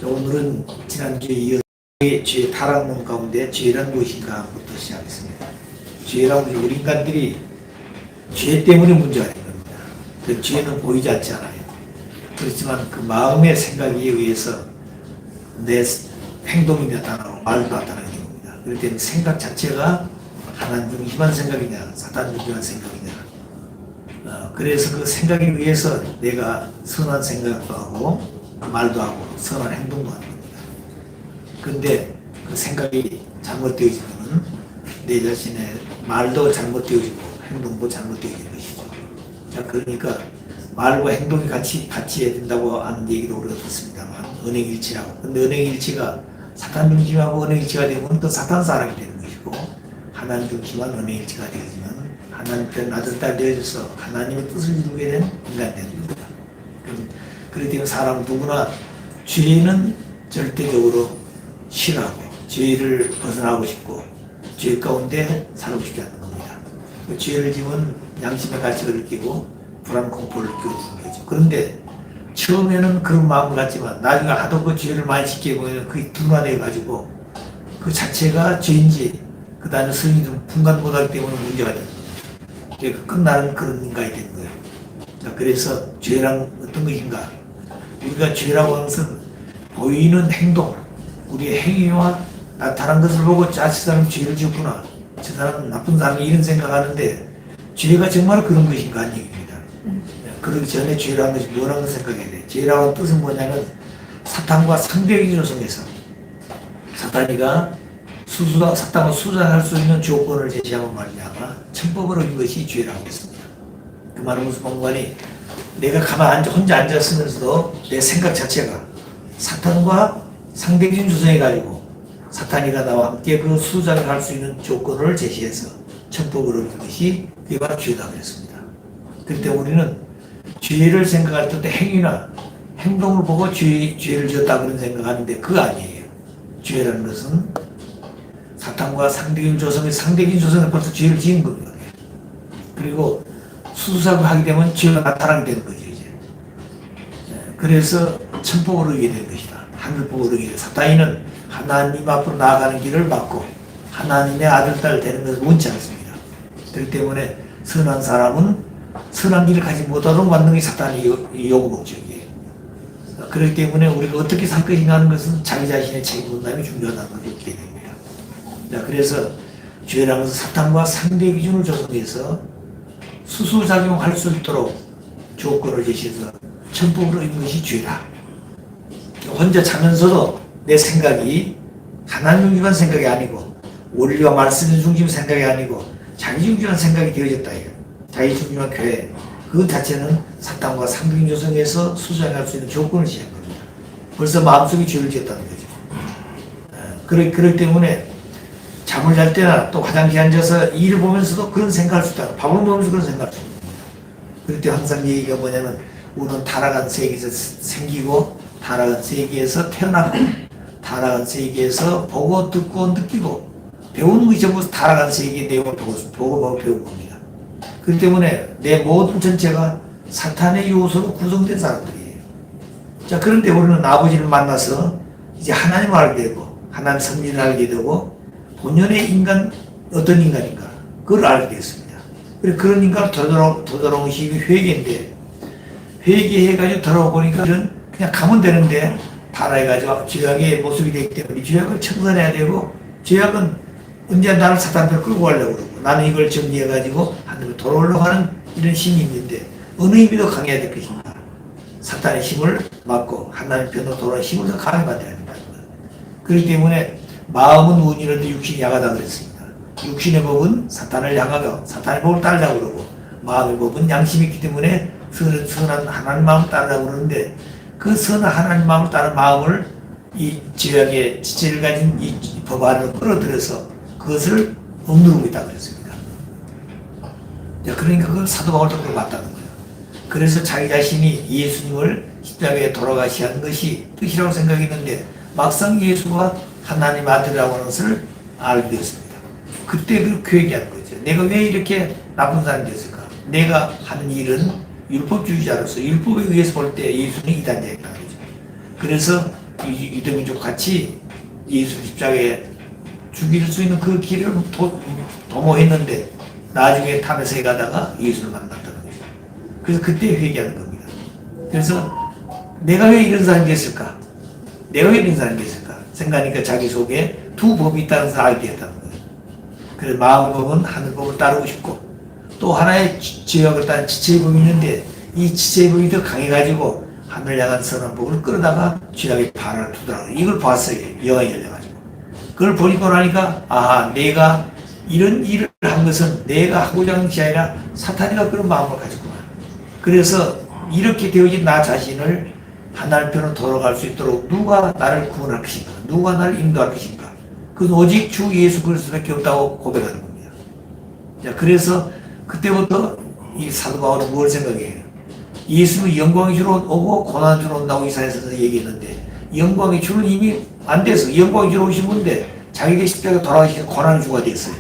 오늘은 지난주에 이어 죄의 타락론 가운데 죄란 무엇인가부터 시작했습니다. 죄라는 우리 인간들이 죄 때문에 문제가 된 겁니다. 그 죄는 보이지 않지 않아요. 그렇지만 그 마음의 생각에 의해서 내 행동이 나타나고 말도 나타나게 됩니다. 그럴 때는 생각 자체가 하나님 중심한 생각이냐 사탄 중심한 생각이냐, 그래서 그 생각에 의해서 내가 선한 생각도 하고 말도 하고 선한 행동도 하는 겁니다. 그런데 그 생각이 잘못되어지면 내 자신의 말도 잘못되어지고 행동도 잘못되어지는 것이죠. 자, 그러니까 말과 행동이 같이 해야 된다고 하는 얘기도 우리가 듣습니다만, 언행일치라고. 근데 언행일치가 사탄 중심하고 언행일치가 되면 또 사탄 사람이 되는 것이고, 하나님 중심한 언행일치가 되어지면 하나님 편 아들 딸 되어져서 하나님의 뜻을 이루게 된 인간이 되는 겁니다. 그렇기 때문에 사람 누구나 죄는 절대적으로 싫어하고 죄를 벗어나고 싶고 죄 가운데 살고 싶지 않는 겁니다. 그 죄를 지면 양심의 가책을 느끼고 불안 공포를 느끼고 있는 거죠. 그런데 처음에는 그런 마음을 갖지만 나중에 하도 그 죄를 많이 짓게 보면 그게 불안해 가지고 그 자체가 죄인지 그 다음에 스님들은 분간 못하기 때문에 문제가 되는 거예요. 그러니까 끝나는 그런 인간이 되는 거예요. 자, 그래서 죄란 어떤 것인가? 우리가 죄라고 하는 것은 보이는 행동, 우리의 행위와 나타난 것을 보고 저 사람은 죄를 지었구나, 저 사람은 나쁜 사람이 이런 생각하는데 죄가 정말 그런 것인가 하는 얘기입니다. 그러기 전에 죄라는 것이 뭐라고 생각해야 돼. 죄라고 하는 뜻은 뭐냐면 사탄과 상대적인 조성에서 사탄과 수단할 수 있는 조건을 제시하고 말미암아 천법을 어긴 것이 죄라고 했습니다. 그 말은 무슨 공간이 내가 가만 혼자 앉았으면서도 내 생각 자체가 사탄과 상대적인 조성해가지고 사탄이가 나와 함께 그 수작을 할 수 있는 조건을 제시해서 천법을 어긴 것이 그게 바로 죄다 그랬습니다. 그때 우리는 죄를 생각할 때 행위나 행동을 보고 죄를 지었다 그런 생각하는데 그거 아니에요. 죄라는 것은 사탄과 상대적인 조성에 벌써 죄를 지은 겁니다. 그리고 수사를 하게 되면 죄가 나타나게 되는 거죠, 이제. 그래서 천법을 어기게 되는 것이다. 하늘법을 어기게 되는. 사탄이는 하나님 앞으로 나아가는 길을 막고 하나님의 아들, 딸 되는 것을 원치 않습니다. 그렇기 때문에 선한 사람은 선한 길을 가지 못하도록 만드는 게 사탄의 요구 목적이에요. 그렇기 때문에 우리가 어떻게 살 것인가 하는 것은 자기 자신의 책임 분담이 중요하다는 것을 느끼게 됩니다. 자, 그래서 죄라는 것은 사탄과 상대 기준을 조성해서 수수작용할 수 있도록 조건을 제시해서 천법으로 있는 것이 죄다. 혼자 자면서도 내 생각이 하나님 중심한 생각이 아니고 원리와 말씀 중심 생각이 아니고 자기 중심한 생각이 되어졌다. 자기 중심한 교회. 그 자체는 사탄과 상대적인 조성에서 수수작용할 수 있는 조건을 제시한 겁니다. 벌써 마음속에 죄를 지었다는 거죠. 그렇기 때문에 잠을 잘 때나 또 화장실에 앉아서 일을 보면서도 그런 생각할 수 있다. 밥을 먹으면서 그런 생각할 수 있다. 그럴 때 항상 얘기가 뭐냐면 우리는 타락한 세계에서 생기고 타락한 세계에서 태어나고 타락한 세계에서 보고 듣고 느끼고 배우는 것이 전부 타락한 세계의 내용을 보고 배운 겁니다. 그렇기 때문에 내 모든 전체가 사탄의 요소로 구성된 사람들이에요. 자, 그런데 우리는 아버지를 만나서 이제 하나님을 알게 되고 하나님 섭리를 알게 되고 본연의 인간, 어떤 인간인가, 그걸 알게 됐습니다. 그런 인간을 돌아오는 힘이 회개인데, 회개해가지고 돌아오니까 그냥 가면 되는데, 타락해가지고 죄악의 모습이 되기 때문에 죄악을 청산해야 되고, 죄악은 언제 나를 사탄으로 끌고 가려고 그러고, 나는 이걸 정리해가지고 하늘로 돌아오려고 하는 이런 힘이 있는데, 어느 힘이 더 강해야 될 것인가? 사탄의 힘을 막고, 하나님 편으로 돌아오는 힘을 더 강하게 만들어야 된다. 그렇기 때문에, 마음은 운이라도 육신이 약하다 그랬습니다. 육신의 법은 사탄을 향하고 사탄의 법을 따르려고 그러고 마음의 법은 양심이 있기 때문에 선한 하나님 마음을 따르려고 그러는데 그 선한 하나님 마음을 따르는 마음을 이 죄악의 지체를 가진 이 법 안으로 끌어들여서 그것을 억누르고 있다고 그랬습니다. 그러니까 그걸 사도 바울도 그걸 맞다는 거예요. 그래서 자기 자신이 예수님을 십자가에 돌아가시게 한 것이 뜻이라고 생각했는데 막상 예수가 하나님 아들이라고 하는 것을 알게 되었습니다. 그때 그렇게 얘기하는 거죠. 내가 왜 이렇게 나쁜 사람이 됐을까? 내가 하는 일은 율법주의자로서 율법에 의해서 볼 때 예수는 이단자였다는 거죠. 그래서 유대민족 같이 예수 십자가에 죽일 수 있는 그 길을 도모했는데 나중에 탐에서 가다가 예수를 만났다는 거죠. 그래서 그때 회개하는 겁니다. 그래서 내가 왜 이런 사람이 됐을까? 내가 왜 이런 사람이 됐을까? 생각하니까 자기 속에 두 법이 있다는 것을 알게 했다는 거예요. 그래서 마음법은 하늘법을 따르고 싶고 또 하나의 지역을 따른 지체의 법이 있는데 이 지체의 법이 더 강해가지고 하늘 향한 선한 법을 끌어다가 쥐락에 발을 두더라고요. 이걸 봤어요. 영이 열려가지고. 그걸 보니까 나니까 아 내가 이런 일을 한 것은 내가 하고자 하는 것이 아니라 사탄이가 그런 마음을 가졌구나. 그래서 이렇게 되어진 나 자신을 하나님 편으로 돌아갈 수 있도록 누가 나를 구원할 것인가? 누가 나를 인도할 것인가? 그건 오직 주 예수 그리스도밖에 없다고 고백하는 겁니다. 자, 그래서 그때부터 이 사도 바울은 뭘 생각해요? 예수는 영광의 주로 오고 고난의 주로 온다고 이사야서에서 얘기했는데 영광의 주는 이미 안 돼서 영광의 주로 오신 분인데 자기의 십자가 돌아가시는 고난의 주가 됐어요.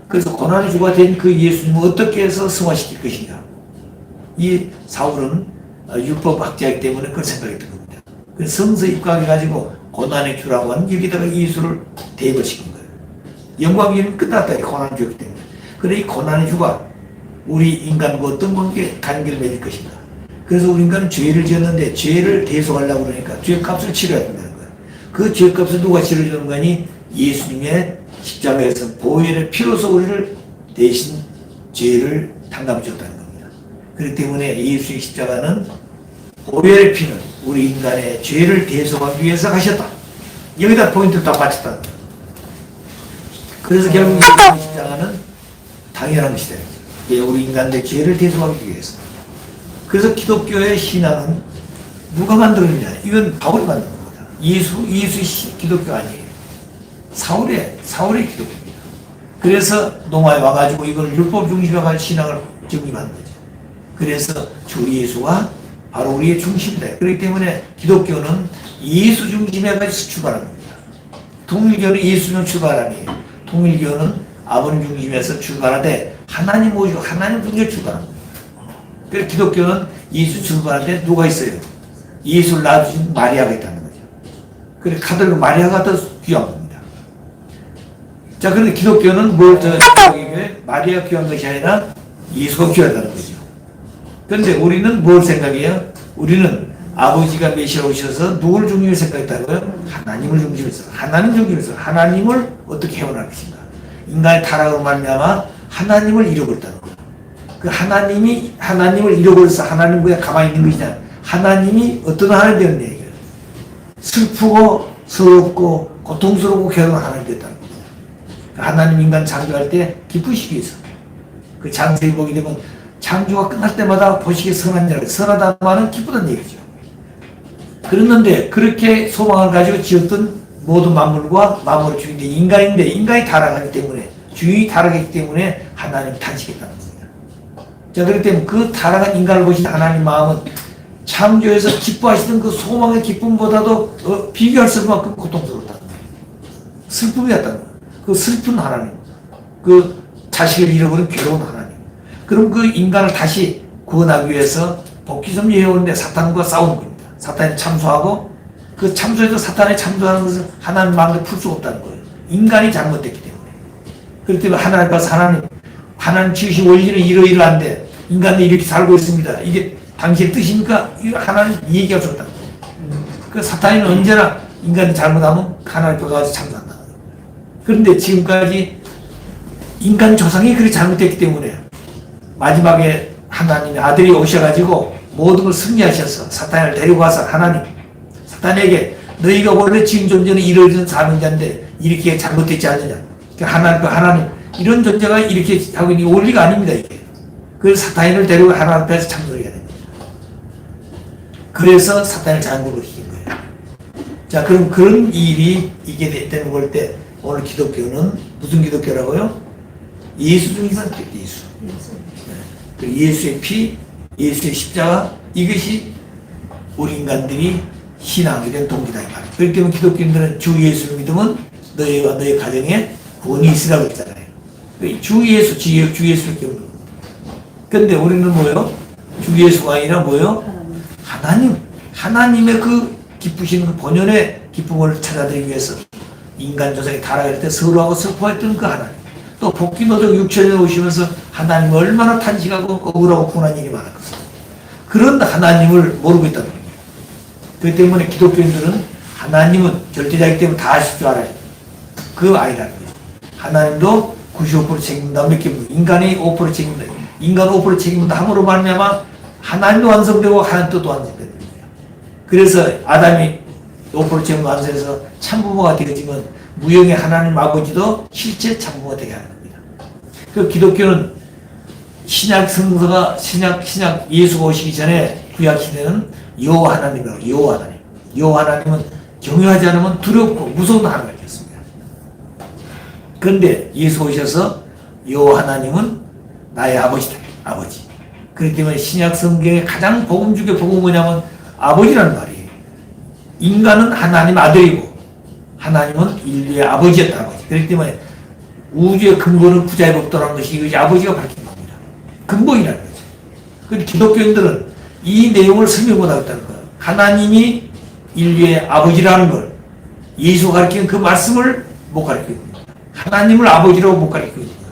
그래서 고난의 주가 된 그 예수님을 어떻게 해서 승화시킬 것이냐? 이 사울은 율법 학자이기 때문에 그걸 생각했던 겁니다. 그래서 성서에 입각해가지고 고난의 주라고 하는 여기다가 예수를 대입을 시킨 거예요. 영광의 주는 끝났다. 고난의 주였기 때문에. 그래 이 고난의 주가 우리 인간과 어떤 관계 관계를 맺을 것인가. 그래서 우리 인간은 죄를 지었는데 죄를 대속하려고 그러니까 죄값을 치러야 된다는 거예요. 그 죄값을 누가 치러주는 거니? 예수님의 십자가에서 보혈의 피로서 우리를 대신 죄를 탕감해 줬다는 겁니다. 그렇기 때문에 예수의 십자가는 보혈의 피는 우리 인간의 죄를 대속하기 위해서 가셨다. 여기다 포인트를 딱 맞췄다는 거예요. 그래서 결국 예수의 십자가는 당연한 것이다. 우리 인간의 죄를 대속하기 위해서. 그래서 기독교의 신앙은 누가 만들었느냐? 이건 바울이 만든 겁니다. 예수의 기독교 아니에요. 사울의 기독교입니다. 그래서 노마에 와가지고 이걸 율법 중심에 갈 신앙을 정립한 거죠. 그래서 주 예수가 바로 우리의 중심이다. 그렇기 때문에 기독교는 예수 중심에 가서 출발한 겁니다. 통일교는 예수 중심 출발함이에요. 통일교는 아버님 중심에서 출발하되 하나님 모시고 하나님 중심에 출발한 겁니다. 그래서 기독교는 예수 출발하는데 누가 있어요? 예수를 낳아주신 마리아가 있다는 거죠. 그래서 카톨릭 마리아가 더 귀한 겁니다. 자, 그런데 기독교는 마리아가 귀한 것이 아니라 예수가 귀하다는 거죠. 그런데 우리는 뭘 생각해요? 우리는 아버지가 메시아로 오셔서 누구를 중심으로 생각했다고요? 하나님을 중심으로 해서 하나님 중심으로 해서 하나님을 어떻게 해원할 것인가? 인간의 타락으로 말미암아 하나님을 잃어버렸다는 거예요. 그 하나님을 잃어버려서 하나님 그냥 가만히 있는 것이냐? 하나님이 어떤 하나님 되는 얘기예요? 슬프고 서럽고 고통스럽고 괴로운 하나님 됐다는 거예요. 하나님 인간 창조할 때 기쁘시기 위해서 그 장세기 보게 되면 창조가 끝날 때마다 보시기에 선한 자를 선하다는 말은 기쁘다는 얘기죠. 그랬는데 그렇게 소망을 가지고 지었던 모든 만물과 만물을 주인데 인간인데 인간이 타락하기 때문에 주인이 타락했기 때문에 하나님이 탄식했다는 겁니다. 자, 그렇기 때문에 그 타락한 인간을 보신 하나님 마음은 창조에서 기뻐하시던 그 소망의 기쁨보다도 비교할 수 없을 만큼 고통스러웠다는 거예요. 슬픔이었다는 거예요. 그 슬픈 하나님, 그 자식을 잃어버린 괴로운 하나님. 그럼 그 인간을 다시 구원하기 위해서 복귀 좀 해오는데 사탄과 싸우는 겁니다. 사탄이 참소하고 그 참소에서 사탄이 참소하는 것을 하나님 마음에 풀 수 없다는 거예요. 인간이 잘못됐기 때문에. 그렇기 때문에 하나님 봐서 하나님 지으신 원리는 이러이러한데 인간은 이렇게 살고 있습니다. 이게 당신의 뜻입니까? 이거 하나님 얘기할 수 없다는 거예요. 그 사탄이는 언제나 인간이 잘못하면 하나님 앞에 가서 참소한다. 그런데 지금까지 인간 조상이 그렇게 잘못됐기 때문에 마지막에 하나님의 아들이 오셔가지고 모든 걸 승리하셔서 사탄을 데리고 와서 사탄에게 너희가 원래 지금 존재는 이러이러한 사명자인데 이렇게 잘못됐지 않느냐. 하나님 이런 존재가 이렇게 하고 있는 게 원리가 아닙니다. 이게. 그래서 사탄을 데리고 하나님 앞에서 참소를 해야 됩니다. 그래서 사탄을 장구로 시킨 거예요. 자, 그럼 그런 일이 이게 되는 걸 때 오늘 기독교는 무슨 기독교라고요? 예수 중심한 기독교, 예수. 네. 예수의 피, 예수의 십자가, 이것이 우리 인간들이 신앙이 된 동기다 이 말이에요. 그렇기 때문에 기독교인들은 주 예수를 믿으면 너희와 너희 가정에 구원이 있으라고 했잖아요. 주 예수를 기억하는 겁니다. 그런데 우리는 뭐예요? 주 예수가 아니라 뭐예요? 하나님의 그 기쁘시는 그 본연의 기쁨을 찾아드리기 위해서 인간 조상이 타락할 때 서로하고 슬퍼했던 그 하나님, 또 복귀노동 6천년에 오시면서 하나님 얼마나 탄식하고 억울하고 분한 일이 많았겠어요. 그런 하나님을 모르고 있다는 겁니다. 그렇기 때문에 기독교인들은 하나님은 절대자이기 때문에 다 아실 줄 알아요. 그거 아니라는 거죠. 하나님도 95% 책임다 맡깁니다. 인간이 5% 책임다. 인간 5% 책임다 함으로 말미암아 하나님도 완성되고 하나님도 또 완성되는 거예요. 그래서 아담이 5% 책임 완성해서 참부모가 되어지면 무형의 하나님 아버지도 실제 참부모가 되게 하는 겁니다. 그 기독교는 신약 성서가 신약 예수가 오시기 전에 구약 시대는 여호와 하나님이라고 여호와 하나님. 여호와 하나님은 경외하지 않으면 두렵고 무서운 하나님이었습니다. 그런데 예수 오셔서 여호와 하나님은 나의 아버지다. 아버지. 그렇기 때문에 신약 성경의 가장 복음 중에 복음은 뭐냐면 아버지라는 말이에요. 인간은 하나님 아들이고 하나님은 인류의 아버지였다. 아버지. 그렇기 때문에 우주의 근본은 부자의 법도라는 것이 이것이 아버지가 밝힌 겁니다. 근본이라는 거죠. 그런데 기독교인들은 이 내용을 설명 못하겠다는 거예요. 하나님이 인류의 아버지라는 걸 예수가 가르치는 그 말씀을 못 가르치고 있습니다. 하나님을 아버지라고 못 가르치고 있습니다.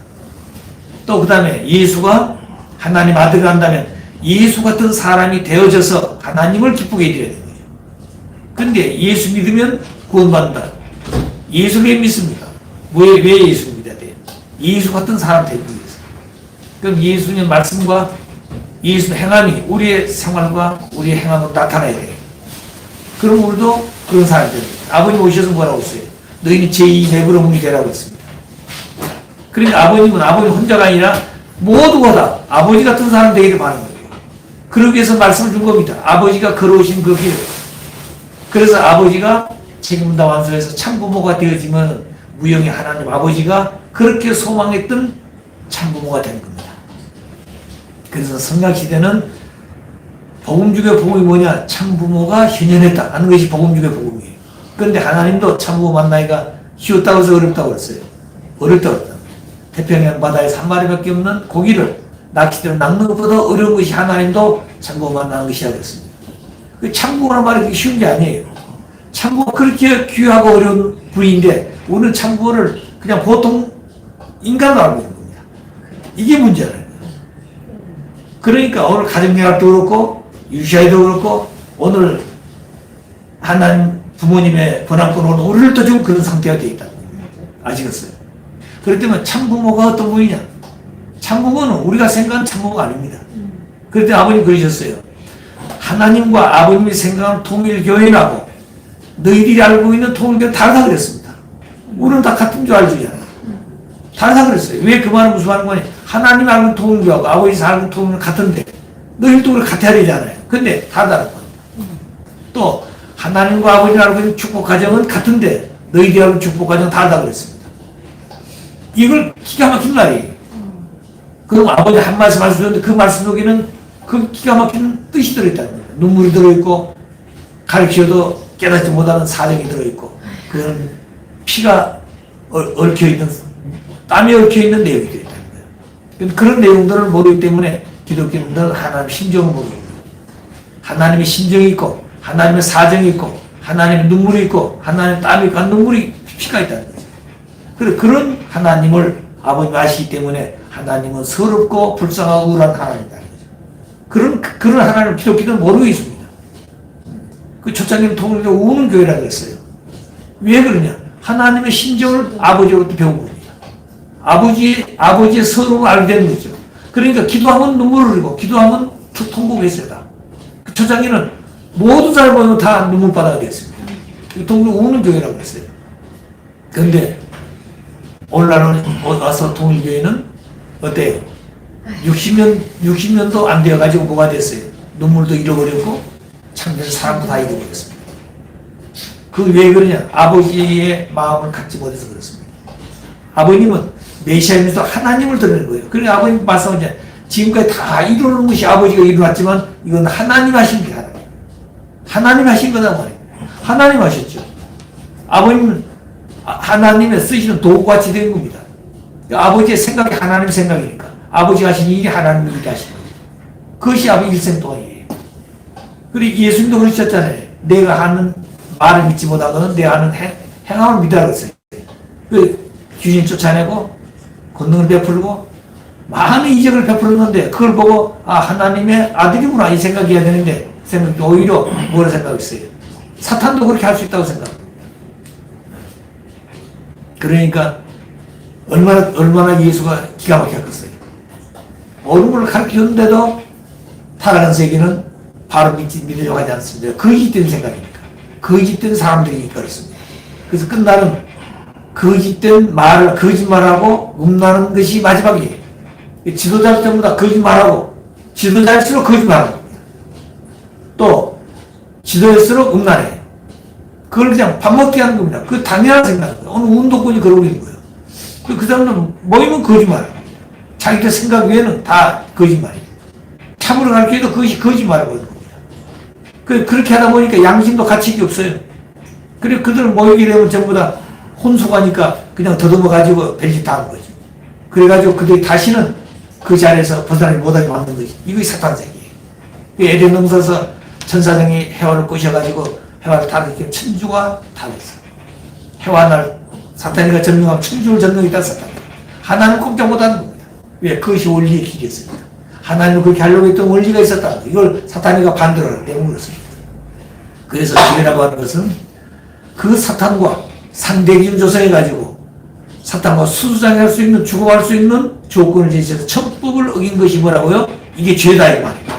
또 그 다음에 예수가 하나님 아들을 한다면 예수 같은 사람이 되어져서 하나님을 기쁘게 해드려야 되는 거죠. 그런데 예수 믿으면 구원받는다. 예수를 왜 믿습니까? 왜 예수를 믿어야 돼요? 예수 같은 사람 되기 위해서. 그럼 예수님의 말씀과 예수의 행함이 우리의 생활과 우리의 행함으로 나타나야 돼요. 그럼 우리도 그런 사람이 됩니다. 아버님 오셔서 뭐라고 했어요? 너희는 제2 내부로 문이 되라고 했습니다. 그러니까 아버님 혼자가 아니라 모두가 다 아버지 같은 사람 되기를 바라는 거예요. 그러기 위해서 말씀을 준 겁니다. 아버지가 걸어오신 그 길. 그래서 아버지가 책임을 다 완수해서 참부모가 되어지면 무형의 하나님 아버지가 그렇게 소망했던 참부모가 되는 겁니다. 그래서 성약시대는 복음 중의 복음이 뭐냐? 참부모가 현현했다 하는 것이 복음 중의 복음이에요. 그런데 하나님도 참부모 만나기가 쉬웠다고 해서 어렵다고 했어요. 어렵다고 했다. 태평양 바다에서 한 마리밖에 없는 고기를 낚싯대로 낚는 것보다 어려운 것이 하나님도 참부모 만나는 것이라 그랬습니다. 그 참부모라는 말이 쉬운 게 아니에요. 참부모가 그렇게 귀하고 어려운 분인데 우리는 참부모를 그냥 보통 인간으로 알고 있는 겁니다. 이게 문제라는 거예요. 그러니까 오늘 가정연합도 그렇고 유시아이도 그렇고 오늘 하나님 부모님의 번안권 오늘 우리를 또 지금 그런 상태가 되어 있다는 겁니다. 아시겠어요? 그렇기 때문에 참부모가 어떤 분이냐? 참부모는 우리가 생각하는 참부모가 아닙니다. 그럴 때 아버님 그러셨어요. 하나님과 아버님이 생각하는 통일교회라고 너희들이 알고 있는 통일교회 다르다 그랬습니다. 우리는 다 같은 줄 알잖아요. 다르다 그랬어요. 왜 그 말은 무슨 말인 거냐? 하나님 알고 있는 통일교회하고 아버지 알고 있는 통일교회는 같은데 너희들도 우리 같아야 되잖아요. 근데 다르다는 거예요. 또 하나님과 아버지를 알고 있는 축복 가정은 같은데 너희들이 알고 있는 축복 가정은 다르다 그랬습니다. 이걸 기가 막힌 말이에요. 그럼 아버지 한 말씀 하셨는데 그 말씀 속에는 그 기가 막힌 뜻이 들어있다는 거예요. 눈물이 들어있고 가르쳐도 깨닫지 못하는 사정이 들어있고 그런 피가 얽혀있는 땀이 얽혀있는 내용이 들어있다는 거예요. 그런 내용들을 모르기 때문에 기독교인들은 하나님의 심정을 모릅니다. 하나님의 심정이 있고 하나님의 사정이 있고 하나님의 눈물이 있고 하나님의 땀이 있고 눈물이 피가 있다는 거죠. 그래서 그런 하나님을 아버님이 아시기 때문에 하나님은 서럽고 불쌍하고 우울한 하나님이라는 거죠. 그런 하나님을 기독교인들은 모르고 있습니다. 그 초창기는 통일교 우는 교회라고 했어요. 왜 그러냐? 하나님의 심정을 아버지로부터 배운 겁니다. 아버지의 서러움을 알게 되는 거죠. 그러니까 기도하면 눈물을 흘리고 기도하면 통곡했어요. 다. 그 초창기는 모든 사람을 보면 다 눈물바다가 됐습니다. 통일교 우는 교회라고 했어요. 그런데 오늘날은 와서 통일교회는 어때요? 60년도 안 되어가지고 뭐가 됐어요? 눈물도 잃어버렸고 참된 사람도 다 잃어버렸습니다. 그 왜 그러냐? 아버지의 마음을 갖지 못해서 그렇습니다. 아버님은 메시아이면서 하나님을 드리는 거예요. 그러니까 아버님 말씀하자 지금까지 다 이루는 것이 아버지가 이루었지만 이건 하나님 하신 게 하나님 하신 거다 말이에요. 하나님 하셨죠. 아버님은 하나님의 쓰시는 도구같이 된 겁니다. 아버지의 생각이 하나님 생각이니까 아버지가 하신 일이 하나님이 일이 하신 거예요. 그것이 아버지 일생 동안이에요. 그리고 예수님도 그러셨잖아요. 내가 하는 말을 믿지 못하거든 내가 하는 행함을 믿으라고 했어요. 그 귀신 쫓아내고 권능을 베풀고 많은 이적을 베풀었는데 그걸 보고 아 하나님의 아들이구나 이 생각해야 되는데 생각이 오히려 뭐라 생각했어요? 사탄도 그렇게 할 수 있다고 생각합니다. 그러니까 얼마나 예수가 기가 막혔겠어요. 옳은 걸 가르쳤는데도 타락한 세계는 바로 믿으려고 하지 않습니다. 거짓된 생각이니까. 거짓된 사람들이니까 그렇습니다. 그래서 끝나는 거짓된 말을 거짓말하고 음란하는 것이 마지막이에요. 지도자를 전부 다 거짓말하고 지도자일수록 거짓말하는 겁니다. 또 지도일수록 음란해요. 그걸 그냥 밥 먹게 하는 겁니다. 그 당연한 생각입니다. 오늘 운동권이 그러고 있는 거예요. 그 사람은 모이면 거짓말. 자기들 생각 외에는 다 거짓말이에요. 참으로 가르쳐도 그것이 거짓말이거든요. 그렇게 하다 보니까 양심도 가치가 없어요. 그리고 그들 모이게 되면 전부 다 혼수가니까 그냥 더듬어가지고 별짓 다 하는 거죠. 그래가지고 그들이 다시는 그 자리에서 벗어나지 못하게 만든 거지. 이것이 사탄색이에요. 에덴 동산에서 천사장이 해와를 꼬셔가지고 해와를 타는 천주가 타겠어. 해와 날 사탄이가 점령하면 천주를 점령했다 사탄. 하나님 꼼짝 못하는 겁니다. 왜? 그것이 원리의 길이었습니다. 하나님은 그렇게 하려고 했던 원리가 있었다. 이걸 사탄이가 반대로 하기 때문에 그렇습니다. 그래서 지혜라고 하는 것은 그 사탄과 상대기를 조성해가지고 사탄과 수수장할 수 있는, 죽어갈 수 있는 조건을 제시해서 천법을 어긴 것이 뭐라고요? 이게 죄다 이 말입니다.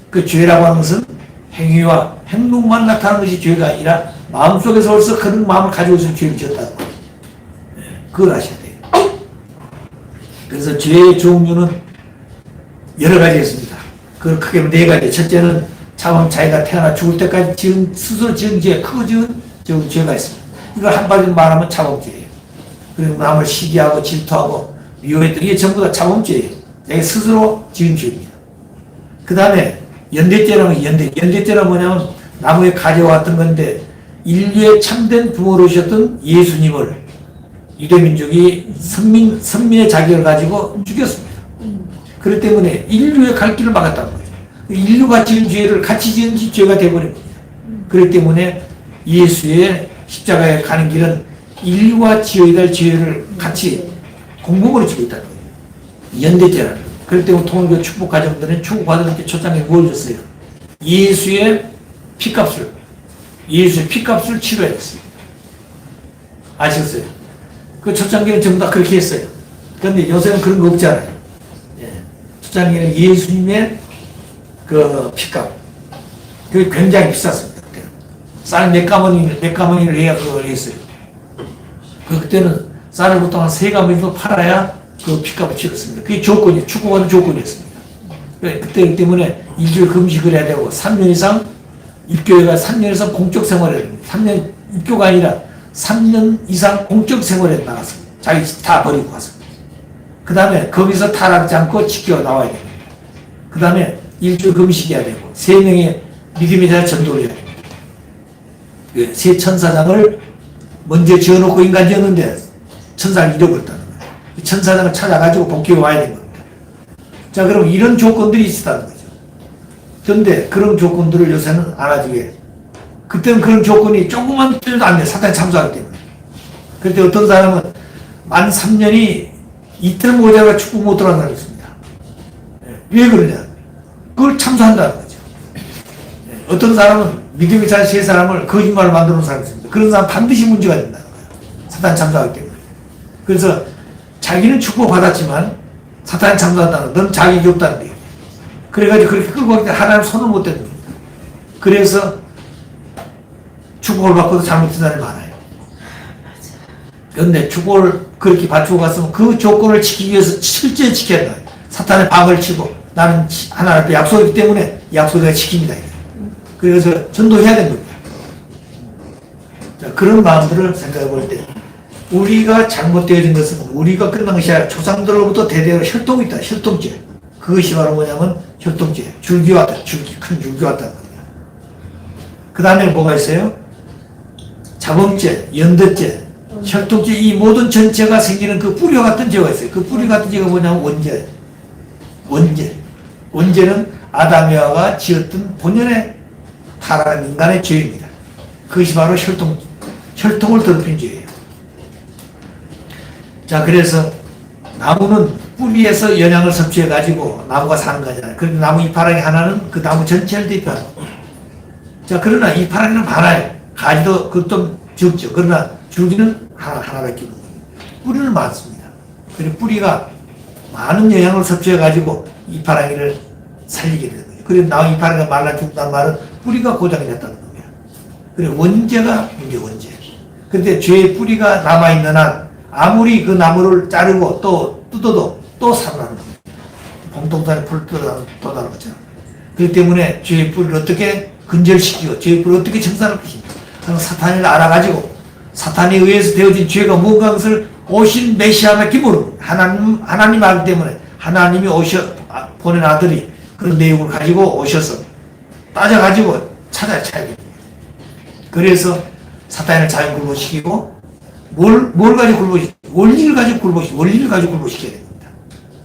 그 죄라고 하는 것은 행위와 행동만 나타나는 것이 죄가 아니라 마음속에서 벌써 그런 마음을 가지고 있으면 죄를 지었다는 거예요. 그걸 아셔야 돼요. 그래서 죄의 종류는 여러 가지 있습니다. 그걸 크게 네 가지. 첫째는 차범 자기가 태어나 죽을 때까지 스스로 지은 죄, 크고 지은 죄가 있습니다. 이걸 한마디로 말하면 차범죄예요. 그리고 남을 시기하고 질투하고 미워했던 이게 전부 다 차범죄예요. 내가 스스로 지은 죄입니다. 그 다음에 연대죄라는 연대죄란 뭐냐면 나무에 가져왔던 건데 인류의 참된 부모로셨던 예수님을 유대민족이 선민의 자격을 가지고 죽였습니다. 그렇기 때문에 인류의 갈 길을 막았다는 거죠. 인류가 지은 죄를 같이 지은 죄가 되어버린 겁니다. 그렇기 때문에 예수의 십자가에 가는 길은 인류가 지어야 될 죄를 같이 공공으로 지고 있다는 거예요. 연대죄라는 거예요. 그렇기 때문에 통일교 축복 가정들은 축복받은 게 초장에 뭘 줬어요? 예수의 피값을 치러야 했습니다. 아셨어요? 그 초창기는 전부 다 그렇게 했어요. 그런데 요새는 그런 거 없잖아요. 예. 초창기는 예수님의 그 피값. 그게 굉장히 비쌌습니다. 그때는. 쌀 몇 가마니를 해야 그걸 했어요. 그때는 쌀을 보통 한 3가마니 정도 팔아야 그 피값을 치렀습니다. 그게 조건이에요. 축복하는 조건이었습니다. 그때 때문에 일주일 금식을 해야 되고 3년 이상 입교회가 3년 이상 공적 생활을 해야 됩니다. 3년 입교가 아니라 3년 이상 공적 생활에 나가서 자기 다 버리고 가서 그 다음에 거기서 타락하지 않고 지켜 나와야 됩니다. 그 다음에 일주일 금식해야 되고 3명의 믿음에 대한 전도를 해야 됩니다. 그 세 천사장을 먼저 지어놓고 인간 지었는데 천사를 잃어버렸다는 거예요. 천사장을 찾아가지고 복귀해 와야 되는 겁니다. 자, 그럼 이런 조건들이 있었다는 거죠. 그런데 그런 조건들을 요새는 안 하지 왜? 그때는 그런 조건이 조금만 틀려도 안 돼. 사탄이 참석하기 때문에. 그때 어떤 사람은 만 3년이 이틀 모자라 축복 못 들어간 사람이 있습니다. 왜 그러냐? 그걸 참석한다는 거죠. 어떤 사람은 믿음이 잘 세 사람을 거짓말을 만들어 놓은 사람이 있습니다. 그런 사람 반드시 문제가 된다는 거예요. 사탄이 참석하기 때문에. 그래서 자기는 축복 받았지만 사탄이 참석한다는 건 넌 자격이 없다는 거예요. 그래가지고 그렇게 끌고 가기 때문에 하나님 손을 못 대는 겁니다. 그래서 축복을 받고도 잘못된 사람이 많아요. 그런데 축복을 그렇게 받고 갔으면 그 조건을 지키기 위해서 실제 지켜야 돼요. 사탄의 방을 치고 나는 하나님 앞에 약속이기 때문에 약속을 지킵니다. 그래서 전도해야 되는 겁니다. 자, 그런 마음들을 생각해 볼 때 우리가 잘못되어진 것은 우리가 끝난 것이 아니라 조상들로부터 대대로 혈통이 있다. 혈통죄. 그것이 바로 뭐냐면 혈통죄. 줄기 왔다. 큰 줄기 왔다는 겁니다. 그 다음에 뭐가 있어요? 자범죄, 연대죄, 혈통죄, 이 모든 전체가 생기는 그 뿌리 같은 죄가 있어요. 그 뿌리 같은 죄가 뭐냐면 원죄. 원죄는 아담 과 하와가 지었던 본연의 타락한 인간의 죄입니다. 그것이 바로 혈통을 더럽힌 죄예요. 자, 그래서 나무는 뿌리에서 영양을 섭취해가지고 나무가 사는 거잖아요. 그런데 나무 이파랑이 하나는 그 나무 전체를 대표하는 거예요. 자, 그러나 이파랑이는 많아요. 가지도 그좀 적죠. 그러나 줄기는 하나밖에 없는 거예요. 뿌리는 많습니다. 그리고 뿌리가 많은 영양을 섭취해가지고 이파랑이를 살리게 되는 거예요. 그래서 나무 이파랑이가 말라 죽다는 말은 뿌리가 고장이 됐다는 겁니다. 그리고 원재가 문제, 원재. 그런데 죄의 뿌리가 남아있는 한 아무리 그 나무를 자르고 또 뜯어도 또 살아나는 겁니다. 봉동산에 풀 뜯어나는 것처럼. 그렇기 때문에 죄의 뿌리를 어떻게 근절시키고 죄의 뿌리를 어떻게 청산할 것인가. 사탄을 알아가지고 사탄에 의해서 되어진 죄가 뭔가 것을 오신 메시아밖에 모릅니다. 하나님 알기 때문에 하나님이 보낸 아들이 그런 내용을 가지고 오셔서 따져가지고 찾아야 됩니다. 그래서 사탄을 잘 굴복시키고 뭘 가지고 굴복시키고 원리를 가지고 굴복시켜야 됩니다.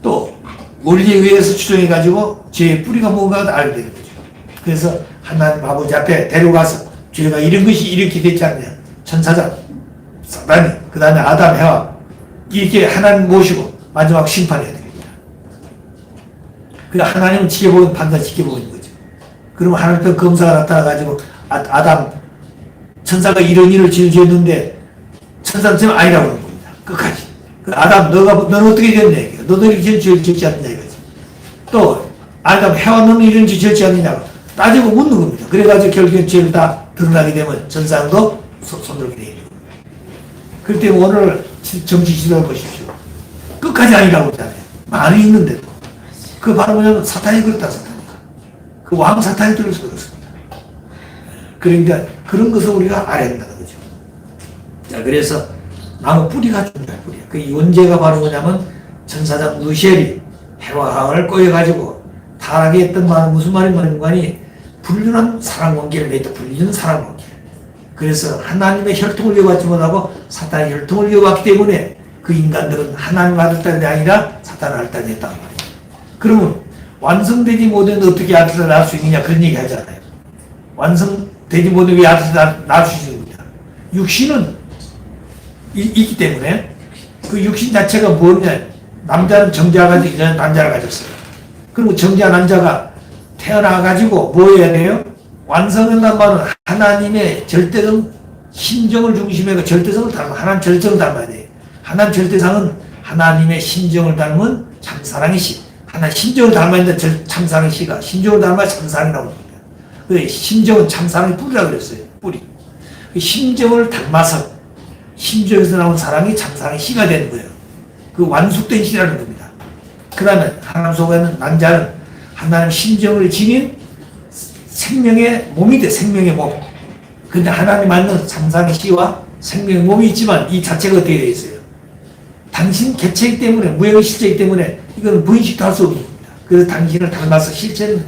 또 원리에 의해서 추정해가지고 죄의 뿌리가 뭔가 알게 되는 거죠. 그래서 하나님 아버지 앞에 데려가서 죄가 이런 것이 이렇게 되지 않냐. 천사장, 사단이, 그 다음에 아담, 해와 이렇게 하나님 모시고 마지막 심판해야 됩니다. 그러니까 하나님은 지켜보는 판단 지켜보는 거죠. 그러면 하나님 검사가 나타나가지고 아담, 천사가 이런 일을 지었는데 천사는 지금 아니라고 하는 겁니다. 끝까지. 그 아담, 너는 어떻게 됐냐. 너도 이렇게 죄를 지었지 않느냐 이거지. 또 아담, 해와 너는 이런 죄를 지었지 않느냐고 따지고 묻는 겁니다. 그래가지고 결국엔 죄를 다 드러나게 되면 천사도 손들게 되는 겁니다. 그렇기 때문에 오늘 정치 지도해 보십시오. 끝까지 아니라고 했잖아요. 많이 있는데도. 그 바로 뭐냐면 사탄이 그렇다, 사탄이가. 그 왕 사탄이 들어서 그렇습니다. 그러니까 그런 것을 우리가 알아야 된다는 거죠. 자, 그래서 나무 뿌리가 중요한 뿌리야. 그 원죄가 바로 뭐냐면 천사장 루시엘이 해와를 꼬여가지고 타락에 했던 말은 무슨 말인가니 불륜한 사랑관계를 맺다. 불륜한 사랑관계. 그래서 하나님의 혈통을 이어받지 못하고 사탄의 혈통을 이어받기 때문에 그 인간들은 하나님 아들 딸이 아니라 사탄 아들 딸이 됐단 말이에요. 그러면 완성되지 못했는데 어떻게 아들을 낳을 수 있느냐 그런 얘기 하잖아요. 완성되지 못했는데 왜 아들을 낳을 수 있느냐. 육신은 있기 때문에 그 육신 자체가 뭐냐. 남자는 정자가 가지고 여자는 난자를 가졌어요. 그리고 정자 난자가 태어나가지고 뭐 해야 돼요? 완성한다는 말은 하나님의 절대성 심정을 중심에 절대성을 닮아 하나님 절대성을 닮아야 돼요. 하나님 절대상은 하나님의 심정을 닮은 참사랑의 시. 하나님 심정을 닮았는데 참사랑의 시가 심정을 닮아 참사랑이라고 합니다. 그래 심정은 참사랑의 뿌리라고 그랬어요. 뿌리. 그 심정을 닮아서 심정에서 나온 사랑이 참사랑의 시가 되는 거예요. 그 완숙된 시라는 겁니다. 그 다음에 하나님 속에는 난자는 하나님 심정을 지닌 생명의 몸이 돼, 생명의 몸. 근데 하나님 맞는 참사랑의 씨와 생명의 몸이 있지만 이 자체가 어떻게 되어 있어요? 당신 개체이기 때문에, 무형의 실체이기 때문에 이건 부인식도 할 수 없는 겁니다. 그래서 당신을 닮아서 실체는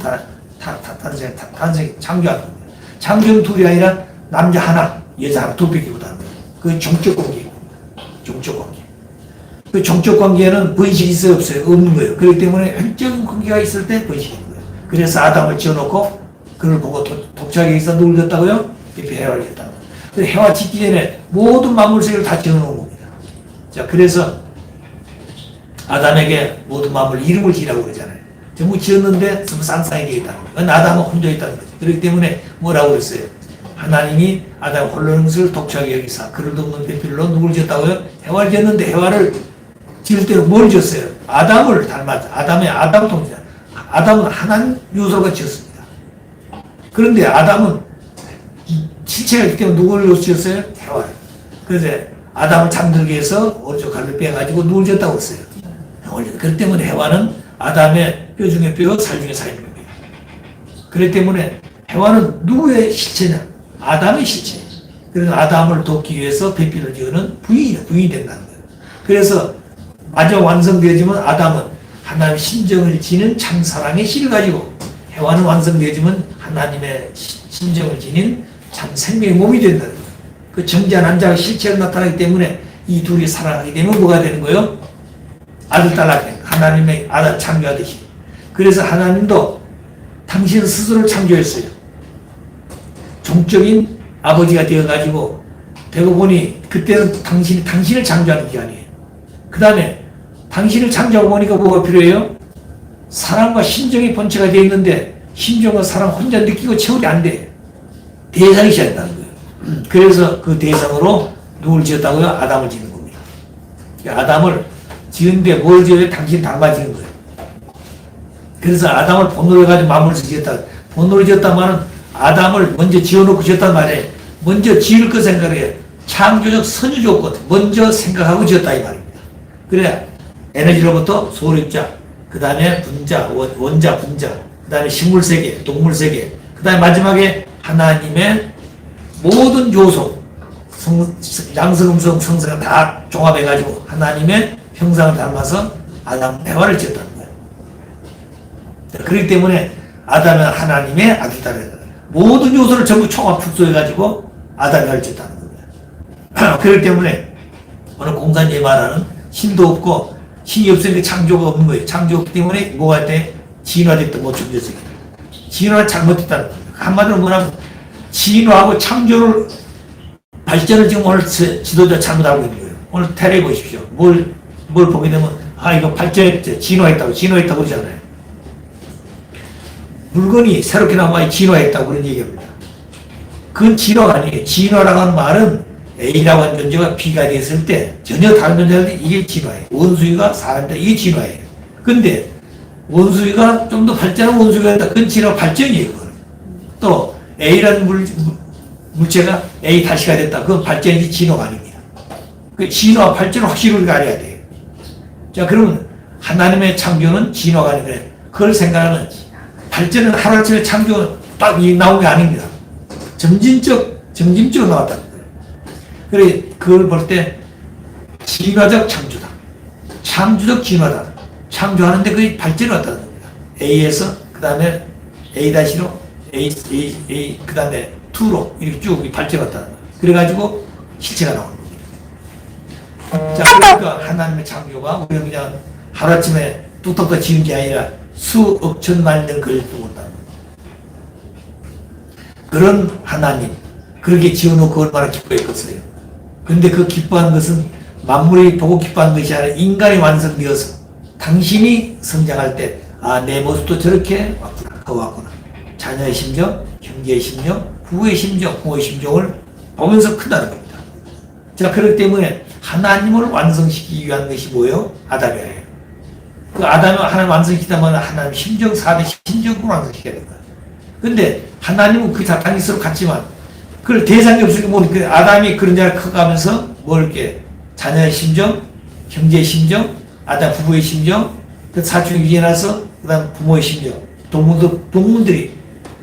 단순히 창조한 겁니다. 창조는 둘이 아니라 남자 하나, 여자 하나, 두 뺏기보다는 그 종적 관계입니다. 종적 관계. 그 종적 관계는 번식이 있어요, 없어요? 없는 거예요. 그렇기 때문에 혈적인 관계가 있을 때 번식인 거예요. 그래서 아담을 지어놓고 그걸 보고 독자에게 있어 누굴 졌다고요? 해와를 졌다고. 해와 짓기 전에 모든 만물세계를 다 지어놓은 겁니다. 자, 그래서 아담에게 모든 만물 이름을 지으라고 그러잖아요. 전부 지었는데 전부 쌍쌍이 되어 있다는 거예요. 아담은 혼자 있다는 거죠. 그렇기 때문에 뭐라고 그랬어요? 하나님이 아담 홀로는 것을 독자하게 여기사 그를 돕는 배필로 누굴 지었다고요? 해와를 지었는데 해와를 지을 때는 뭘 지었어요? 아담을 닮았다. 아담 통자. 아담은 하나님 요소가 지었습니다. 그런데 아담은 실체가 있기 때문에 누굴 지었어요? 해와를. 그래서 아담을 잠들게 해서 오른쪽 갈비 빼가지고 누굴 지었다고 했어요? 해와를. 그렇기 때문에 해와는 아담의 뼈 중에 뼈, 살 중에 살인 겁니다. 그렇기 때문에 해와는 누구의 실체냐? 아담의 실체. 그래서 아담을 돕기 위해서 배필을 지어는 부인이 된다는 거예요. 그래서 마저 완성되어지면 아담은 하나님의 심정을 지닌 참사랑의 씨를 가지고 해와는 완성되어지면 하나님의 심정을 지닌 참 생명의 몸이 된다는 거예요. 그 정자 난자가 실체로 나타나기 때문에 이 둘이 사랑하게 되면 뭐가 되는 거예요? 아들 딸 하나님의 아들 창조하듯이. 그래서 하나님도 당신 스스로를 창조했어요. 종적인 아버지가 되어가지고 되고 보니 그때는 당신을 창조하는 기간이에요. 그 다음에 당신을 창조하고 보니까 뭐가 필요해요? 사랑과 심정이 본체가 되어 있는데 심정과 사랑 혼자 느끼고 채우기 안 돼. 대상이 있어야 된다는 거예요. 그래서 그 대상으로 누굴 지었다고요? 아담을 지은 겁니다. 아담을 지은데 뭘 지어야 당신 닮아 지은 거예요. 그래서 아담을 본으로 해가지고 마무리해서 지었다. 본으로 지었단 말은 아담을 먼저 지어놓고 지었단 말이에요. 먼저 지을 거 생각해요. 창조적 선유 조건, 먼저 생각하고 지었다 이 말입니다. 그래야 에너지로부터 소립자, 그 다음에 분자, 원자, 분자, 그 다음에 식물세계, 동물세계, 그 다음에 마지막에 하나님의 모든 요소, 양성음성, 성성을 다 종합해가지고 하나님의 형상을 닮아서 아담, 해와를 지었다는 거예요. 그렇기 때문에 아담은 하나님의 아들이다. 모든 요소를 전부 총합 축소해가지고 아담이 해와를 지었다는 겁니다. 그렇기 때문에 오늘 공산주의 말하는 신도 없고 신이 없으니까 창조가 없는 거예요. 창조 없기 때문에 뭐가 할 때 진화됐던 못 준비했어요. 진화가 잘못됐다는 겁니다. 한마디로 뭐냐면 진화하고 창조를 발전을 지금 오늘 지도자 잘못하고 있는 거예요. 오늘 테레 보십시오. 뭘 보게 되면 이거 발전했죠. 진화했다고 그러잖아요. 물건이 새롭게 나와야 진화했다고 그런 얘기합니다. 그건 진화가 아니에요. 진화라고 하는 말은 A라고 하는 존재가 B가 됐을 때 전혀 다른 존재인데 이게 진화예요. 원수위가 사람이다. 이게 진화예요. 근데 원수위가 좀 더 발전한 원수위가 있다. 그건 진화 발전이에요. 그건. 또 A라는 물체가 A 다시가 됐다. 그건 발전이지 진화가 아닙니다. 그 진화, 발전을 확실히 우리가 알아야 돼요. 자, 그러면 하나님의 창조는 진화가 아니라 그걸 생각하면 발전은 하루아침에 창조는 딱 나온 게 아닙니다. 점진적으로 나왔다는 거예요. 그래, 그걸 볼 때 진화적 창조다. 창조적 진화다. 창조하는데 그게 발전이 왔다는 겁니다. A에서 그 다음에 A-로 A 그 다음에 2로 이렇게 쭉 발전이 왔다는 거예요. 그래가지고 실체가 나오는 겁니다. 자, 그러니까 하나님의 창조가 우리는 그냥 하루아침에 뚝뚝 지은 게 아니라 수억 천만 년 걸리고 온다는 겁니다. 그런 하나님, 그렇게 지어놓고 얼마나 기뻐했겠어요. 근데 그 기뻐하는 것은 만물이 보고 기뻐하는 것이 아니라 인간이 완성되어서 당신이 성장할 때, 내 모습도 저렇게 왔구나. 자녀의 심정, 형제의 심정, 부부의 심정, 부모의 심정을 보면서 큰다는 겁니다. 자, 그렇기 때문에 하나님을 완성시키기 위한 것이 뭐예요? 아담이에요. 그 아담을 하나님 완성시키다면 하나님 심정, 4대 심정으로 완성시켜야 된다. 근데 하나님은 그 당일스럽 같지만 그걸 대상이 없으니까 모르니까 아담이 그런 자를 커가면서 뭘 이렇게 자녀의 심정, 형제의 심정, 아담 부부의 심정, 그 사춘기 지나서 그 다음 부모의 심정, 동물들이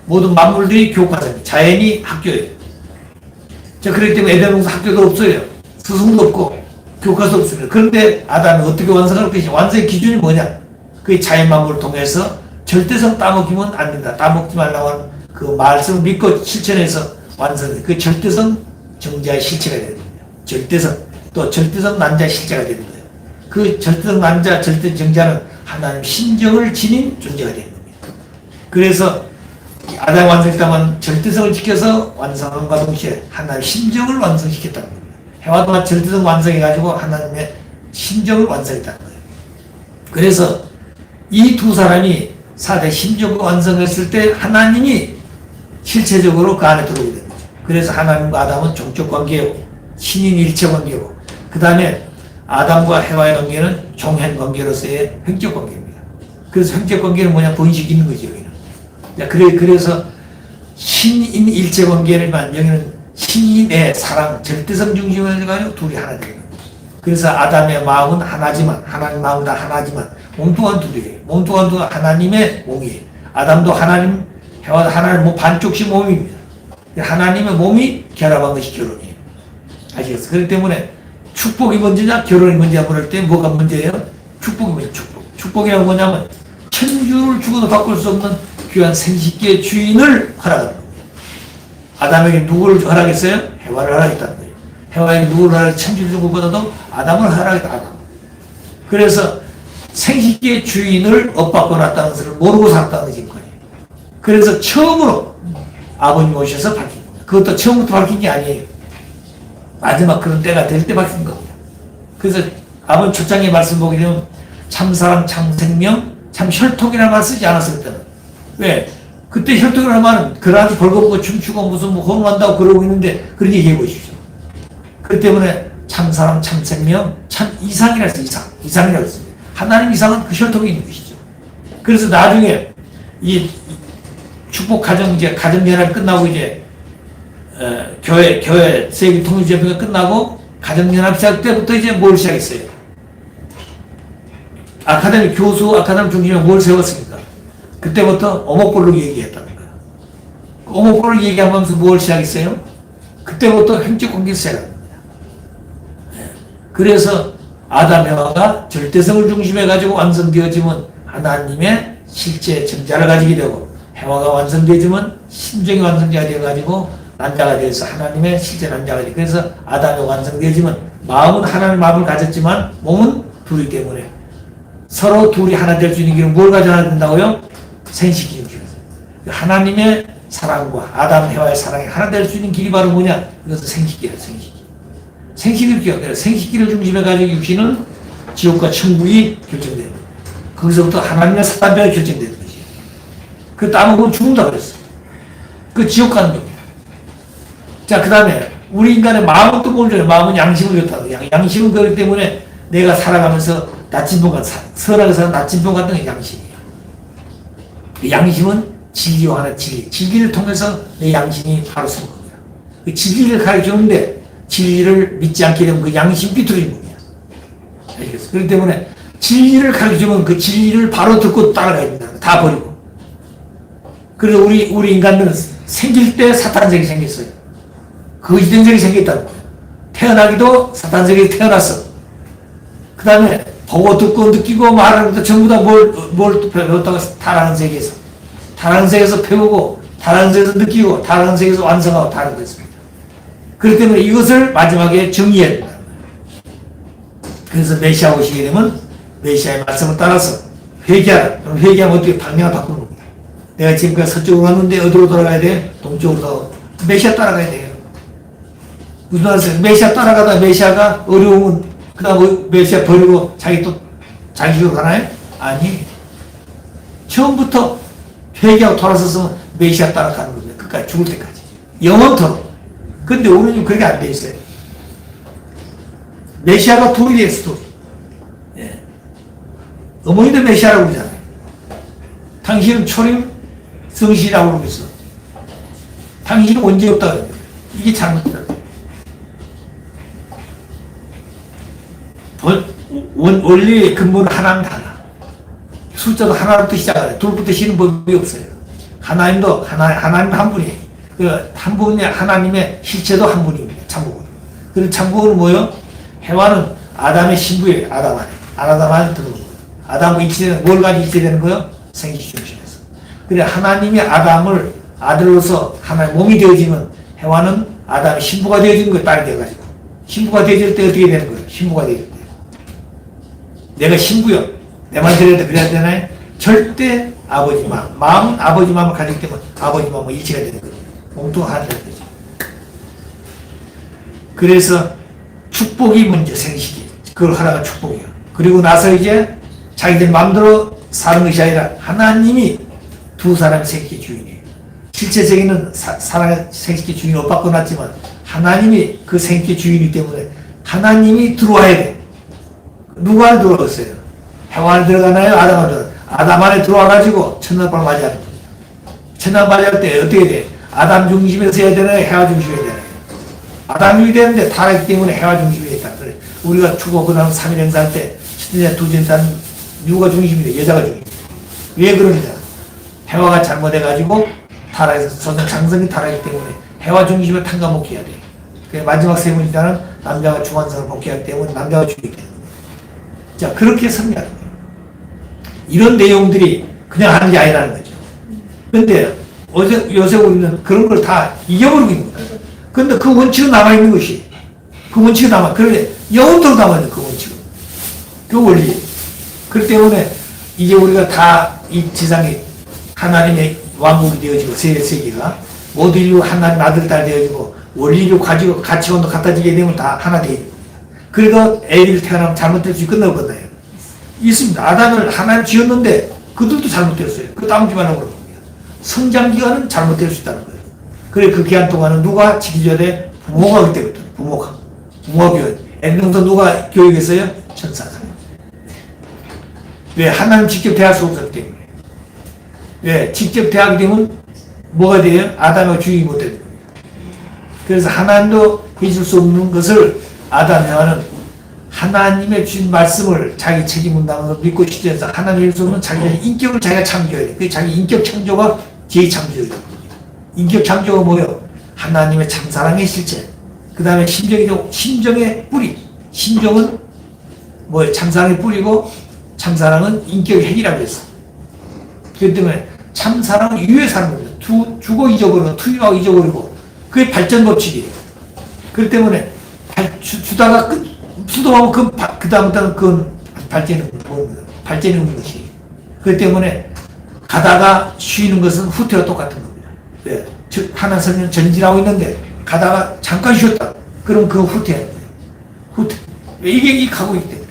모든 만물들이 교과서입니다. 자연이 학교예요. 자, 그렇기 때문에 에덴 동산 학교도 없어요. 스승도 없고 교과서 없습니다. 그런데 아담이 어떻게 완성할 것이냐? 완성의 기준이 뭐냐? 그 자연 만물을 통해서 절대성 따먹기면 안 된다. 따먹지 말라고 하는 그 말씀을 믿고 실천해서 완성된 그 절대성 정자의 실체가 되는 거예요. 절대성, 또 절대성 난자의 실체가 되는 거예요. 그 절대성 난자, 절대성 정자는 하나님 심정을 지닌 존재가 되는 겁니다. 그래서 아담이 완성했다면 절대성을 지켜서 완성함과 동시에 하나님의 심정을 완성시켰다는 겁니다. 해와도 절대성 완성해가지고 하나님의 심정을 완성했다는 거예요. 그래서 이 두 사람이 4대 심정을 완성했을 때 하나님이 실체적으로 그 안에 들어오게 됩니다. 그래서 하나님과 아담은 종적 관계고 신인 일체 관계고 그 다음에 아담과 해와의 관계는 종행 관계로서의 횡적 관계입니다. 그래서 횡적 관계는 뭐냐? 번식이 있는 거죠. 여기는. 그래서 신인 일체 관계를만 여기는 신인의 사랑, 절대성 중심으로 해가지고 둘이 하나 되는 거예요. 그래서 아담의 마음은 하나지만 하나님 마음은 다 하나지만 몸뚱한 둘이에요. 몸뚱한 둘은 하나님의 몸이에요. 아담도 하나님, 해와도 하나님 반쪽씩 몸입니다. 하나님의 몸이 결합한 것이 결혼이에요. 아시겠어요? 그렇기 때문에 축복이 먼저냐 결혼이 먼저냐 물을 때 뭐가 문제예요? 축복이 먼저 축복. 축복이란 뭐냐면 천주를 주고도 바꿀 수 없는 귀한 생식기의 주인을 허락하는 겁니다. 아담에게 누구를 허락했어요? 해와를 허락했다는 거예요. 해와에게 누구를 허락했어요? 천주를 주고보다도 아담을 허락했다. 아담. 그래서 생식기의 주인을 엇바꿔 놨다는 것을 모르고 살았다는 것이 거예요. 그래서 처음으로 아버님 오셔서 밝힌 겁니다. 그것도 처음부터 밝힌 게 아니에요. 마지막 그런 때가 될 때 밝힌 겁니다. 그래서 아버지 초장의 말씀 보게 되면 참사랑, 참생명, 참혈통이라는 말 쓰지 않았어요, 그때는. 왜? 그때 혈통이라는 말은 그라도 벌거벗고 춤추고 무슨 뭐 호응한다고 그러고 있는데 그런 얘기해 보십시오. 그렇기 때문에 참사랑, 참생명, 참 이상이라 했어요, 이상이라고 했습니다. 하나님 이상은 그 혈통이 있는 것이죠. 그래서 나중에 이 축복 가정, 이제 가정연합이 끝나고 이제 교회 세계 통일제표가 끝나고 가정연합 시작 때부터 이제 뭘 시작했어요? 아카데미 교수, 아카데미 중심에 뭘 세웠습니까? 그때부터 어목볼록 얘기했다는 거예요. 어목볼록 얘기하면서 뭘 시작했어요? 그때부터 형제관계 시작한 겁니다. 그래서 아담 해와가 절대성을 중심에 가지고 완성되어지면 하나님의 실제 정자를 가지게 되고, 해와가 완성되어지면 심정이 완성자가 되어가지고 난자가 되어서 하나님의 실제 난자가 되고, 그래서 아담이 완성되어지면 마음은 하나님의 마음을 가졌지만 몸은 둘이 때문에 서로 둘이 하나 될 수 있는 길은 뭘 가져야 된다고요? 생식기를 길어서. 하나님의 사랑과 아담 해와의 사랑이 하나 될 수 있는 길이 바로 뭐냐? 이것은 생식기예요, 생식기. 생식기를 기억해요. 생식기를 중심에 가지고 육신은 지옥과 천국이 결정돼요. 거기서부터 하나님의 사단자가 결정되는 것이에요. 그 따먹으면 죽는다 그랬어. 그 지옥 가는 겁니다. 자, 그 다음에 우리 인간의 마음은 또 뭘 줘요? 마음은 양심을 줬다고. 양심은 그렇기 때문에 내가 살아가면서 나침반, 선하게 사는 나침반 같은 게 양심이에요. 그 양심은 진리와 하나 진리. 진리를 통해서 내 양심이 바로 선 겁니다. 그 진리를 가르쳐주는데 진리를 믿지 않게 되면 그 양심 삐뚤어진 겁니다. 알겠어요? 그렇기 때문에 진리를 가르쳐주면 그 진리를 바로 듣고 따라가야 된다. 다 버리고. 그래서 우리 인간들은 생길 때 사탄적이 생겼어요. 거짓된적이 생겼다는 거예요. 태어나기도 사탄적이 태어났어. 그 다음에 보고 듣고 느끼고 말하는 것도 전부 다 뭘 배웠다고 타락한 세계에서. 타락한 세계에서 배우고, 타락한 세계에서 느끼고, 타락한 세계에서 완성하고 다른 거였습니다. 그렇기 때문에 이것을 마지막에 정의해야 된다. 그래서 메시아 오시게 되면 메시아의 말씀을 따라서 회개하라. 그럼 회개하면 어떻게 방향을 바꾸는 겁니다. 내가 지금까지 서쪽으로 갔는데 어디로 돌아가야 돼? 동쪽으로 메시아 따라가야 돼요. 무슨 말이세요? 메시아 따라가다 메시아가 어려우면 그 다음 메시아 버리고 자기 길로 가나요? 아니. 처음부터 회개하고 돌아서서 메시아 따라가는 겁니다. 끝까지 죽을 때까지. 영원토록. 근데 우리는 그렇게 안 돼 있어요. 메시아가 둘이 됐어, 둘. 예. 어머니도 메시아라고 그러잖아요. 당신은 초림, 성실이라고 그러고 있어. 당신은 언제 없다고 그래요. 이게 잘못이다. 원리의 근본은 하나는 하나. 숫자도 하나부터 시작하래. 둘부터 쉬는 법이 없어요. 하나님도 하나님 한 분이에요. 한 분의 하나님의 실체도 한 분입니다. 참복은. 그리고 참복은 뭐예요? 해와는 아담의 신부예요. 아담 안에 들어오는 거예요. 아담과 일치되는, 뭘 가지고 일치되는 거예요? 생식 중심에서. 그래, 하나님이 아담을 아들로서 하나의 몸이 되어지면 해와는 아담의 신부가 되어지는 거예요. 딸이 되어가지고. 신부가 되어질 때 어떻게 되는 거예요? 신부가 되어질 때. 내가 신부요. 내 말 들어야 돼. 그래야 되나요? 절대 아버지 마음은 아버지 마음을 가지기 때문에 아버지 마음과 일치가 되는 거예요. 엉뚱하다는 거죠. 그래서 축복이 먼저 생식이. 그걸 하나가 축복이야. 그리고 나서 이제 자기들 마음대로 사는 것이 아니라 하나님이 두 사람의 생식의 주인이에요. 실제적인 사랑의 생식의 주인을 바꿔놨지만 하나님이 그 생식의 주인이기 때문에 하나님이 들어와야 돼. 누구 안에 들어왔어요? 해와 안에 들어가나요? 아담 안에 들어가나요? 아담 안에 들어와가지고 첫날밤을 맞이하는 거예요. 첫날 맞이할 때 어떻게 돼? 아담 중심에서 해야 되나요? 해와 중심에 해야 되나요? 아담이 되는데 타락이기 때문에 해와 중심에 있다. 그래. 우리가 죽어 그 다음 3일 행사할 때 첫째, 둘째, 셋째 누가 중심이 돼? 여자가 중심이 돼. 왜 그러냐? 해와가 잘못해가지고 타락해서 소선 장성이 타락이기 때문에 해와 중심에 탕감목해야 돼. 그래, 마지막 세 분이다는 남자가 주관성을 복귀하기 때문에 남자가 주인이 되는 거예요. 자, 그렇게 설명하는 거예요. 이런 내용들이 그냥 하는 게 아니라는 거죠. 근데 요새 우리는 그런 걸 다 잊어버리고 있는 거예요. 근데 그 원칙은 남아있는 것이. 그 원칙은 그런데 영원토록 남아있는 그 원칙은. 그 원리. 그렇기 때문에 이제 우리가 다 이 지상에 하나님의 왕국이 되어지고 세계가 모두 인류 하나님 아들 딸 되어지고 원리를 가지고 가치관도 갖다지게 되면 다 하나 되어 있는 겁니다. 그래도 애를 태어나면 잘못될 수 끝나거든요. 있습니다. 아담을 하나님 지었는데 그들도 잘못됐어요. 그 다음 기반하고 그런 겁니다. 성장 기간은 잘못될 수 있다는 거예요. 그래 그 기간 동안은 누가 지키줘야 돼? 부모가 그때거든. 부모가 교육. 애명도 누가 교육했어요? 천사가. 왜? 하나님 직접 대할 수 없었기 때문에. 왜? 직접 대하게 되면 뭐가 돼요? 아담의 주인이 못 되는 겁니다. 그래서 하나님도 해줄 수 없는 것을 아담 ሔ와는 하나님의 주신 말씀을 자기 책임 분담으로 믿고 실천해서 하나님이 해줄 수 없는 자기의 인격을 자기가 창조해야 돼. 그 자기 인격 창조가 제2창조적인 겁니다. 인격 창조가 뭐예요? 하나님의 참사랑의 실체. 그 다음에 심정의 뿌리. 심정은 뭐예요? 참사랑의 뿌리고 참사랑은 인격의 핵이라고 했어. 그렇기 때문에 참사랑은 유효에 사는 겁니다. 주고 잊어버리고 투입하고 잊어버리고 그게 발전 법칙이에요. 그렇기 때문에 주다가 수동하고 그 다음부터는 그건 발전이 없는 것이. 그렇기 때문에 가다가 쉬는 것은 후퇴와 똑같은 겁니다. 네. 하나 선생님 전진하고 있는데 가다가 잠깐 쉬었다. 그럼 그거 후퇴하는 거예요. 후퇴. 왜 이게 가고 있기 때문에.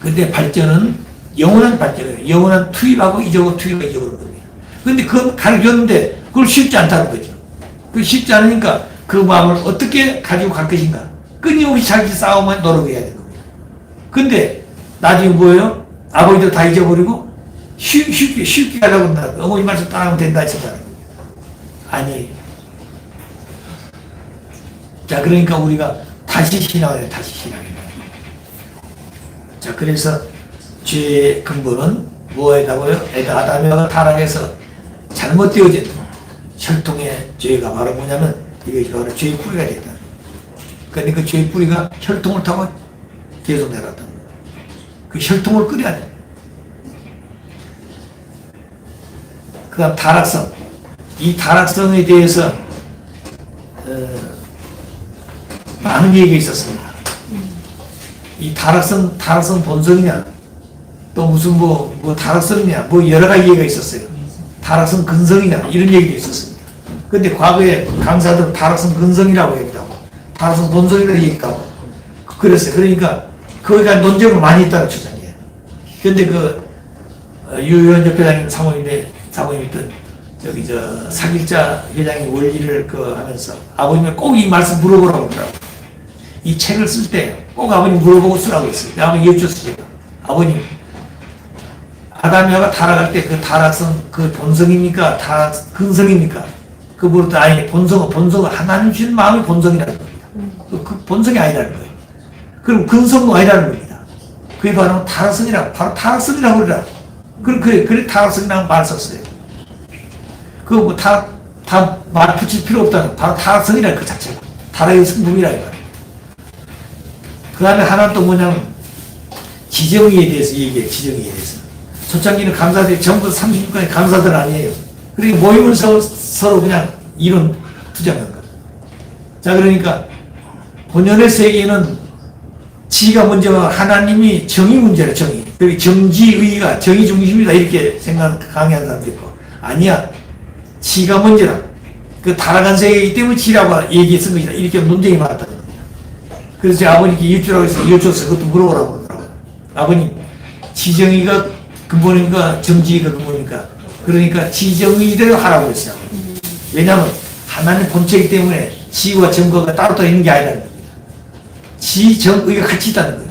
근데 발전은 영원한 발전이에요. 영원한 투입하고 잊어버리고 투입하고 잊어버리는 겁니다. 근데 그건 가르쳤는데 그걸 쉽지 않다는 거죠. 그 쉽지 않으니까 그 마음을 어떻게 가지고 갈 것인가. 끊임없이 자기 싸움만 노력해야 되는 겁니다. 근데 나중에 뭐예요? 아버지도 다 잊어버리고 쉽게 하려고 한다. 어머니 말씀 따라하면 된다 했잖아요. 아니. 자, 그러니까 우리가 다시 신앙을 해요. 다시 신앙을 해요. 자, 그래서 죄의 근본은 뭐에다고요? 아담과 타락해서 잘못되어진 혈통의 죄가 바로 뭐냐면 이게 바로 죄의 뿌리가 됐다. 그러니까 그 죄의 뿌리가 혈통을 타고 계속 내려왔다는 거예요. 그 혈통을 끓여야 돼. 그 다음 타락성. 이 타락성에 대해서 많은 얘기가 있었습니다. 이 타락성 본성이냐, 또 무슨 뭐 타락성이냐, 뭐 여러 가지 얘기가 있었어요. 타락성 근성이냐, 이런 얘기도 있었습니다. 근데 과거에 강사들은 타락성 근성이라고 얘기하고, 타락성 본성이라고 얘기하고, 그랬어요. 그러니까, 거기가 논쟁을 많이 했다는 주장이에요. 근데 유현적 회장님 사모님 있던, 사길자 회장이 원리를 하면서, 아버님이 꼭 이 말씀 물어보라고 그러더라고요. 이 책을 쓸 때 꼭 아버님 물어보고 쓰라고 했어요. 아버님 여쭈었어요. 아버님, 아담이가 타락할 때 그 타락성, 그 본성입니까? 근성입니까? 그 물었더니 아니, 본성은 하나님 주신 마음이 본성이라는 겁니다. 그 본성이 아니라는 거예요. 그럼 근성도 아니라는 겁니다. 그게 바로 타락성이라고 그러더라고요. 그래 타락성이라는 말을 썼어요. 말 붙일 필요 없다는, 바로 타락성이라는 그 자체가. 타락의 성품이라 이거예요. 그 다음에 하나 또 뭐냐면, 지정의에 대해서 얘기해요, 지정의에 대해서. 초창기는 강사들이 전부 36강의 강사들 아니에요. 그러니까 모임을 서로 그냥 이론 투자하는 거예요. 자, 그러니까, 본연의 세계는 지가 먼저 하나님이 정의 문제라, 정의. 그리고 정지의가 정의 중심이다, 이렇게 강의하는 사람도 있고. 아니야. 지가 먼저라. 그 타락한 세계이기 때문에 지라고 얘기했던 것이다. 이렇게 논쟁이 많았다는 겁니다. 그래서 제 아버님께 일주라고 해서 여쭤서 그것도 물어보라고 그러더라고요. 아버님, 지정의가 근본입니까? 정지의가 근본입니까? 그러니까 지정의대로 하라고 했어요. 왜냐하면 하나님 본체이기 때문에 지와 정거가 따로 있는 게 아니라는 겁니다. 지정의가 같이 있다는 거예요.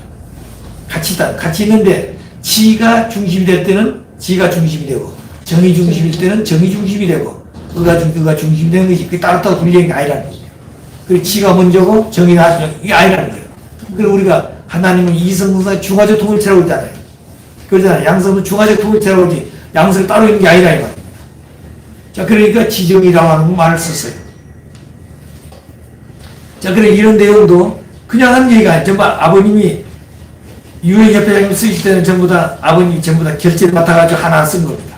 같이 있는데 지가 중심이 될 때는 지가 중심이 되고 정의 중심일 때는 정의 중심이 되고 의가 중심이 되는 것이 그게 따로 분리된 게 아니라는 거예요. 그리고 지가 먼저고 정의가 나중에 이게 아니라는 거예요. 그리고 우리가 하나님은 이성분사 중화적 통일체라고 그러잖아요. 그러잖아요. 양성은 중화적 통일체라고 그러지 양성이 따로 있는 게 아니라 이 말이에요. 자, 그러니까 지정이라고 하는 말을 썼어요. 자, 그래 이런 내용도 그냥 하는 얘기가 아니에요. 전부 아버님이 유엔협회장님 쓰실 때는 아버님이 전부 다 결제를 맡아가지고 하나 쓴 겁니다.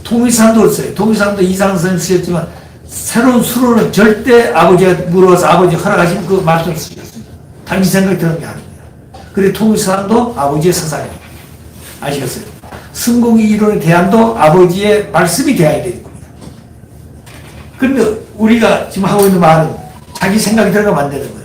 통일사람도 그랬어요. 통일사람도 이상선 쓰셨지만 새로운 수로는 절대 아버지가 물어서 아버지 허락하시면 그 말씀을 쓰셨습니다. 당신 생각이 드는 게 아닙니다. 그리고 통일사람도 아버지의 서사입니다. 아시겠어요? 성공의 이론의 대안도 아버지의 말씀이 대안이 되는 겁니다. 근데 우리가 지금 하고 있는 말은 자기 생각이 들어가면 안 되는 거야.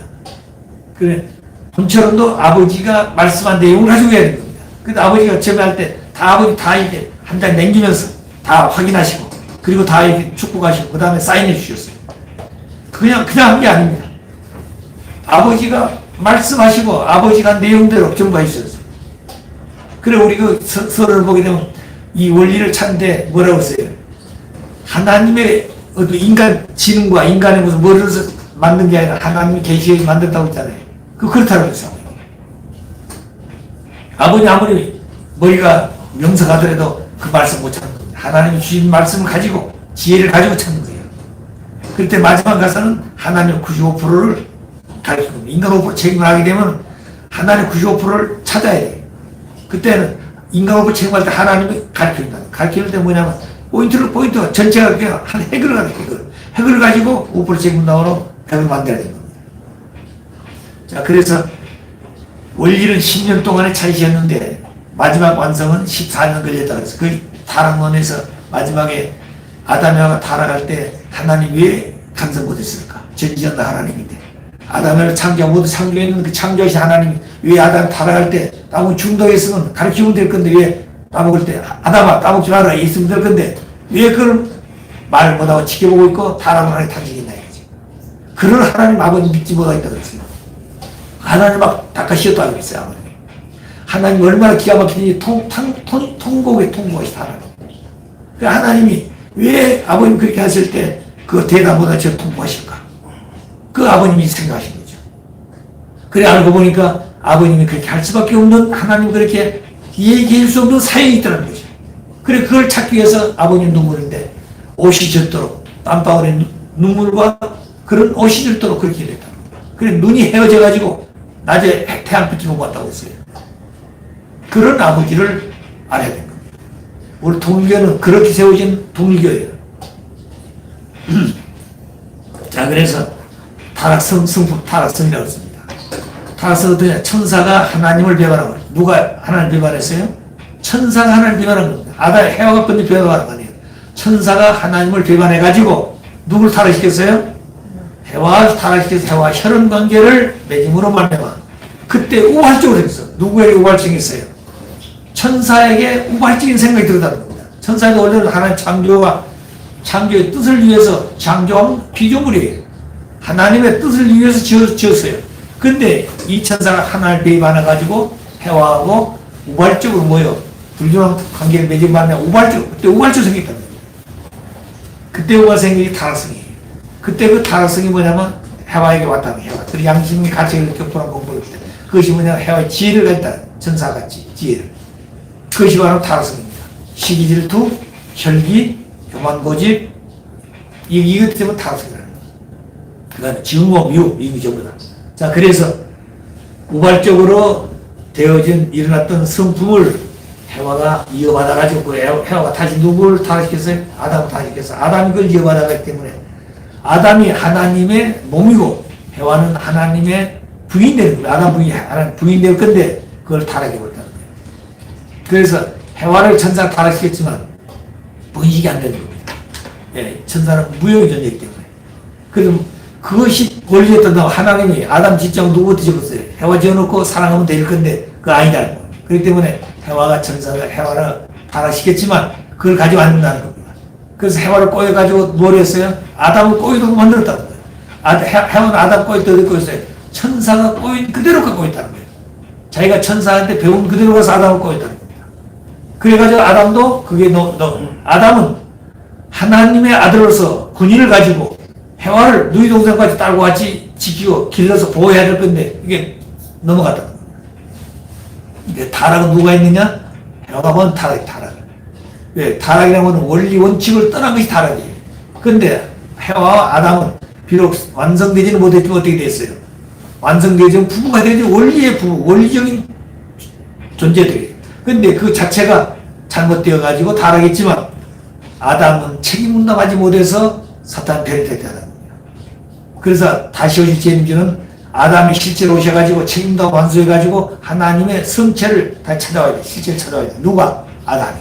그래. 본처럼도 아버지가 말씀한 내용을 가지고 해야 되는 겁니다. 근데 아버지가 제배할 때 다 아버지 다 이렇게 한 장 남기면서 다 확인하시고, 그리고 다 이렇게 축복하시고, 그 다음에 사인해 주셨어요. 그냥 한 게 아닙니다. 아버지가 말씀하시고, 아버지가 한 내용대로 전부 해주셨어요. 그래, 우리 그 서론을 보게 되면 이 원리를 찾는데 뭐라고 써요? 하나님의 어떤 인간 지능과 인간의 무슨 머리를 만든 게 아니라 하나님이 계시에 만든다고 했잖아요. 그렇다고 했어요. 아버지 아무리 머리가 명석하더라도 그 말씀 못 찾는 겁니다. 하나님이 주신 말씀을 가지고 지혜를 가지고 찾는 거예요. 그럴 때 마지막 가서는 하나님 95%를 가르치는 겁니다. 인간 5% 책임을 하게 되면 하나님 95%를 찾아야 돼요. 그때는 인간 5% 책임할 때 하나님이 가르쳐준다. 가르치는 때 뭐냐면 포인트 전체가 그냥 한 핵을 가지고 핵을 가지고 5% 책임 나오로 핵을 만들어야 됩니다. 자, 그래서 원리는 10년 동안에 찾으셨는데 마지막 완성은 14년 걸렸다 그래서 그 타락론에서 마지막에 아담과 타락할 때 하나님 왜 간섭 못했을까? 전지전능 하나님인데 아담을 모두 창조했는 그 창조하신 하나님이 왜 아담 타락할 때 나무 중독했으면 가르치면 될 건데 왜 따먹을 때 아담아 따먹지 마라 있으면 될 건데 왜 그걸 말 못하고 지켜보고 있고 타락을 하게 당신이 있나 이거지. 그런 하나님 아버지 믿지 못하겠다 그랬어요. 하나님 막 닦아씌웠다고 그랬어요. 아버님. 하나님 얼마나 기가 막히는지 통곡하시다 하나님. 그 하나님이 왜 아버님 그렇게 하실 때 그 대답보다 저 통곡하실까? 그 아버님이 생각하신 거죠. 그래 알고 보니까 아버님이 그렇게 할 수밖에 없는 하나님 그렇게 얘기할 수 없는 사연이 있다는 거죠. 그래 그걸 찾기 위해서 아버님 눈물인데 옷이 젖도록 땀방울의 눈물과 그런 옷이 젖도록 그렇게 됐다는 거예요. 그래 눈이 헤어져 가지고 낮에 태양빛을 못 봤다고 했어요. 그런 아버지를 알아야 되는 겁니다. 우리 통일교는 그렇게 세워진 통일교예요. 자, 그래서 타락성이라고 했습니다. 타락성은 어떠냐? 천사가 하나님을 배반하고, 누가 하나님을 배반했어요? 천사가 하나님을 배반한 겁니다. 아담, 해와가 번째 배반한 거 아니에요. 천사가 하나님을 배반해가지고, 누굴 타락시켰어요? 해와가 타락시켜서 해와 혈연 관계를 맺음으로 말미암아. 그때 우발적으로 했어. 누구에게 우발적이 있어요? 천사에게 우발적인 생각이 들었다는 겁니다. 천사에게 원래는 하나님 창조의 뜻을 위해서 창조한 피조물이에요. 하나님의 뜻을 위해서 지었어요. 근데 이 천사가 하나님을 배반해가지고 해와하고 우발적으로 불균형 관계를 맺은 바람에 그때 우발적으로 생겼다는 겁니다. 그때 우발 생긴 게 타락성이에요. 그때 그 타락성이 뭐냐면 해와에게 왔다는 거예요. 그 양심의 가치를 격분한 공부를 할 때. 그것이 뭐냐면 해와의 지혜를 갖다 천사같이 지혜를. 그것이 바로 타락성입니다. 시기 질투, 혈기, 교만 고집, 이것 때문에 타락성이라는 거예요. 그 다음에 증오, 미움, 이게 전부 다. 자, 그래서 우발적으로 일어났던 성품을 해와가 이어받아가지고 그 해와가 다시 누구를 타락시켰어요? 아담을 타락시켰어요. 아담이 그걸 이어받아가기 때문에 아담이 하나님의 몸이고 해와는 하나님의 부인되는 거예요. 아담 부인이 하나님 부인될 건데 그걸 타락해버렸다는 거예요. 그래서 해와를 천사가 타락시켰지만 번식이 안 되는 겁니다. 예, 천사는 무형의 존재이기 때문에. 그래서 그것이 원리였던 하나님이 아담 짓자고 누구부터 적었어요? 해와 지어놓고 사랑하면 될 건데 그거 아니다는 거예요. 그렇기 때문에 천사가 해와를 타락시켰지만 그걸 가지고 안 된다는 겁니다. 그래서 해와를 꼬여가지고 뭘 했어요? 아담을 꼬이도록 만들었다는 거예요. 해와는 아담 꼬일 때 어디 꼬였어요? 천사가 꼬인 그대로 갖고 있다는 거예요. 자기가 천사한테 배운 그대로 가서 아담을 꼬였다는 겁니다. 그래가지고 아담도 아담은 하나님의 아들로서 군인을 가지고 해와를 누이 동생까지 딸과 같이 지키고 길러서 보호해야 될 건데 이게 넘어갔다는 겁니다. 근데 타락은 누가 있느냐? 해와가 본 타락. 왜? 타락이라는 것은 원리 원칙을 떠난 것이 타락이에요. 근데 해와와 아담은 비록 완성되지는 못했지만 어떻게 됐어요? 완성되지 부부가 되지 원리적인 존재들이에요. 근데 그 자체가 잘못되어 가지고 타락했지만 아담은 책임 분담하지 못해서 사탄 배를 택하는 겁니다. 그래서 다시 오실 죄인들은 아담이 실제로 오셔가지고 책임도 완수해가지고 하나님의 성체를 다시 찾아와야 돼. 실체를 찾아와야 돼. 누가? 아담이.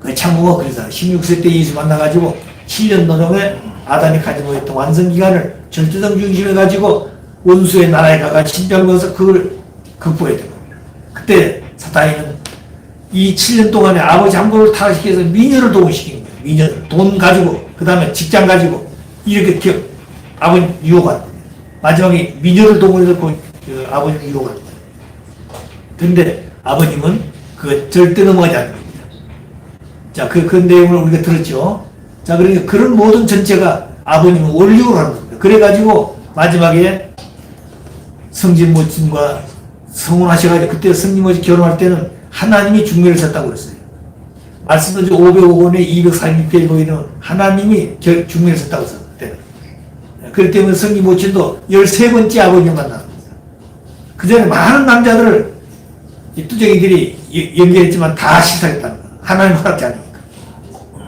그 창모가 그래서 16세 때 예수 만나가지고 7년 노동에 아담이 가지고 있던 완성기간을 절대성 중심에 가지고 원수의 나라에 가가 신병을 거서 그걸 극복해야 되는 겁니다. 그때 사탄이는 이 7년 동안에 아버지 함부로 타락시켜서 미녀를 동원시키는 거예요. 미녀를. 돈 가지고, 그 다음에 직장 가지고, 이렇게 아버님 유혹하는 거예요. 마지막에 미녀를 동원해서 그 아버님을 유혹하는 거예요. 근데 아버님은 그 절대 넘어가지 않는 겁니다. 자, 그 내용을 우리가 들었죠. 자, 그러니까 그런 모든 전체가 아버님은 원리로 하는 겁니다. 그래가지고 마지막에 성진 모친과 성혼하셔가지고 그때 성진 모친 결혼할 때는 하나님이 중매를 졌다고 그랬어요. 말씀도 505권에 246페이지 보이는 하나님이 중매를 졌다고 했어요. 그때는. 그렇기 때문에 성진 모친도 13번째 아버님을 만납니다. 그 전에 많은 남자들을 이 투쟁이들이 연결했지만 다 실패했다는 거예요. 하나님 허락지 않으니까.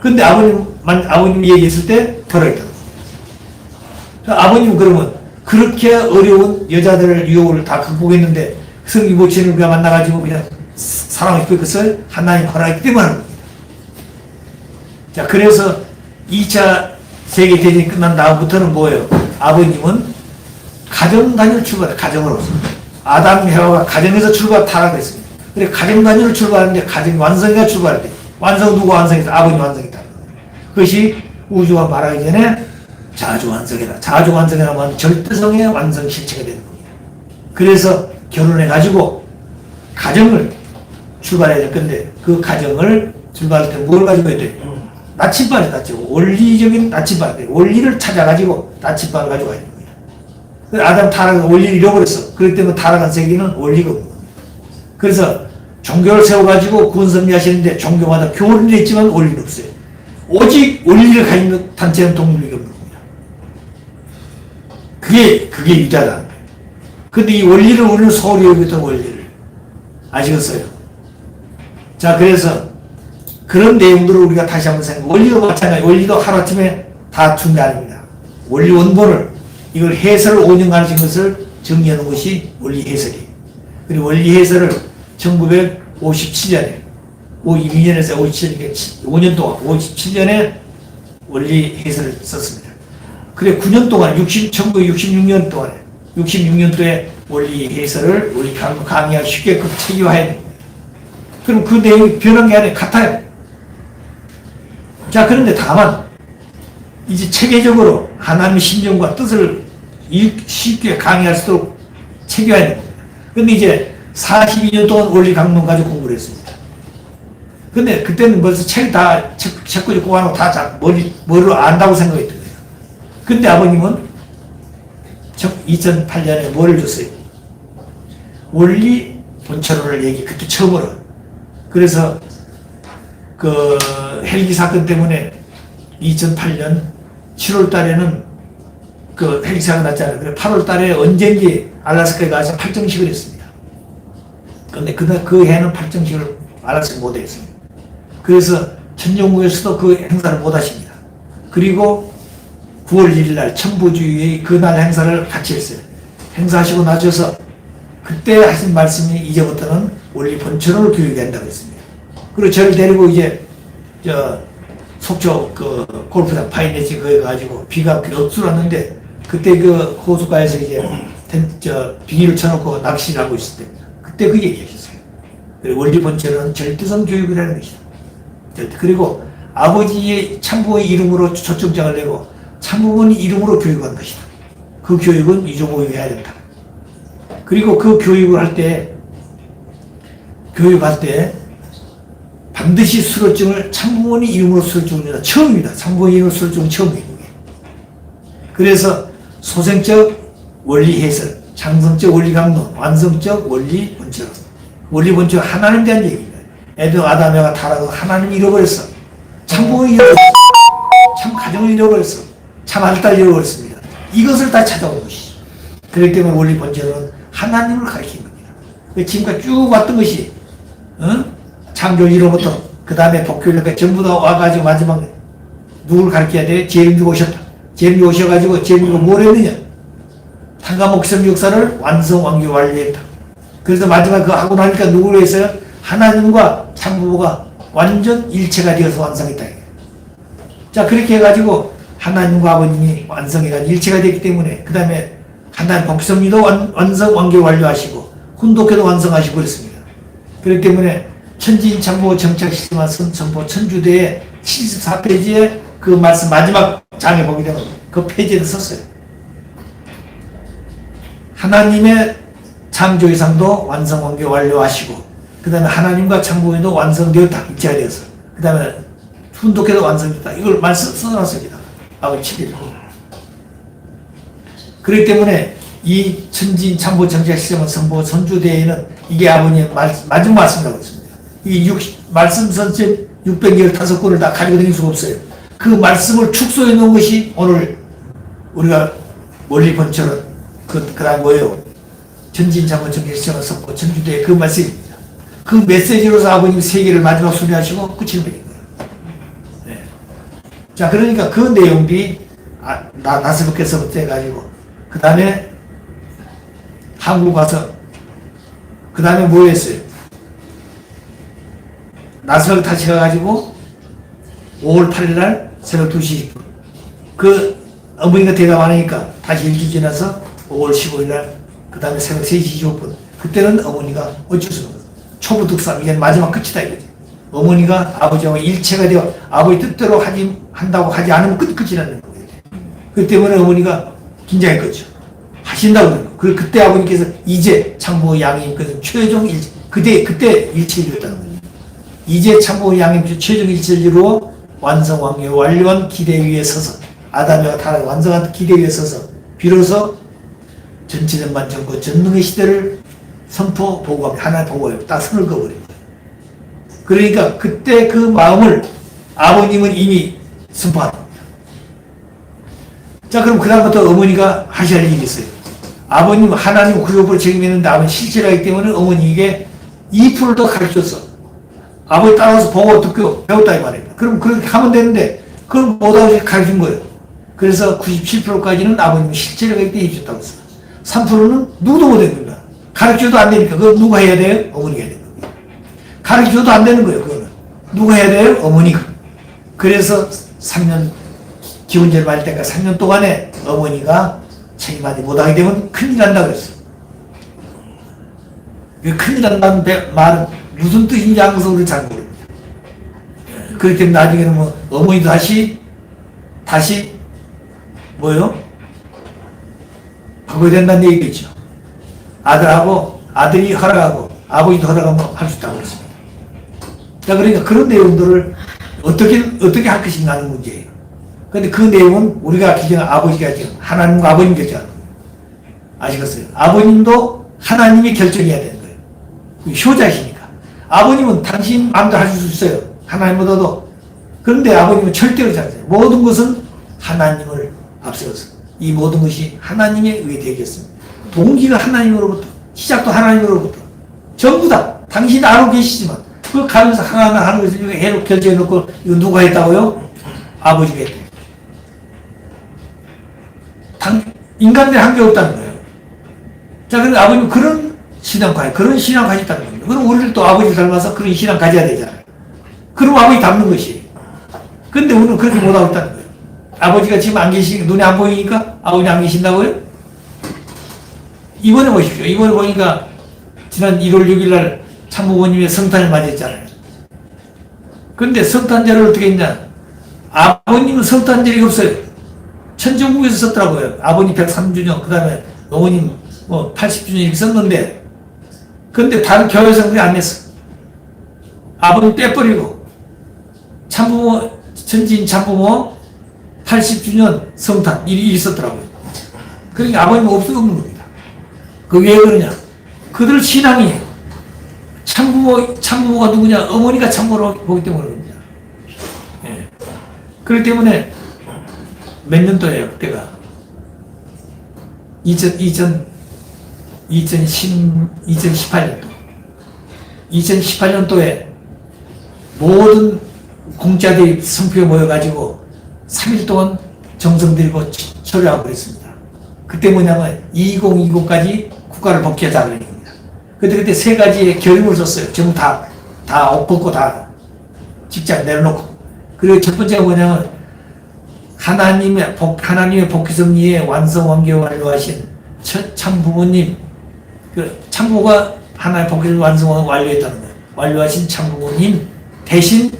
근데 아버님 얘기했을 때 허락했다는 거예요. 아버님은 그러면 그렇게 어려운 여자들을 유혹을 다 극복했는데 성진 모친을 우리가 만나가지고 그냥 사랑을 입고 그것을 하나님 허락했기 때문에 하는 겁니다. 자, 그래서 2차 세계대전이 끝난 다음부터는 뭐예요? 아버님은 가정 단위로 출발해요. 가정으로서. 아담, 해와가 가정에서 타락했습니다. 그래, 가정 단위로 출발하는데 가정 완성이가 출발할 때. 완성 누가 완성했다? 아버님 완성했다. 그것이 우주가 말하기 전에 자주완성이다. 자주완성이라면 절대성의 완성 실체가 되는 겁니다. 그래서 결혼해가지고 가정을 출발해야 될 건데 그 가정을 출발할 때 뭘 가지고 해야 돼요? 나침반을 가지고 원리적인 나침반, 원리를 찾아가지고 나침반을 가지고 가야 됩니다. 아담 타락은 원리를 잃어버렸어. 그렇기 때문에 타락한 세계는 원리가 없는 겁니다. 그래서 종교를 세워가지고 구원섭리 하시는데 종교마다 교훈은 있지만 원리는 없어요. 오직 원리를 가진 단체는 동물이 없는 겁니다. 그게 유다라는 거예요. 근데 이 원리를 우리는 소홀히 여겼던 원리를 아시겠어요? 자, 그래서 그런 내용들을 우리가 다시 한번 생각해. 원리도 마찬가지. 원리도 하루아침에 다 준비 아닙니다. 원리 원본을 이걸 해설을 5년 가르친 것을 정리하는 것이 원리 해설이에요. 그리고 원리 해설을 1957년에 52년에서 57년 5년 동안 57년에 원리 해설을 썼습니다. 그래 9년 동안 1966년 동안에 66년도에 원리 해설을 원리 강의하기 쉽게 체계화해야 됩니다. 그럼 그 내용이 변한 게 아니라 같아요. 자, 그런데 다만 이제 체계적으로 하나님의 심정과 뜻을 쉽게 강의할 수 있도록 체계화해야 됩니다. 근데 이제 42년 동안 원리 강론 가지고 공부를 했습니다. 근데 그때는 벌써 책 책고 읽고 하고 다 머리로 안다고 생각했던 거예요. 근데 아버님은 2008년에 뭐를 줬어요? 원리 본체론을 그때 처음으로. 그래서 그 헬기 사건 때문에 2008년 7월 달에는 그 헬기 사건 났잖아요. 그래 8월 달에 언젠지 알라스카에 가서 팔정식을 했습니다. 근데 그 해는 팔정식을 알라스카 못 했습니다. 그래서 천정부에서도 그 행사를 못 하십니다. 그리고 9월 1일 날 천부주의의 그날 행사를 같이 했어요. 행사하시고 나셔서 그때 하신 말씀이 이제부터는 원리 본천을 교육해야 한다고 했습니다. 그리고 저를 데리고 이제 속초 그 골프장 파이네지 그거 가지고 비가 억수로 왔는데 그때 그 호수가에서 이제 비닐을 쳐놓고 낚시를 하고 있을 때 그때 그 얘기하셨어요. 그리고 원리 본천은 절대성 교육이라는 것이다. 그리고 아버지의 참부의 이름으로 초청장을 내고 참부모님 이름으로 교육한 것이다. 그 교육은 이종호가 해야 된다. 그리고 그 교육할 때 반드시 수료증을 참부모님 이름으로 수료증을 내다 처음입니다. 참부모님 이름으로 수료증은 처음이에요. 그래서 소생적 원리 해설, 장성적 원리 강론, 완성적 원리 본체론. 원리 본체는 하나님 대한 얘기입니다. 애들 아담에가 타락해서 하나님 잃어버렸어. 참부모님 잃어버렸어. 참 가정을 잃어버렸어. 참 아들 잃어버렸습니다. 이것을 다 찾아온 것이죠. 그렇기 때문에 원리 본체는 하나님을 가리킨 겁니다. 지금까지 쭉 왔던 것이 창조 이로부터 그 다음에 복교일까지 전부 다 와가지고 마지막 누구를 가르쳐야 돼? 제임스가 오셨다. 제임스가 오셔가지고 제임스가 뭘 했느냐? 탄가 목성 역사를 완성 완교 완료했다. 그래서 마지막 그거 하고 나니까 누구로 했어요? 하나님과 창부모가 완전 일체가 되어서 완성했다. 자, 그렇게 해가지고 하나님과 아버님이 완성해가지고 일체가 됐기 때문에 그 다음에 하나님 복성리도 완성 완결 완료하시고 훈독회도 완성하시고 그랬습니다. 그렇기 때문에 천지인창보 정착시스마 선천보 천주대의 74페이지에 그 말씀 마지막 장에 보게 되면 그 페이지에 썼어요. 하나님의 창조이상도 완성 완결 완료하시고 그 다음에 하나님과 창조회도 완성되었다. 일체가 되어서 그 다음에 훈독회도 완성됐다. 이걸 말씀 써놨습니다. 아버지 7일. 그렇기 때문에 이 천지인 참보 정착 시스템 선보 선주대에는 이게 아버님의 마지막 말씀이라고 했습니다. 이 말씀 전체 615권을 다 가지고 다닐 수가 없어요. 그 말씀을 축소해 놓은 것이 오늘 우리가 멀리 본처럼 그다음 뭐예요? 천지인 참보 정착 시스템 선보 선주대의 그 말씀입니다. 그 메시지로서 아버님이 세계를 마지막 수리하시고 끝을 맺은 거예요. 네. 자, 그러니까 그 내용들이 나스부께서부터 해가지고 그 다음에 한국 가서 그 다음에 뭐 했어요? 나스부에 다시 가가지고 5월 8일 날 새벽 2시 10분 그 어머니가 대답 안 하니까 다시 일주일 지나서 5월 15일 날 그 다음에 새벽 3시 25분 그때는 어머니가 어쩔 수 없어요. 초부득삼 이게 마지막 끝이다 이거지. 어머니가 아버지와 일체가 되어 아버지 뜻대로 한다고 하지 않으면 끝이라는 거예요. 그 때문에 어머니가 긴장했겠죠. 하신다고 그러는 거예요. 그때 아버님께서 이제 창보 양님께서 최종 일체, 그때 일체를 이뤘다는 거예요. 이제 창보 양님 최종 일체를 이루어 완성 완료 완료한 기대 위에 서서 아담과 타락의 완성한 기대 위에 서서 비로소 전체전반 전고 전능의 시대를 선포 보고합니다. 하나의 보고예요. 딱 선을 그어버립니다. 그러니까 그때 그 마음을 아버님은 이미 선포합니다. 자, 그럼 그다음부터 어머니가 하셔야 할 일이 있어요. 아버님 하나님 구역으로 책임있는데 아버님 실질하기 때문에 어머니에게 2%를 더 가르쳤어. 아버지 따라와서 보고 듣고 배웠다 이 말입니다. 그럼 그렇게 하면 되는데 그걸 못하고 가르친 거예요. 그래서 97%까지는 아버님이 실질하기 때문에 해줬다고 했어요. 3%는 누구도 못해줍니다. 가르쳐도 안 되니까 그거 누가 해야 돼요? 어머니가 해야 되는 거예요. 가르쳐도 안 되는 거예요. 그거는 누가 해야 돼요? 어머니가. 그래서 3년 기원제를 받을 때까지 3년 동안에 어머니가 책임하지 못하게 되면 큰일 난다 그랬어요. 큰일 난다는 말은 무슨 뜻인지 항상 우리 잘 모릅니다. 그렇기 때문에 나중에는 뭐 어머니도 다시 뭐요? 바꿔야 된다는 얘기겠죠. 아들이 허락하고 아버지도 허락하면 할 수 있다고 그랬습니다. 자, 그러니까 그런 내용들을 어떻게 할 것인가 하는 문제예요. 근데 그 내용은 우리가 아버지가 지금 하나님과 아버님 결정하는 거예요. 아시겠어요? 아버님도 하나님이 결정해야 되는 거예요. 효자시니까. 아버님은 당신 마음대로 하실 수 있어요. 하나님보다도. 그런데 아버님은 절대로 잘하세요. 모든 것은 하나님을 앞세워서 이 모든 것이 하나님에 의해 되겠습니다. 동기가 하나님으로부터, 시작도 하나님으로부터. 전부 다 당신이 알고 계시지만 그걸 가면서 하나하나 하는 것을 해로 결정해놓고 이거 누가 했다고요? 아버지가 했다. 인간들이 한 게 없다는 거예요. 자, 그런데 아버님 그런 신앙 가졌다는 겁니다. 그럼 우리를 또 아버지 닮아서 그런 신앙 가져야 되잖아요. 그럼 아버지 닮는 것이에요. 근데 우리는 그렇게 못하고 있다는 거예요. 아버지가 지금 안 계시니까, 눈에 안 보이니까 아버지 안 계신다고요? 이번에 보십시오. 이번에 보니까 지난 1월 6일 날 참모부님의 성탄을 맞이했잖아요. 근데 성탄절을 어떻게 했냐? 아버님은 성탄절이 없어요. 천정국에서 썼더라고요. 아버님 103주년, 그 다음에 어머님 80주년 이렇게 썼는데, 근데 다른 교회에서 그게 안 냈어. 아버님 떼버리고, 참부모, 천지인 참부모 80주년 성탄, 일이 있었더라고요. 그러니까 아버님은 없는 겁니다. 그 왜 그러냐? 그들 신앙이 참부모가 누구냐? 어머니가 참부모로 보기 때문에 그럽니다. 예. 그렇기 때문에 몇 년도예요, 그때가? 2018년도. 2018년도에 모든 공자들이 성표에 모여가지고 3일 동안 정성 들이고 철회하고 그랬습니다. 그때 뭐냐면 2020까지 국가를 복귀하자 그런 겁니다. 그때 세 가지의 결의를 썼어요. 전부 다 옷 벗고 다 직장 내려놓고. 그리고 첫 번째가 뭐냐면 하나님의 복귀섭리에 완성 완결 완료하신 참 부모님, 그 참부가 하나의 복귀를 완성 완료했다는 거예요. 완료하신 참 부모님 대신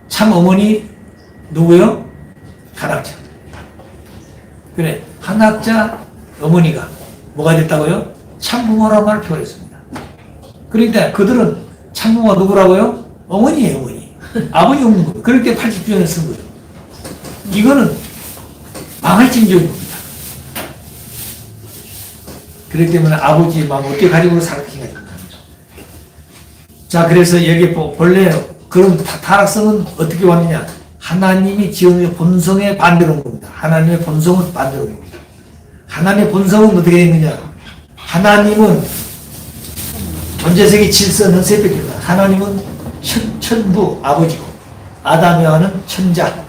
참 어머니 누구요? 한학자. 그래, 한학자 어머니가 뭐가 됐다고요? 참부모라는 말을 표현했습니다. 그러니까 그들은 참부모가 누구라고요? 어머니예요, 어머니. 아버지 없는 거예요. 그렇게 80주년을 쓴 거예요. 이거는 망할 징조인 겁니다. 그렇기 때문에 아버지 마음 어떻게 가지고 살았겠냐. 자, 그래서 여기 본래 그런 타락성은 어떻게 왔느냐? 하나님이 지은 본성의 반대로 온 겁니다. 하나님의 본성은 반대로 온 겁니다. 하나님의 본성은 어떻게 있느냐? 하나님은 전제세계 질서는 세 뺏깁니다. 하나님은 천부 아버지고, 아담이와는 천자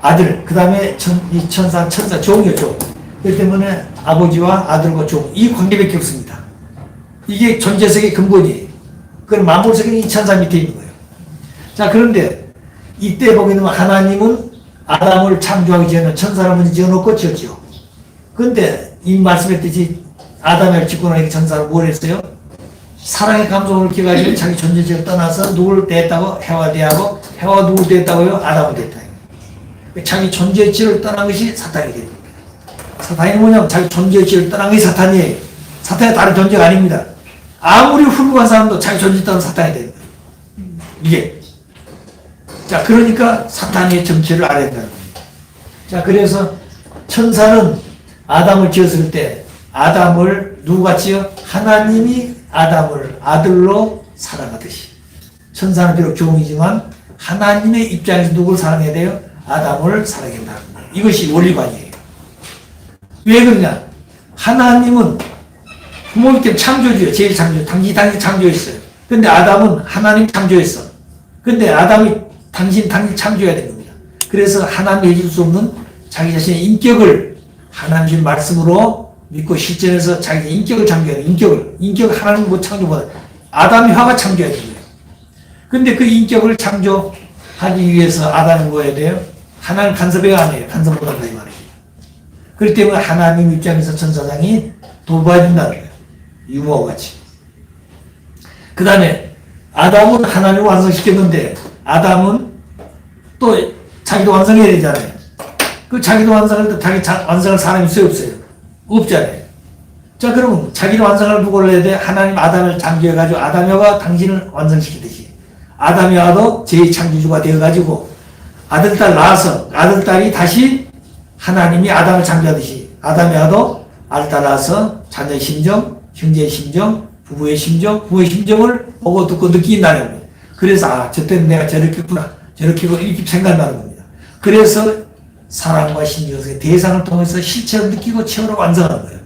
아들, 그 다음에 이 천사 종이요, 종. 그렇기 때문에 아버지와 아들과 종, 이 관계밖에 없습니다. 이게 전제세계 근본이에요. 그럼 만물세계는 이 천사 밑에 있는 거예요. 자, 그런데 이때 보게 되면 하나님은 아담을 창조하기 전에 천사를 먼저 지어놓고 지었죠. 그런데 이 말씀했듯이 아담을 짓고 나니까 천사를 뭘 했어요? 사랑의 감성을 느껴가지고 자기 존재를 떠나서 누구를 대했다고? 해와 대하고, 해와 누구 대했다고요? 아담을 대했다. 자기 존재치를 떠난 것이 사탄이 됩니다. 사탄이 뭐냐면 자기 존재치를 떠난 것이 사탄이에요. 사탄이 다른 존재가 아닙니다. 아무리 훌륭한 사람도 자기 존재 떠난 사탄이 됩니다. 이게. 자, 그러니까 사탄의 정체를 알아야 된다는 겁니다. 자, 그래서 천사는 아담을 지었을 때 아담을 누구같이요? 하나님이 아담을 아들로 사랑하듯이. 천사는 비록 종이지만 하나님의 입장에서 누구를 사랑해야 돼요? 아담을 사랑해야 된다는 거예요. 이것이 원리관이에요. 왜 그러냐? 하나님은 부모님 때문에 창조주예요. 제일 창조. 당신이 창조했어요. 근데 아담은 하나님 창조했어. 근데 아담이 당신 창조해야 된 겁니다. 그래서 하나님이 해줄 수 없는 자기 자신의 인격을 하나님 말씀으로 믿고 실천해서 자기 인격을 창조해야 돼요. 인격을 하나님 못 창조보다 아담이 화가 창조해야 돼요. 근데 그 인격을 창조하기 위해서 아담은 뭐 해야 돼요? 하나님 간섭해야 안 해요. 간섭 못 한다 이 말이에요. 그렇기 때문에 하나님 입장에서 천사장이 돌봐준다는 거예요. 유모와 같이. 그 다음에 아담은 하나님을 완성시켰는데 아담은 또 자기도 완성해야 되잖아요. 그 자기도 완성할 때 자기 완성할 사람이 있어요, 없어요? 없잖아요. 자, 그러면 자기를 완성할 누구를 해야 돼? 하나님 아담을 창조해가지고 아담이가 당신을 완성시키듯이 아담이와도 제2창조주가 되어가지고 아들딸 낳아서 아들딸이 다시 하나님이 아담을 창조하듯이 아담이와도 아들딸 낳아서 자녀의 심정, 형제의 심정, 부부의 심정을 보고 듣고 느낀다는 거예요. 그래서 저 때는 내가 저렇게 했구나, 저렇게 이렇게 생각나는 겁니다. 그래서 사랑과 신경의 대상을 통해서 실체를 느끼고 체험을 완성하는 거예요.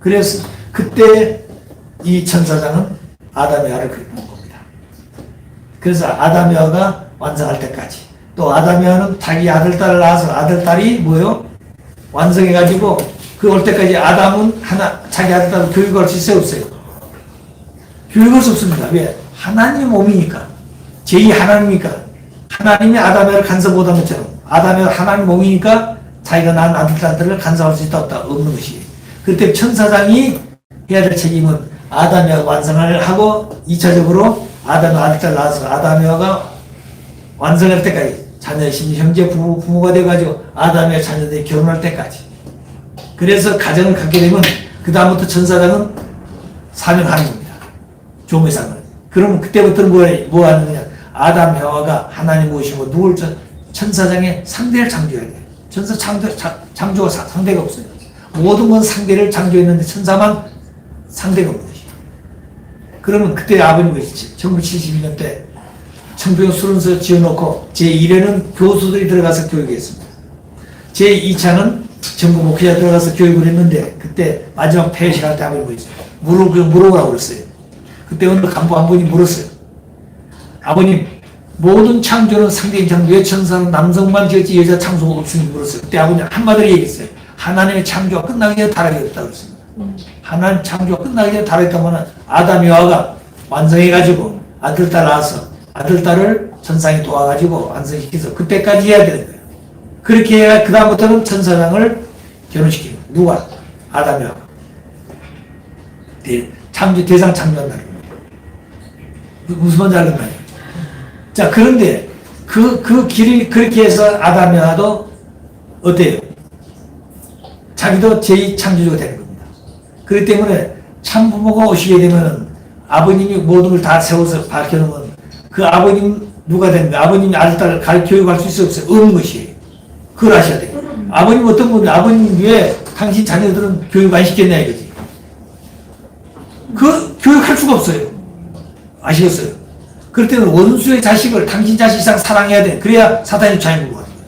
그래서 그때 이 천사장은 아담이와를 그리는 겁니다. 그래서 아담이와가 완성할 때까지 또 아담이와는 자기 아들딸을 낳아서 아들딸이 뭐요? 완성해가지고 그 올 때까지 아담은 자기 아들딸을 교육할 수 있어요, 없어요? 교육할 수 없습니다. 왜? 하나님의 몸이니까. 제2 하나님이니까. 하나님이 아담이와를 간섭 못한 것처럼 아담이와 하나님 몸이니까 자기가 낳은 아들딸들을 간섭할 수 있다 없다 없는 것이에요. 그때 천사장이 해야 될 책임은 아담이와 완성을 하고 2차적으로 아담이와 아들딸 낳아서 아담이와가 완성할 때까지 자녀의 형제 부모가 돼가지고 아담이와 자녀들이 결혼할 때까지. 그래서 가정을 갖게 되면 그 다음부터 천사장은 사명하는 겁니다. 종의 사명. 그러면 그때부터는 뭐 하는 거냐? 아담, 해와가 하나님 모시고 누굴 천사장의 상대를 창조해야 돼요. 천사 창조가 상대가 없어요. 모든 건 상대를 창조했는데 천사만 상대가 없는 것이에요. 그러면 그때 아버님이 1972년 때 청평 수련소 지어놓고 제1회는 교수들이 들어가서 교육했습니다. 제2차는 전국 목회자 들어가서 교육을 했는데 그때 마지막 폐회식 할 때 아버님이 있어요. 물어보라고 그랬어요. 그때 어느 간부 한 분이 물었어요. 아버님, 모든 창조는 상대인 창조, 왜 천사는 남성만 지었지 여자 창조가 없으니 물었어요. 그때 아버님 한마디로 얘기했어요. 하나님의 창조가 끝나기 전에 타락이 없다고 그랬습니다. 하나님 창조가 끝나기 전에 타락했다면 아담이와가 완성해가지고 아들딸 낳아서 아들딸을 천상에 도와가지고 완성시켜서 그때까지 해야 되는 거예요. 그렇게 해야 그다음부터는 천사장을 결혼시키는 거예요. 누가? 아담이와 창조, 대상 창조한 날입니다. 무슨 말인지 알겠나요? 자, 그런데 그 길이 그렇게 해서 아담이와도 어때요? 자기도 제2창조주가 되는 겁니다. 그렇기 때문에 참부모가 오시게 되면 아버님이 모든 걸 다 세워서 밝혀놓으면 그 아버님 누가 되는 거예요? 아버님이 아들, 딸 교육할 수 있어요? 없어요? 없는 것이에요. 그걸 아셔야 돼요. 아버님 어떤 분이 아버님 왜 당신 자녀들은 교육 안 시켰냐 이거지. 그 교육할 수가 없어요. 아시겠어요? 그럴 때는 원수의 자식을 당신 자식 이상 사랑해야 돼. 그래야 사탄이 자유를 구하는 거예요.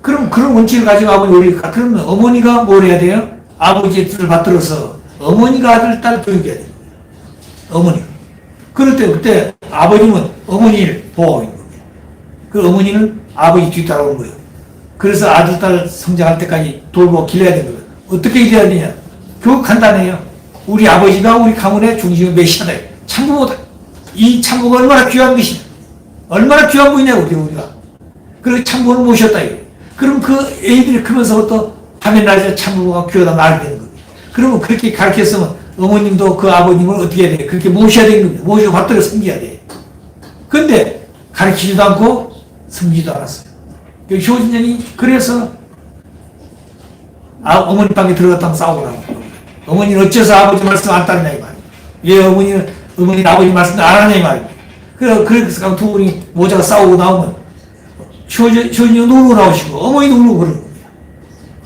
그럼 그런 원칙을 가지고 아버님 우리가 그러면 어머니가 뭘 해야 돼요? 아버지의 뜻을 받들어서 어머니가 아들, 딸 교육해야 돼요. 어머니. 그럴 때 그때 아버님은 어머니를 보호하는 거예요. 그 어머니는 아버지 뒤따라오는 거예요. 그래서 아들, 딸 성장할 때까지 돌고 길러야 되는 거예요. 어떻게 일해야 되냐? 교육 간단해요. 우리 아버지가 우리 가문의 중심을 메시아다. 참부모다. 이 참부가 얼마나 귀한 것이냐. 얼마나 귀한 분이냐고, 우리가. 그래서 참부를 모셨다. 이거예요. 그럼 그 애들이 크면서부터 밤에 낮에 참부모가 귀하다 말게 되는 거예요. 그러면 그렇게 가르쳤으면 어머님도 그 아버님을 어떻게 해야 돼? 그렇게 모셔야 되는 겁니다. 모시고 받들어 섬겨야 돼. 근데 가르치지도 않고 섬기지도 않았어요. 효진영이 그래서 어머니 방에 들어갔다면 싸우고 나온 겁니다. 어머니는 어째서 아버지 말씀 안 따르냐 이 말이에요. 왜 어머니는 아버지 말씀 안 하냐 이 말이에요. 그래서 두 분이 모자가 싸우고 나오면 효진이 놀고 나오시고 어머니도 울고 그러는 겁니다.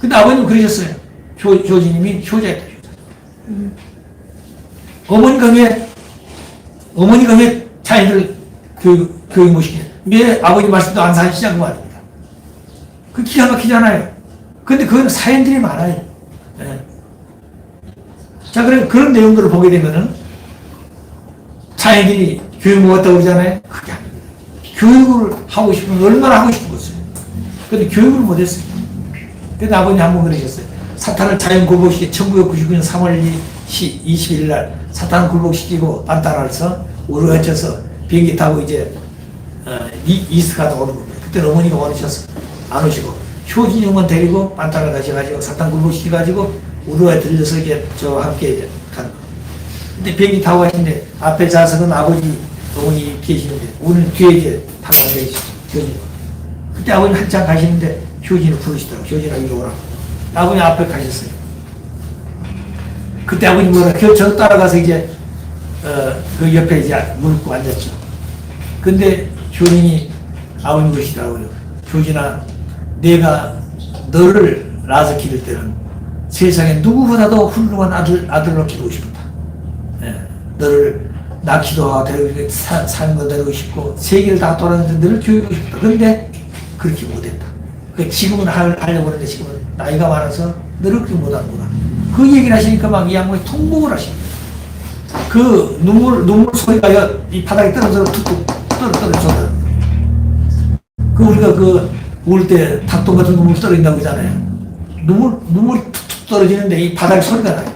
근데 아버님은 그러셨어요. 효진님이 효자였다. 어머니가 왜 자녀들 교육 못 시키냐. 왜 아버지 말씀도 안 사시냐 그 말입니다. 그 기가 막히잖아요. 근데 그건 사연들이 많아요. 네. 자, 그런 내용들을 보게 되면은 자녀들이 교육 먹었다고 그러잖아요. 그게 아닙니다. 교육을 하고 싶으면 얼마나 하고 싶었어요. 근데 교육을 못했어요. 근데 아버님 한번 그러셨어요. 사탄을 자연 굴복시키 1999년 3월 20일 날 사탄을 굴복시키고 반타라서 우르가쳐서 비행기 타고 이제 이스카도 오는 겁니다. 그때 어머니가 원하셔서 안 오시고 효진이 형만 데리고 반타를 가셔가지고 사탄 굴복시켜가지고 우르가에 들려서 이제 저와 함께 가는 거예요. 근데 비행기 타고 가시는데 앞에 좌석은 아버지 어머니 계시는데 우리는 뒤에 이제 타고 앉아있어요. 효진이. 그때 아버님 한참 가시는데 효진을 부르시더라고요. 효진아 이리 오라. 아버님 앞에 가셨어요. 그때 아버님 뭐라 저 따라가서 이제 그 옆에 이제 물고 앉았죠. 근데 효진이 아버님 그러시더라고요. 효진아 내가 너를 낳아서 기를 때는 세상에 누구보다도 훌륭한 아들로 기르고 싶었다. 예, 너를 낳기도 하고 데리고 사는 거 데리고 싶고 세계를 다 돌아다니면서 너를 교육하고 싶다. 그런데 그렇게 못했다. 지금은 하려고 하는데 지금은 나이가 많아서 너를 그렇게 못하는구나. 그 얘기를 하시니까 막 이 양반이 통곡을 하십니다. 그 눈물 소리가 이 바닥에 떨어져 툭툭 떨어져. 그 우리가 울 때 닭똥 같은 눈물 떨어진다고 그러잖아요. 눈물이 툭툭 떨어지는데 이 바닥에 소리가 나요.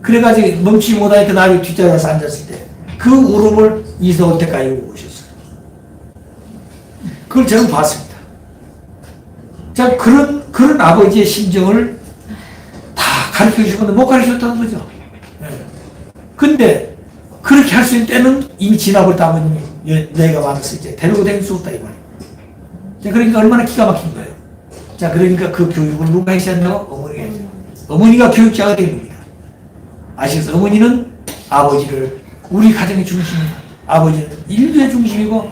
그래가지고 멈추지 못하니까 나를 뒷자리에 가서 앉았을 때 그 울음을 이서올 때까지 오셨어요. 그걸 저는 봤습니다. 자, 그런 아버지의 심정을 다 가르쳐 주셨는데 못 가르쳐 줬다는 거죠. 네. 근데 그렇게 할 수 있는 때는 이미 지나버렸다. 아버님이 나이가 많아서 이제 데리고 다닐 수 없다 이 말이에요. 자, 그러니까 얼마나 기가 막힌 거예요. 자, 그러니까 그 교육을 누가 했었냐고? 어머니가 했죠. 어머니가 교육자가 된 겁니다. 아시겠어요? 어머니는 아버지를 우리 가정의 중심입니다. 아버지는 인류의 중심이고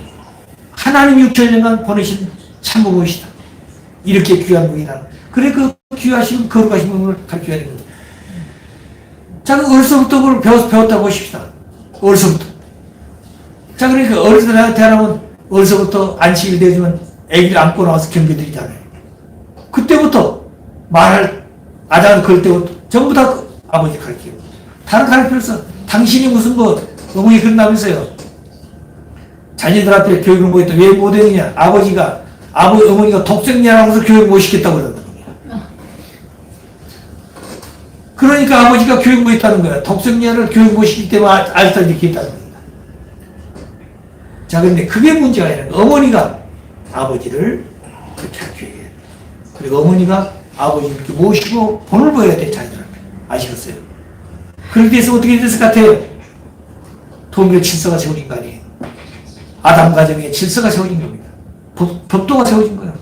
하나님 6천년간 보내신 참부모이시다. 이렇게 귀한 분이다. 그래 그 귀하신 거룩하신 분을 가르쳐야 됩니다. 자, 어려서부터 그걸 배웠다고 보십시다. 어려서부터. 자, 그러니까 어릴 때 태어나면 어려서부터 안식일 되지만 애기를 안고 나와서 경배드리잖아요. 그때부터 아장을 걸 때부터 전부 다 아버지 가르치고. 다른 가르칠 수 없어. 당신이 무슨 어머니 그런다면서요. 자녀들 앞에 교육을 못 했다. 왜 못했느냐. 어머니가 독생녀라고 해서 교육 못 시켰다고 그러는 거야. 그러니까 아버지가 교육 못 했다는 거야. 독생녀를 교육 못 시키기 때문에 아직도 이렇게 했다는 겁니다. 자, 근데 그게 문제가 아니라 어머니가 아버지를 그리고 어머니가 아버지께 모시고 본을 보여야 돼, 자녀들한테. 아시겠어요? 그렇게 해서 어떻게 됐을 것 같아요? 동일의 질서가 세워진 거 아니에요. 아담 가정에 질서가 세워진 겁니다. 법도가 세워진 거예요.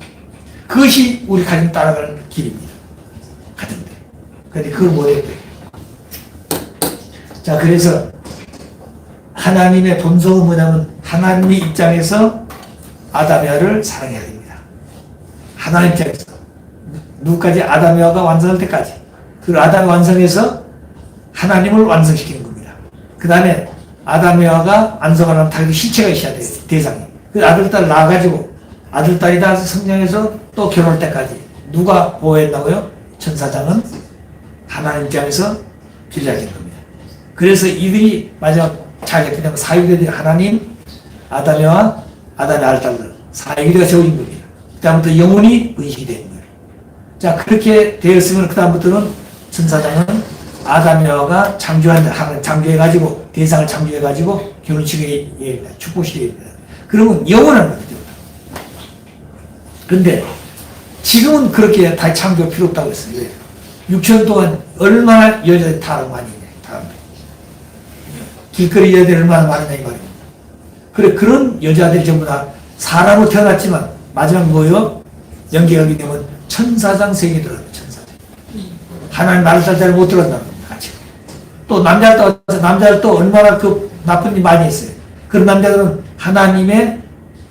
그것이 우리 가정 따라가는 길입니다. 가정들. 그런데 그걸 못했대요. 자, 그래서 하나님의 본성은 뭐냐면 하나님의 입장에서 아담야를 사랑해야 됩니다. 하나님 입장에서. 누구까지? 아담야가 완성할 때까지. 그 아담이 완성해서 하나님을 완성시키는 겁니다. 그 다음에 아담야가 완성하려면 당연히 실체가 있어야 돼요. 대상이. 그 아들, 딸 낳아가지고 아들, 딸이 다 성장해서 또 결혼할 때까지 누가 보호했다고요? 천사장은 하나님 입장에서 빌려진 겁니다. 그래서 이들이 마지막 자기가 그냥 사유되는 하나님, 아담야와 아담의 아들딸들 사유가 세워진 겁니다. 그 다음부터 영혼이 의식이 되는 거예요. 자, 그렇게 되었으면 그 다음부터는 천사장은 아담야가 창조한 하나님 창조해가지고 대상을 창조해가지고 결혼식에 축복시켜야 됩니다. 그러면 영원한 거죠. 그런데 지금은 그렇게 다 창조 필요 없다고 했어요. 왜? 6천 동안 얼마나 여자들이 타락 많이 했냐. 길거리 여자들이 얼마나 많으냐 이 말이에요. 그래, 그런 여자들이 전부 다 사람으로 태어났지만 마지막 뭐예요? 연계하게 되면 천사장 세계에 들어가요. 천사장. 하나님 말을 잘 못 들었다는 겁니다. 같이. 또 남자들 또 얼마나 그 나쁜 일 많이 했어요. 그런 남자들은 하나님의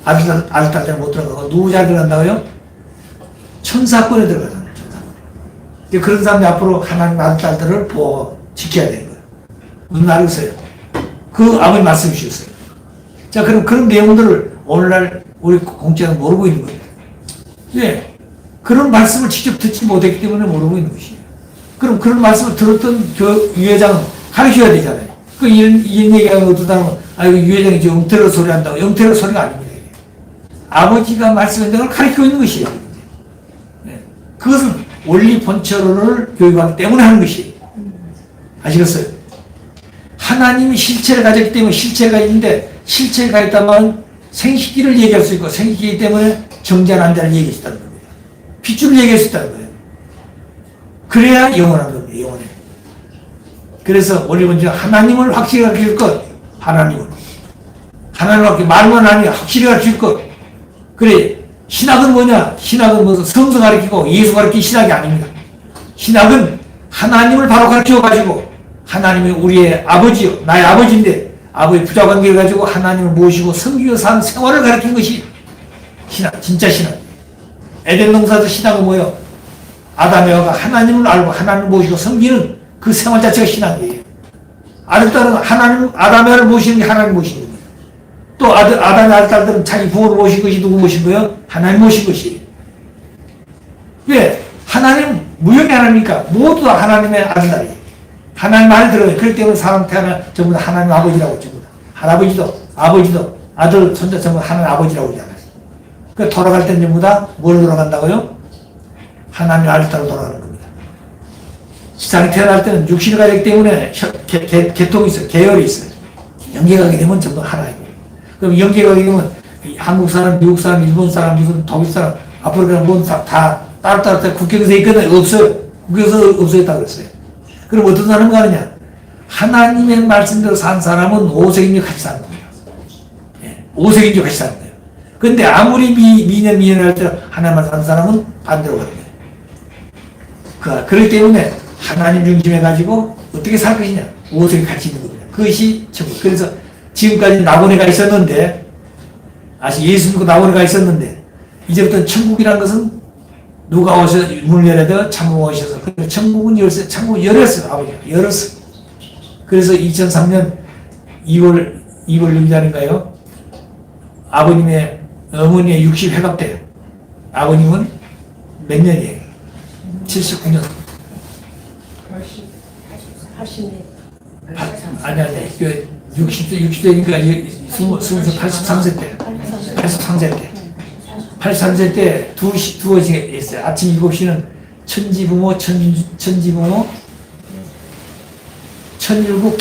아들딸 못 들어가고 누구 잘 들어간다고요? 천사권에 들어가잖아요. 천사권. 그런 사람이 앞으로 하나님 아들딸들을 보호 지켜야 되는 거예요. 무슨 말이겠어요? 그 아버지 말씀 주셨어요. 자, 그럼 그런 내용들을 오늘날 우리 공짜는 모르고 있는 거예요. 왜? 그런 말씀을 직접 듣지 못했기 때문에 모르고 있는 것이에요. 그럼 그런 말씀을 들었던 유회장은 가르쳐야 되잖아요. 이런 얘기하면 어떤 사람은, 이거 유회장이 지금 영태로 소리 한다고. 영태로 소리가 아닙니다. 아버지가 말씀한 걸 가르치고 있는 것이에요. 네. 그것은 원리 본처를 교육하기 때문에 하는 것이에요. 아시겠어요? 하나님이 실체를 가졌기 때문에 실체가 있는데 실체를 가졌다면 생식기를 얘기할 수 있고 생식기 때문에 정자나 안자를 얘기할 수 있다는 겁니다. 핏줄을 얘기할 수 있다는 거예요. 그래야 영원한 겁니다. 영원해. 그래서 원리 본처 하나님을 확실히 가르칠 것. 하나님을 확실히 말만 아니라 확실히 가르칠 것. 그래, 신학은 뭐냐? 신학은 무슨 성서 가르치고 예수 가르치기 신학이 아닙니다. 신학은 하나님을 바로 가르쳐가지고 하나님이 우리의 아버지요, 나의 아버지인데 아버지 부자관계를 가지고 하나님을 모시고 섬기며 사는 생활을 가르치는 것이 신학, 진짜 신학. 에덴 농사도 신학은 뭐예요? 아담, 에바가 하나님을 알고 하나님을 모시고 섬기는 그 생활 자체가 신학이에요. 아들딸은 하나님, 아담, 에바를 모시는 게 하나님 모시는 거예요. 또 아담의 아들딸들은 자기 부모를 모신 것이 누구 모신 거예요? 하나님 모신 것이에요. 왜? 하나님, 무형의 하나님이니까 모두 다 하나님의 아들딸이에요. 하나님 말을 들어요. 그렇기 때문에 사람 태어나 전부 다 하나님 아버지라고 전부 다. 할아버지도, 아버지도, 아들, 손자 전부 하나님 아버지라고 그러잖아요. 그러니까 돌아갈 땐 전부 다 뭘 돌아간다고요? 하나님 아들딸로 돌아가는 겁니다. 세상에 태어날 때는 육신을 가졌기 때문에 계통이 있어요. 계열이 있어요. 연계가게 되면 전부 하나예요. 그럼 연계가게 되면 한국 사람, 미국 사람, 일본 사람, 무슨 독일 사람, 앞으로 그냥 모든 사람 다 따로따로 국경에서 있거든요. 없어요. 국경에서 없어졌다고 그랬어요. 그럼 어떤 사람이 가느냐? 하나님의 말씀대로 산 사람은 오색인지 같이 사는 거예요. 예, 오색인지 같이 사는 거예요. 근데 아무리 미련할 때 하나님만 사는 사람은 반대로 가는 거예요. 그렇기 때문에 하나님 중심해가지고 어떻게 살 것이냐? 오색이 같이 있는 겁니다. 그것이 천국. 그래서 지금까지 나고네가 있었는데, 예수 믿고 나고네가 있었는데, 이제부터 천국이라는 것은 누가 오셔서 문을 열어도 천국 오셔서 천국은 열었어요. 천국은 열었어요. 아버지가 열었어요. 그래서 2003년 2월 6일인가요? 아버님의 어머니의 60회갑 때요. 아버님은 몇 년이에요? 79년. 80년. 아니 60세니까 83세 때. 83세 때. 83세 때 두어지게 했어요. 아침 7시는 천지부모, 천일국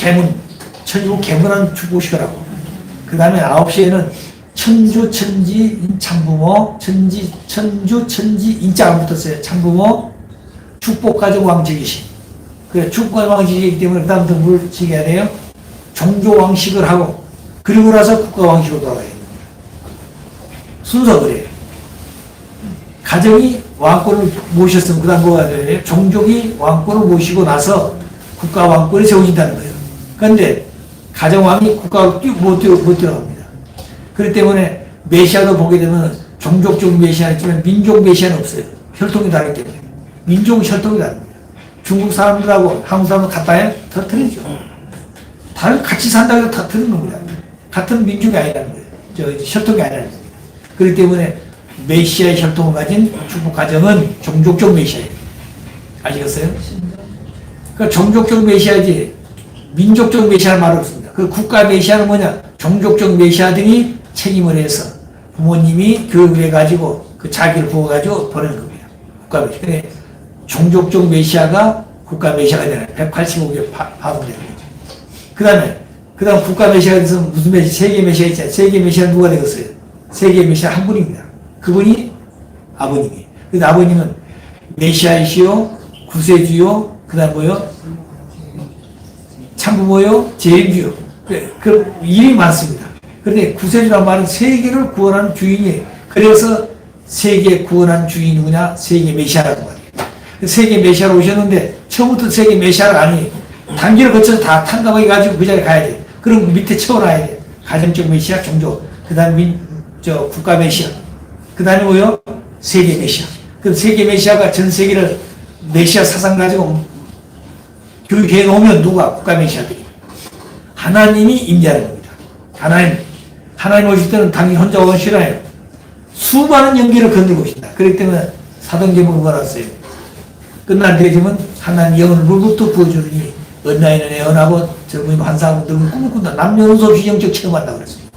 개문한 축복시켜라고. 그 다음에 9시에는 천주, 천지, 참부모, 천주, 천지, 인자가 붙었어요. 참부모, 축복가정 왕직이신. 그래, 축복가정 왕직이기 때문에 그 다음부터 뭘 지켜야 돼요? 종교왕식을 하고, 그리고 나서 국가왕식으로 돌아가야 됩니다. 순서 그래요. 가정이 왕권을 모셨으면 그 다음 뭐가 돼요? 종족이 왕권을 모시고 나서 국가 왕권이 세워진다는 거예요. 그런데 가정왕이 국가를 못 들어갑니다. 그렇기 때문에 메시아도 보게 되면 종족적 메시아는 있지만 민족 메시아는 없어요. 혈통이 다르기 때문에. 민족 혈통이 다릅니다. 중국 사람들하고 한국 사람들 같아요? 더 틀리죠. 다른 같이 산다고 해서 다 틀린 겁니다. 같은 민족이 아니라는 거예요. 혈통이 아니라는 거예요. 그렇기 때문에 메시아의 혈통을 가진 축복 가정은 종족적 메시아예요. 아시겠어요? 그러니까 종족적 메시아지 민족적 메시아는 말 없습니다. 그 국가 메시아는 뭐냐? 종족적 메시아들이 책임을 해서 부모님이 교육을 해가지고 그 자기를 부어가지고 보내는 겁니다. 국가 메시아. 근데 종족적 메시아가 국가 메시아가 되는 185개 파송되는 거죠. 그 다음 국가 메시아가 돼서 무슨 메시아? 세계 메시아 있잖아요. 세계 메시아는 누가 되겠어요? 세계 메시아 한 분입니다. 그분이 아버님이에요. 그래서 아버님은 메시아이시요, 구세주요, 그 다음 뭐요? 참부모요, 제일주요. 그 일이 많습니다. 그런데 구세주란 말은 세계를 구원하는 주인이에요. 그래서 세계 구원하는 주인이 누구냐? 세계 메시아라고 말해요. 세계 메시아로 오셨는데 처음부터 세계 메시아가 아니에요. 단계를 거쳐서 다 탕감해 가지고 그 자리에 가야 돼요. 그럼 밑에 채워놔야 돼요. 가정적 메시아, 종족. 그 다음에 국가 메시아. 그 다음에 뭐요? 세계 메시아. 그 세계 메시아가 전 세계를 메시아 사상 가지고 교육해 놓으면 누가? 국가 메시아들이. 하나님이 임재하는 겁니다. 하나님 오실 때는 당연히 혼자 오기 싫어요. 수많은 연기를 건들고 오신다. 그렇기 때문에 사도행전을 받았어요. 끝날 때쯤은 하나님 영혼을 물부터 부어주니 언나이는 애언하고 젊은이 환상하고 늙은 꿈을 꾼다. 남녀노소 없이 영적 체험한다고 그랬습니다.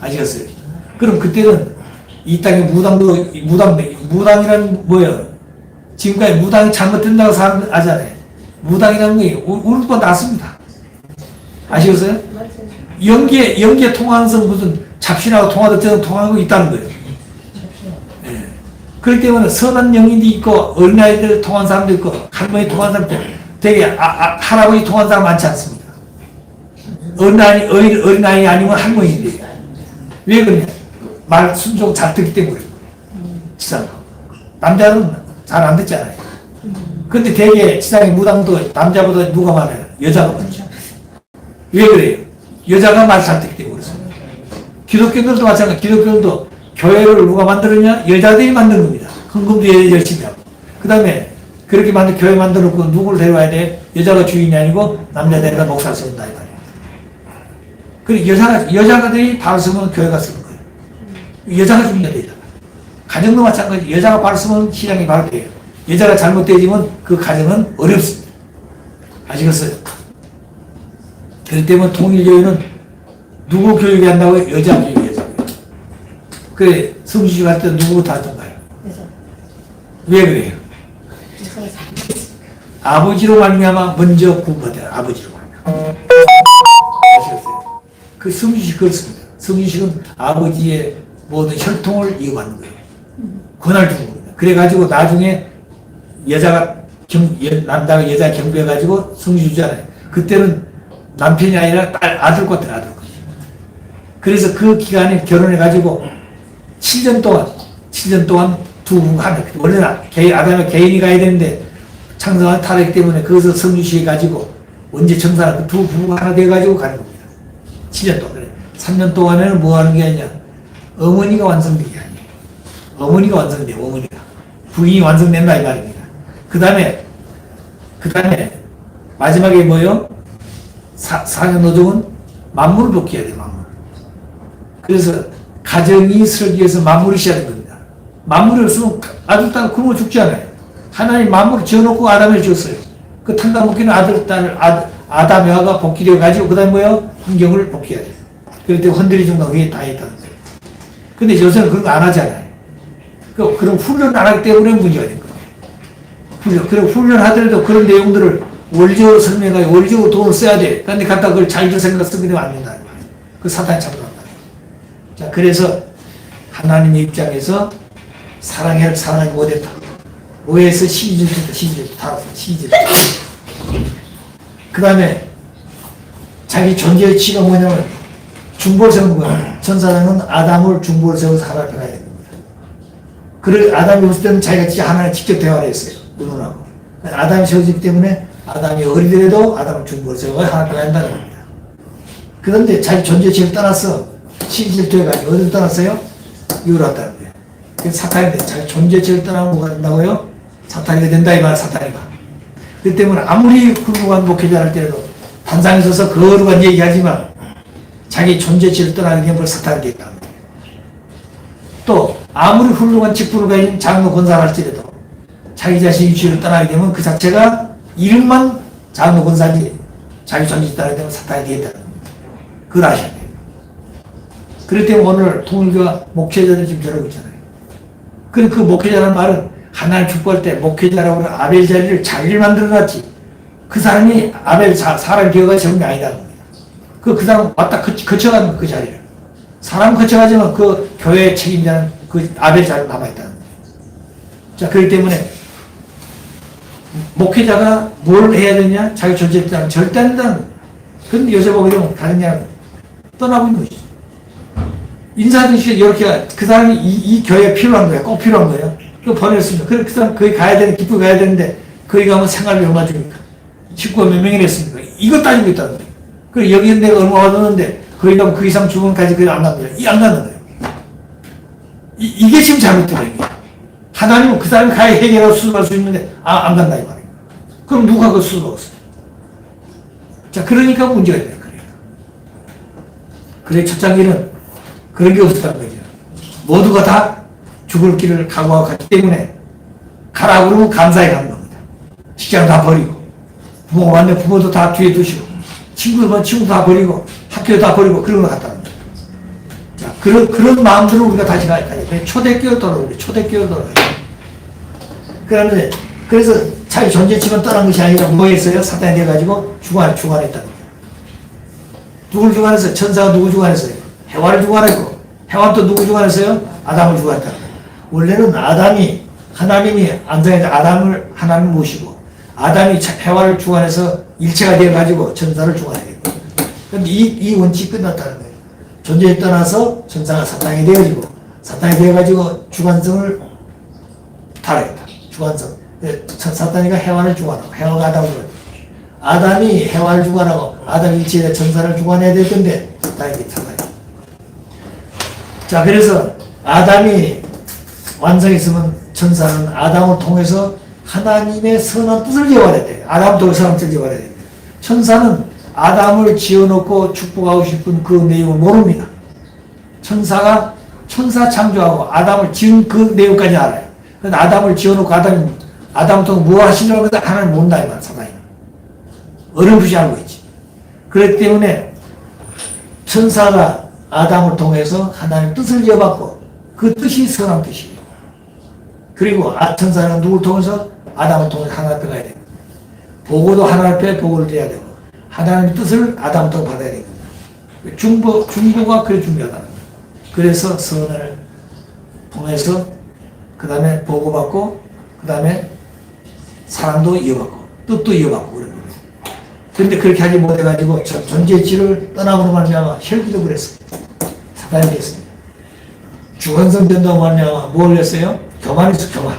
아시겠어요? 그럼 그때는 이 땅에 무당이란 뭐예요? 지금까지 무당이 잘못된다고 사람들 아잖아요. 무당이라는 게 우리 뻔 났습니다. 아시겠어요? 연기에 통하면서 무슨 잡신하고 통하듯 저는 통하는 거 있다는 거예요. 네. 그렇기 때문에 선한 영인도 있고 어린아이들 통한 사람도 있고 할머니 통한 사람도 되게 할아버지 통한 사람 많지 않습니다. 어린아이 아니면 할머니인데 왜 그러냐? 말 순종 잘 듣기 때문에. 지상. 남자는 잘 안 듣잖아요. 근데 되게 지상의 무당도 남자보다 누가 많아요? 여자가 많죠. 왜 그래요? 여자가 말 잘 듣기 때문에 그렇습니다. 기독교들도 마찬가지. 기독교들도 교회를 누가 만들었냐? 여자들이 만든 겁니다. 헌금도 열심히 하고. 그 다음에 그렇게 교회 만들어놓고 누구를 데려와야 돼? 여자가 주인이 아니고 남자 데려다 목사 쓴다 이 말이에요. 그리고 여자가들이 발을 쓰면 교회가 쓰는 거예요. 여자가 중요해요. 가정도 마찬가지. 여자가 발을 쓰면 신앙이 바로 돼요. 여자가 잘못되지만 그 가정은 어렵습니다. 아시겠어요? 그렇기 때문에 통일교회는 누구 교육이 한다고요? 여자 교육이 한다고요. 그래, 성지주 할 때 누구부터 하던가요? 왜 그래요? 아버지로 말미암아 먼저 구원받아요. 아버지로 말미암아. 아시겠어요? 그 성지식 그렇습니다. 성지식은 아버지의 모든 혈통을 이어받는 거예요. 권한을 주는 겁니다. 그래가지고 나중에 남자가 여자 경배해가지고 성지주잖아요. 그때는 남편이 아니라 아들 같은 아들 것. 그래서 그 기간에 결혼해가지고 7년 동안 두 부부가 하나. 원래는 아담이 개인이 가야 되는데 창성한 타락 때문에 거기서 성주시해가지고 언제 청산한 그 두 부부가 하나 돼가지고 가는 겁니다. 7년 동안. 그래. 3년 동안에는 뭐 하는 게 아니냐. 어머니가 완성된 게 아니에요. 어머니가 완성돼, 어머니가. 부인이 완성된다 이 말입니다. 그 다음에 마지막에 뭐요? 사년 노정은 만물을 복귀해야 돼요, 만물. 그래서 가정이 설기 위해서 만물이 시작된 겁니다. 만물이 없으면 아들, 딸 굶어 죽지 않아요. 하나님 만물을 지어놓고 아담을 지었어요. 그 탄다 복귀는 아들, 딸, 아담, 여아가 복귀되어 가지고 그 다음에 뭐요? 환경을 복귀해야 돼요. 그럴 때 흔들리는 거 그게 다 있다는 거예요. 근데 요새는 그런 거 안 하잖아요. 그럼 훈련 안 하기 때문에 문제가 된 거예요. 그리고 훈련하더라도 그런 내용들을 원리적으로 설명하고 원리적으로 돈을 써야 돼. 그런데 갖다 그걸 자기들 생각 쓰게 되면 안 된다. 그 사탄이 참고한다. 자, 그래서 하나님의 입장에서 사랑하지 못했다. 오해에서 시기질투 다 시기질투. 그 다음에 자기 존재의 치가 뭐냐면 중보를 세운 거야. 천사장은 아담을 중보를 세워서 하나를 변화해야 됩니다. 그리고 아담이 없을 때는 자기가 진짜 하나님 직접 대화를 했어요. 의논하고. 아담이 세워지기 때문에 아담이 어리더라도 아담을 중보를 세워 하나를 변화한다는 겁니다. 그런데 자기 존재치를 떠나서 시기질투해가지고 어디를 떠났어요? 이유로 왔다는 거예요. 그래서 사탄이 자기 존재치를 떠나면 뭐가 된다고요? 사탄이 된다 이 말 사탄이가. 그 때문에 아무리 훌륭한 목회자를 때려도 단상에 서서 거룩한 얘기하지만 자기 존재치를 떠나게 되면 벌써 사탄이 됐다. 또 아무리 훌륭한 직분을 가진 장로 권사를 할지라도 자기 자신의 위치를 떠나게 되면 그 자체가 이름만 장로 권사지 자기 존재를 떠나게 되면 사탄이 되겠다는 겁니다. 그걸 아셔야 돼요. 그렇기 때문에 오늘 통일교가 목회자들 지금 저러고 있잖아요. 그 목회자라는 말은 하나님 축복할 때 목회자라고 하는 아벨 자리를 자기를 만들어놨지 그 사람이 아벨 사람 기어가 적은 게 아니다는 겁니다. 그 사람 왔다 거쳐가는 거, 그 자리를. 사람 거쳐가지만 그 교회 책임자는 그 아벨 자리로 남아있다는 거예요. 자, 그렇기 때문에 목회자가 뭘 해야 되냐? 자기 존재에 따라 절대 안 된다는 거예요. 그런데 요새 보게 되면 다른 양 떠나고 있는 거죠. 인사하듯이 이렇게 그 사람이 이 교회에 필요한 거예요. 꼭 필요한 거예요. 그 보냈습니다. 그 사람 거기 가야 되는, 기쁘게 가야 되는데 거기 가면 생활비 얼마 주니까. 식구가 몇 명이나 했습니까? 이거 따지고 있다는 거예요. 그리고 여기 내가 얼마 얻었는데 거기 가면 그 이상 주문까지 그게 안 갑니다. 안 가는 거예요. 이게 지금 잘못된 거예요. 하나님은 그 사람이 가야 해결할 수할 수 있는데 안 간다 이 말이에요. 그럼 누가 그 수가 없어요. 자, 그러니까 문제가 돼요. 그래 첫 장기는 그런 게 없었다는 거죠. 모두가 다 죽을 길을 각오하고 갔기 때문에 가라고 그러면 감사히 가는 겁니다. 직장 다 버리고 부모가 왔는데 부모도 다 뒤에 두시고 친구도 다 버리고 학교 다 버리고 그런 거 갔다는 거죠. 자, 그런 마음들을 우리가 다시 가야 돼요. 초대교회로 돌아오죠. 초대교회로 돌아가요. 그래서 자기 존재치만 떠난 것이 아니라 뭐 했어요? 사탄이 돼가지고 주관했다는 거예요. 누굴 주관했어요? 천사가 누구 주관했어요? 해와를 주관했고, 해와 또 누구 주관했어요? 아담을 주관했다는 거예요. 원래는 하나님이 안장에서 하나님을 모시고, 아담이 해와를 주관해서 일체가 되어가지고 천사를 주관해야 돼요. 그런데 이 원칙이 끝났다는 거예요. 존재에 떠나서 천사가 사탄이 되어가지고 주관성을 달아야겠다. 주관성. 사탄이가 해와를 주관하고, 해와가 아담을 주관하고, 아담이 해와를 주관하고, 아담이 일체에 천사를 주관해야 될 건데, 사탄이 찾아요. 자, 그래서 아담이 완성했으면 천사는 아담을 통해서 하나님의 선한 뜻을 이어가야 돼요. 아담을 통해서 선한 뜻을 이어가야 돼요. 천사는 아담을 지어놓고 축복하고 싶은 그 내용을 모릅니다. 천사 창조하고 아담을 지은 그 내용까지 알아요. 그런데 아담을 지어놓고 아담을 통해 뭐 하시려고 해서 하나님 모른다 이 말, 사단이. 어렴풋이 알고 있지. 그렇기 때문에 천사가 아담을 통해서 하나님의 뜻을 이어받고 그 뜻이 선한 뜻이에요. 그리고 천사는 누구를 통해서? 아담을 통해서 하나님 앞에 가야 됩니다. 보고도 하나님 앞에 보고를 드려야 되고 하나님의 뜻을 아담을 통해 받아야 됩니다. 중보가 그래 중요하다는 거예요. 그래서 선을 통해서 그 다음에 보고받고 그 다음에 사랑도 이어받고 뜻도 이어받고 그런 거예요. 그런데 그렇게 하지 못해가지고 존재치를 떠나므로 말미암아 혈기도 그랬어요. 사단이 됐습니다. 주관성 된다고 말미암아 뭘 했어요? 교만했어, 교만.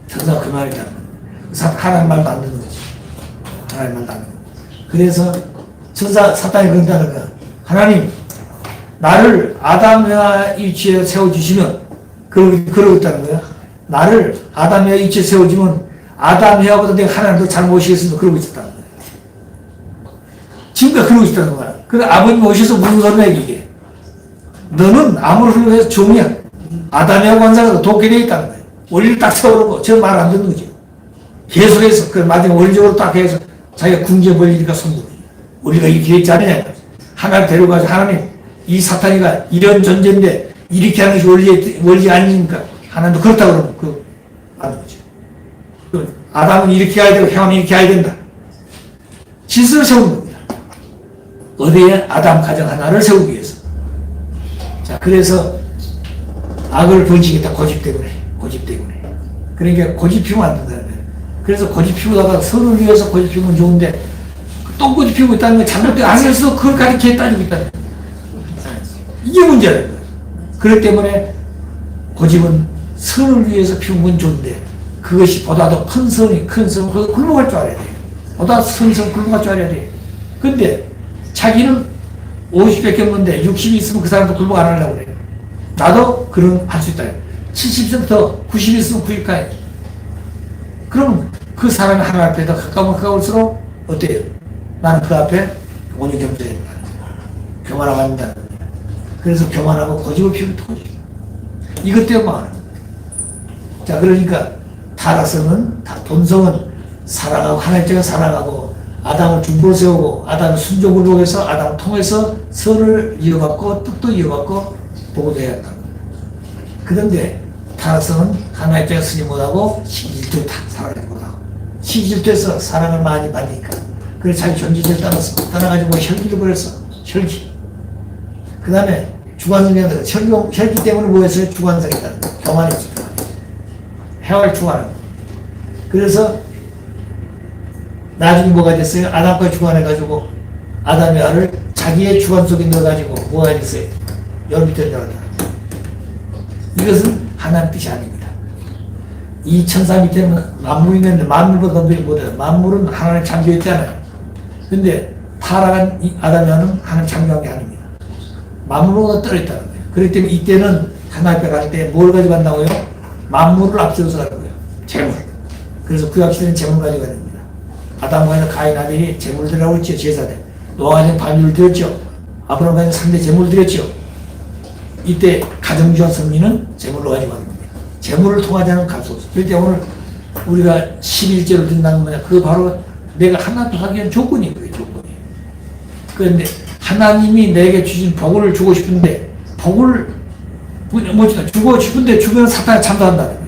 천사가 교만했다는 거예요. 하나님 말도 안 듣는 거지. 하나님 말도 안 듣는 거예요. 그래서 사탄이 그런다는 거야. 하나님, 나를 아담의 위치에 세워주시면, 그러고 있다는 거야. 나를 아담의 위치에 세워주면, 아담, 해와보다 내가 하나님도 잘 모시겠습니다. 그러고 있었다는 거야. 지금까지 그러고 있다는 거야. 그래, 아버님 오셔서 무슨 소리야, 이게. 너는 아무리 훌륭해서 종이야. 아담의 관상으로 돕게 되어 있다는 거야. 원리를 딱 세워놓고, 저 말 안 듣는 거죠. 계속해서, 그 마지막 원리적으로 딱 해서, 자기가 궁지에 벌리니까 손들어. 우리가 이렇게 했지 않느냐. 하나를 데려가서, 하나님, 이 사탄이가 이런 존재인데, 이렇게 하는 것이 원리 아니니까, 하나님도 그렇다고 그러면, 하는 거죠. 아담은 이렇게 해야 되고 해와는 이렇게 해야 된다. 질서를 세우는 겁니다. 어디에? 아담 가정 하나를 세우기 위해서. 자, 그래서 악을 번지겠다. 고집 때문에. 고집 때문에. 그러니까 고집 피우면 안 된다는 거예요. 그래서 고집 피우다가 선을 위해서 고집 피우면 좋은데 또 고집 피우고 있다는 건 잘못된 악에서 그걸 가리켜 따지고 있다는 거예요. 이게 문제라는 거예요. 그렇기 때문에 고집은 선을 위해서 피운 건 좋은데 그것이 보다 더 큰 선이 큰 선, 굴복할 줄 알아야 돼요. 보다 큰 선, 굴복할 줄 알아야 돼요. 근데 자기는 50밖에 없는데 60이 있으면 그 사람도 굴복 안 하려고 그래요. 나도 그런 할 수 있다. 70부터 90이 있으면 90까지. 그럼 그 사람이 하나님 앞에 더 가까울수록 어때요? 나는 그 앞에 온유 겸손해야 된다. 교만하고 안 된다는 거예요. 그래서 교만하고 고집을 피우면 고집. 이것 때문에 망하는 거예요. 자, 그러니까 타락성은, 본성은 사랑하고, 하나님 쪽에 사랑하고, 아담을 중보로 세우고, 아담을 순종을 보고서 아담을 통해서 선을 이어받고, 뜻도 이어받고, 보고도 해야 한다. 그런데 타락성은 하나님 쪽에 쓰지 못하고, 시기질투에 살아가지 못하고, 시기질투에서 사랑을 많이 받으니까, 그래서 자기 존재를 떠나가지고 혈기를 버렸어. 혈기. 그 다음에 주관성이라는 혈기 때문에 뭐 했어요? 주관성이라는 거. 교만했어. 해월 주관하는 거. 그래서 나중에 뭐가 됐어요? 아담과 주관해가지고 아담이 알을 자기의 주관 속에 넣어가지고 뭐가 됐어요? 열 밑에 넣어다. 이것은 하나님 뜻이 아닙니다. 이 천사 밑에는 만물이 있는데 만물보다 못해요. 만물은 하나님 창조했잖아요. 근데 타락한 아담이는 하나님 창조한 게 아닙니다. 만물보다 떨어졌다는 거예요. 그렇기 때문에 이때는 하나님 앞에 갈 때 뭘 가져간다고요? 만물을 앞세워서 가는 거예요. 재물. 그래서 구약시대는 재물 가져가야 됩니다. 아담과 가인 아벨이 재물 드리라고 했죠. 제사대. 노아는 반유를 드렸죠. 아브라함은 3대 재물 드렸죠. 이때 가정주와 성리는 재물로 가져가는 겁니다. 재물을 통하지 않은 값이 없어요. 그럴 때 오늘 우리가 11제를 든다는 건 뭐냐. 그거 바로 내가 하나님 하기 위한 조건인 거예요. 조건이. 그런데 하나님이 내게 주신 복을 주고 싶은데 복을 주고 싶은데 주면 사탄이 참도한다는 거예요.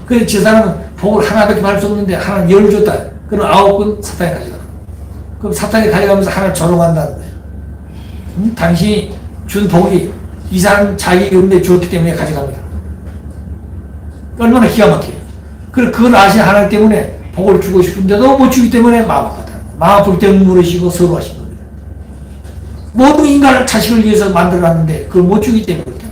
그래서 저 사람은 복을 하나밖에 받을 수 없는데 하나는 열을 줬다. 그럼 9건 사탄이 가져가. 그럼 사탄이 가져가면서 하나를 조롱한다는 거예요. 당신이 준 복이 이 사람 자기 은혜 주었기 때문에 가져갑니다. 얼마나 기가 막혀요. 그걸 아신 하나님 때문에 복을 주고 싶은데도 못 주기 때문에 마음 아프다. 마음 아플 때 물으시고 서로하신 겁니다. 모든 인간을 자식을 위해서 만들어놨는데 그걸 못 주기 때문에 그렇다.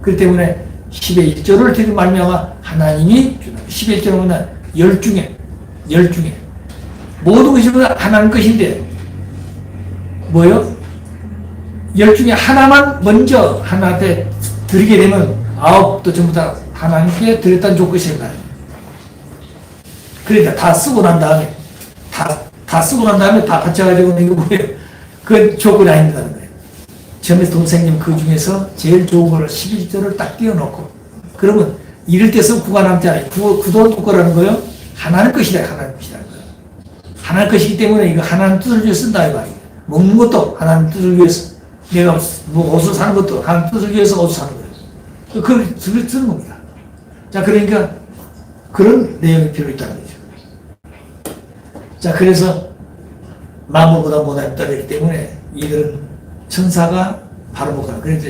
그렇기 때문에 10의 1조를 드린 말미암아 하나님이 주는 10의 1조는 뭐냐? 열 중에 모든 것이 하나님 것인데 뭐요? 열 중에 하나만 먼저 하나한테 드리게 되면 9도 전부 다 하나님께 드렸다는 조건이 생각나요. 그러니까 다 쓰고 난 다음에 다 쓰고 난 다음에 다 받쳐가지고 이거 뭐예요? 그건 조건이 아닙니다는 거예요. 처음에 동생님 그 중에서 제일 좋은 거를 11조를 딱 띄워놓고 그러면 이럴 때서 구가 남지 않아요. 구도 거라는 거요. 하나님 것이다. 하나님 것이라는 거예요. 하나님 것이기 때문에 이거 하나님 뜻을 위해 쓴다 이 말이에요. 먹는 것도 하나님 뜻을 위해서 내가 뭐 옷을 사는 것도 하나님 뜻을 위해서 옷을 사는 거예요. 그걸 쓰는 겁니다. 자, 그러니까 그런 내용이 필요 있다는 거죠. 자, 그래서 만물보다 못하게 떨어지기 때문에 이들은 천사가 바로 못 가는. 그래서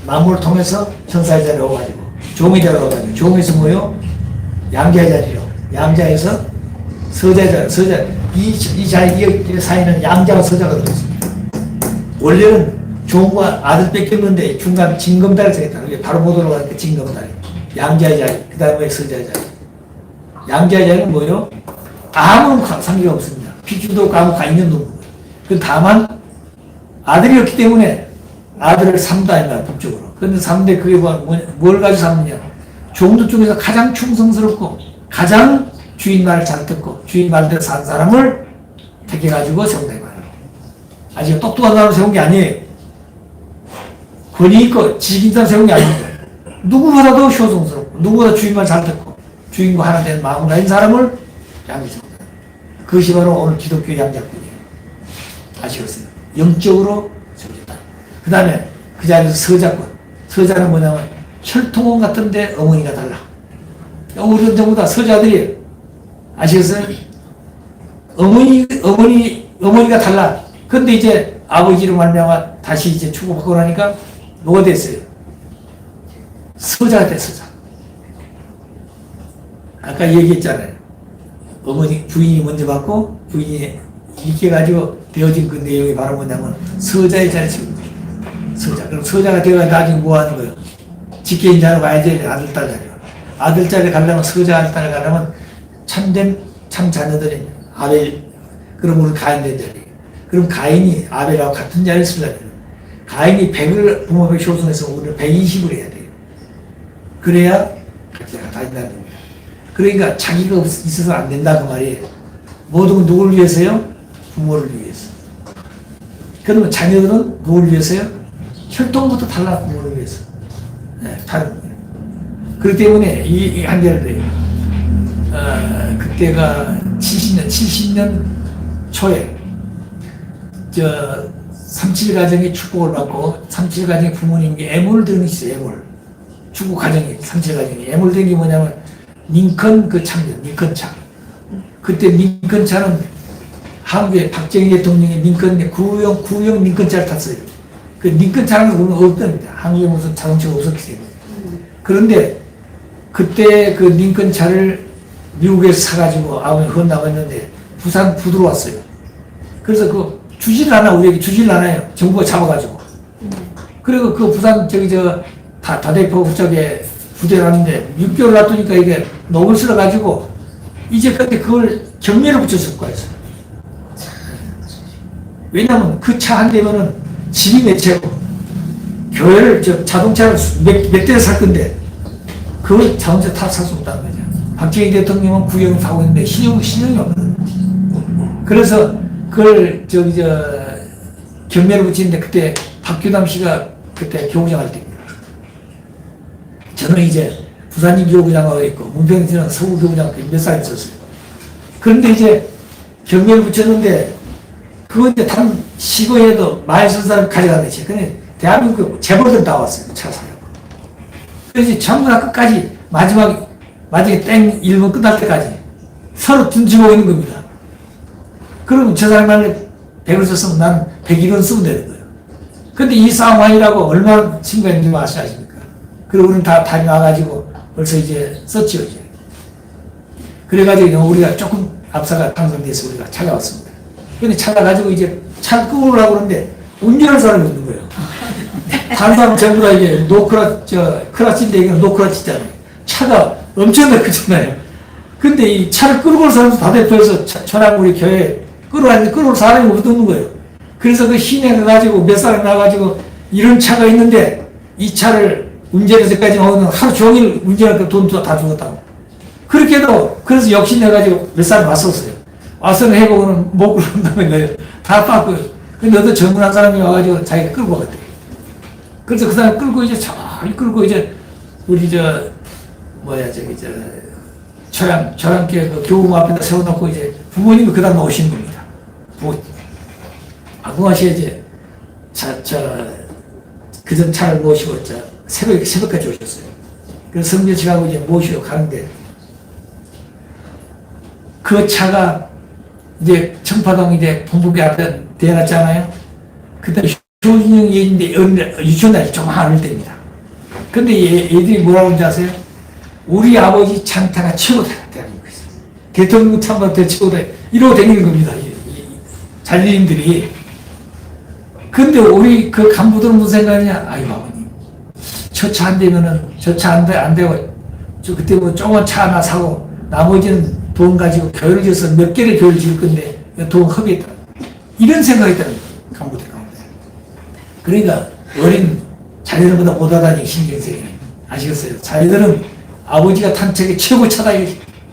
만물을 통해서 천사의 자리에 오가지고 종의 자리에 오가지고 종에서 뭐요? 양자의 자리로 양자에서 서자의 자리 이 자리 사이는 양자와 서자가 들어있습니다. 원래는 종과 아들밖에 없는데 중간 징검다리 생겼다. 바로 못 올라가니까 징검다리 양자의 자리 그 다음에 서자의 자리 양자의 자리는 뭐요? 아무 상관이 없습니다. 비주도 없고 아무 관련도 없는 거예요. 그 다만 아들이 없기 때문에 아들을 삼다 했나 법적으로. 그런데 삼는데 그게 뭘 가지고 삼느냐? 종들 중에서 가장 충성스럽고 가장 주인 말을 잘 듣고 주인 말대로 산 사람을 택해가지고 세운다 이 말이에요. 아직 똑똑한 사람 세운 게 아니에요. 권위 있고 지식 있는 사람 세운 게 아닙니다. 누구보다도 효성스럽고 누구보다 주인 말 잘 듣고 주인과 하나 된 마음을 가진 사람을 양자 세운다. 그것이 바로 오늘 기독교 양자권이에요. 아시겠어요? 영적으로 세워졌다. 그 다음에 그 자리에서 서자권. 서자는 뭐냐면 혈통원 같은데 어머니가 달라. 우리는 전부 다 서자들이에요. 아시겠어요? 어머니가 달라. 근데 이제 아버지로 말미암아 다시 이제 축복받고 나니까 뭐가 됐어요? 서자가 됐어. 아까 얘기했잖아요. 어머니, 부인이 먼저 받고, 부인이 이렇게 가지고 되어진 그 내용이 바로 뭐냐면, 서자의 자리에 지금 서자. 그럼 서자가 되어 나중에 뭐 하는 거예요? 직계인 자로 가야지, 아들, 딸 자리. 아들 자리에 가려면, 서자 아들 딸 가려면, 참된, 참 자녀들이 아벨, 그럼 우리 가인 된 자리. 그럼 가인이 아벨하고 같은 자리에 서자. 가인이 100을 부모 100 효성해서 우리는 120을 해야 돼요. 그래야 각자가 다닌다는 겁니다. 그러니까 자기가 있어서 안 된다 그 말이에요. 모든 건 누구를 위해서요? 부모를 위해서. 그러면 자녀들은 누구를 위해서요? 혈통부터 달라 부모를 위해서. 네, 다른 거예요. 그렇기 때문에 이 한계를 돼요. 그때가 70년 초에 37가정의 축복을 받고 37가정의 부모님께 애물 드는 게 있어요. 애물. 축복 가정이 37가정이 애물 드는 게 뭐냐면 링컨 그 참전, 링컨차. 그때 링컨차는 한국의 박정희 대통령이 링컨, 구형 링컨차를 탔어요. 그 링컨차는 그건 없답니다. 한국에 무슨 자동차가 없었기 때문에. 그런데 그때 그 링컨차를 미국에서 사가지고 아버지 건너갔는데 부산 부두로 왔어요. 그래서 그 주지를 않아, 우리에게 주지를 않아요. 정부가 잡아가지고. 그리고 그 부산 다대포 쪽에 부대를 하는데 6개월 놔두니까 이게 녹을 쓸어가지고 이제 그때 그걸 경매를 붙였을 거예요. 왜냐면 그 차 한 대면은 집이 몇 채고 교회를 자동차를 몇 대를 살 건데 그걸 자동차 타 살 수 없다는 거죠. 박정희 대통령은 구형을 타고 있는데 신용이 없는 거예요. 그래서 그걸 경매를 붙이는데 그때 박규남 씨가 그때 교구장 할 때입니다. 저는 이제 부산인 교구장하고 있고 문병희 씨는 서구 교구장 몇 살 있었어요. 그런데 이제 경매를 붙였는데 그거 이제 단 시고에도 많이 쓴 사람 가져가는 거지. 근데 대한민국 재벌들 다 왔어요. 차 사려고. 그래서 전부 다 끝까지 마지막에 땡 1분 끝날 때까지 서로 둔치고 있는 겁니다. 그러면 저 사람한테 100을 썼으면 난 101원 쓰면 되는 거예요. 근데 이 싸움 아니라고 얼마나 친구했는지 아십니까? 그리고 우리는 다 나와가지고 벌써 이제 썼죠, 이제. 그래가지고 우리가 조금 앞서가 방송돼서 우리가 찾아왔습니다. 근데 찾아가지고 이제 차를 끄으려고 그러는데 운전할 사람이 없는 거예요. 다른 사람 전부 다 이게 크라치인데 이게 노크라치잖아요. 차가 엄청나게 크잖아요. 근데 이 차를 끌고 올 사람도 다 대표해서 천안 우리 교회에 끌어올 사람이 없는 거예요. 그래서 그 시내에 가지고 몇 사람 나가지고 이런 차가 있는데 이 차를 운전해서까지 오면 하루 종일 운전할 돈도 다 주었다고. 그렇게 해도 그래서 역신해가지고 몇 사람 왔었어요. 와서는 해보고는 못 그런다는 거예요. 다 빠고. 근데 너도 젊은 사람이 와가지고 자기가 끌고 갔대. 그래서 그 사람 끌고 이제 잘 끌고 이제 우리 저랑께 그 교우 앞에다 세워놓고 이제 부모님이 그 다음 오신 겁니다. 안궁하시에 그전 차를 모시고 새벽까지 오셨어요. 그래서 성교식하고 이제 모시고 가는데 그 차가 이제 청파동 이제 본부기 앞에 대놨잖아요. 그때 효진형 얘기인데 유치원 날이 좀 안 올 때입니다. 근데 얘들이 뭐라고 하는지 아세요? 우리 아버지 장타가 최고다. 대한민국에서. 대통령 참가대 최고다. 이러고 다니는 겁니다. 잔리인들이. 근데 우리 그 간부들은 무슨 생각이냐? 아이고, 아버님. 저 차 안 되면은, 저 차 안 되고, 그때 뭐 조그만 차 하나 사고, 나머지는 돈 가지고 교회를 지어서 몇 개를 교회를 지을 건데, 돈 허비했다. 이런 생각이 있다는 거예요. 간부들 가운데. 그러니까 어린 자녀들보다 못하다니 신경쓰기. 아시겠어요? 자녀들은 아버지가 탄 책이 최고 차다.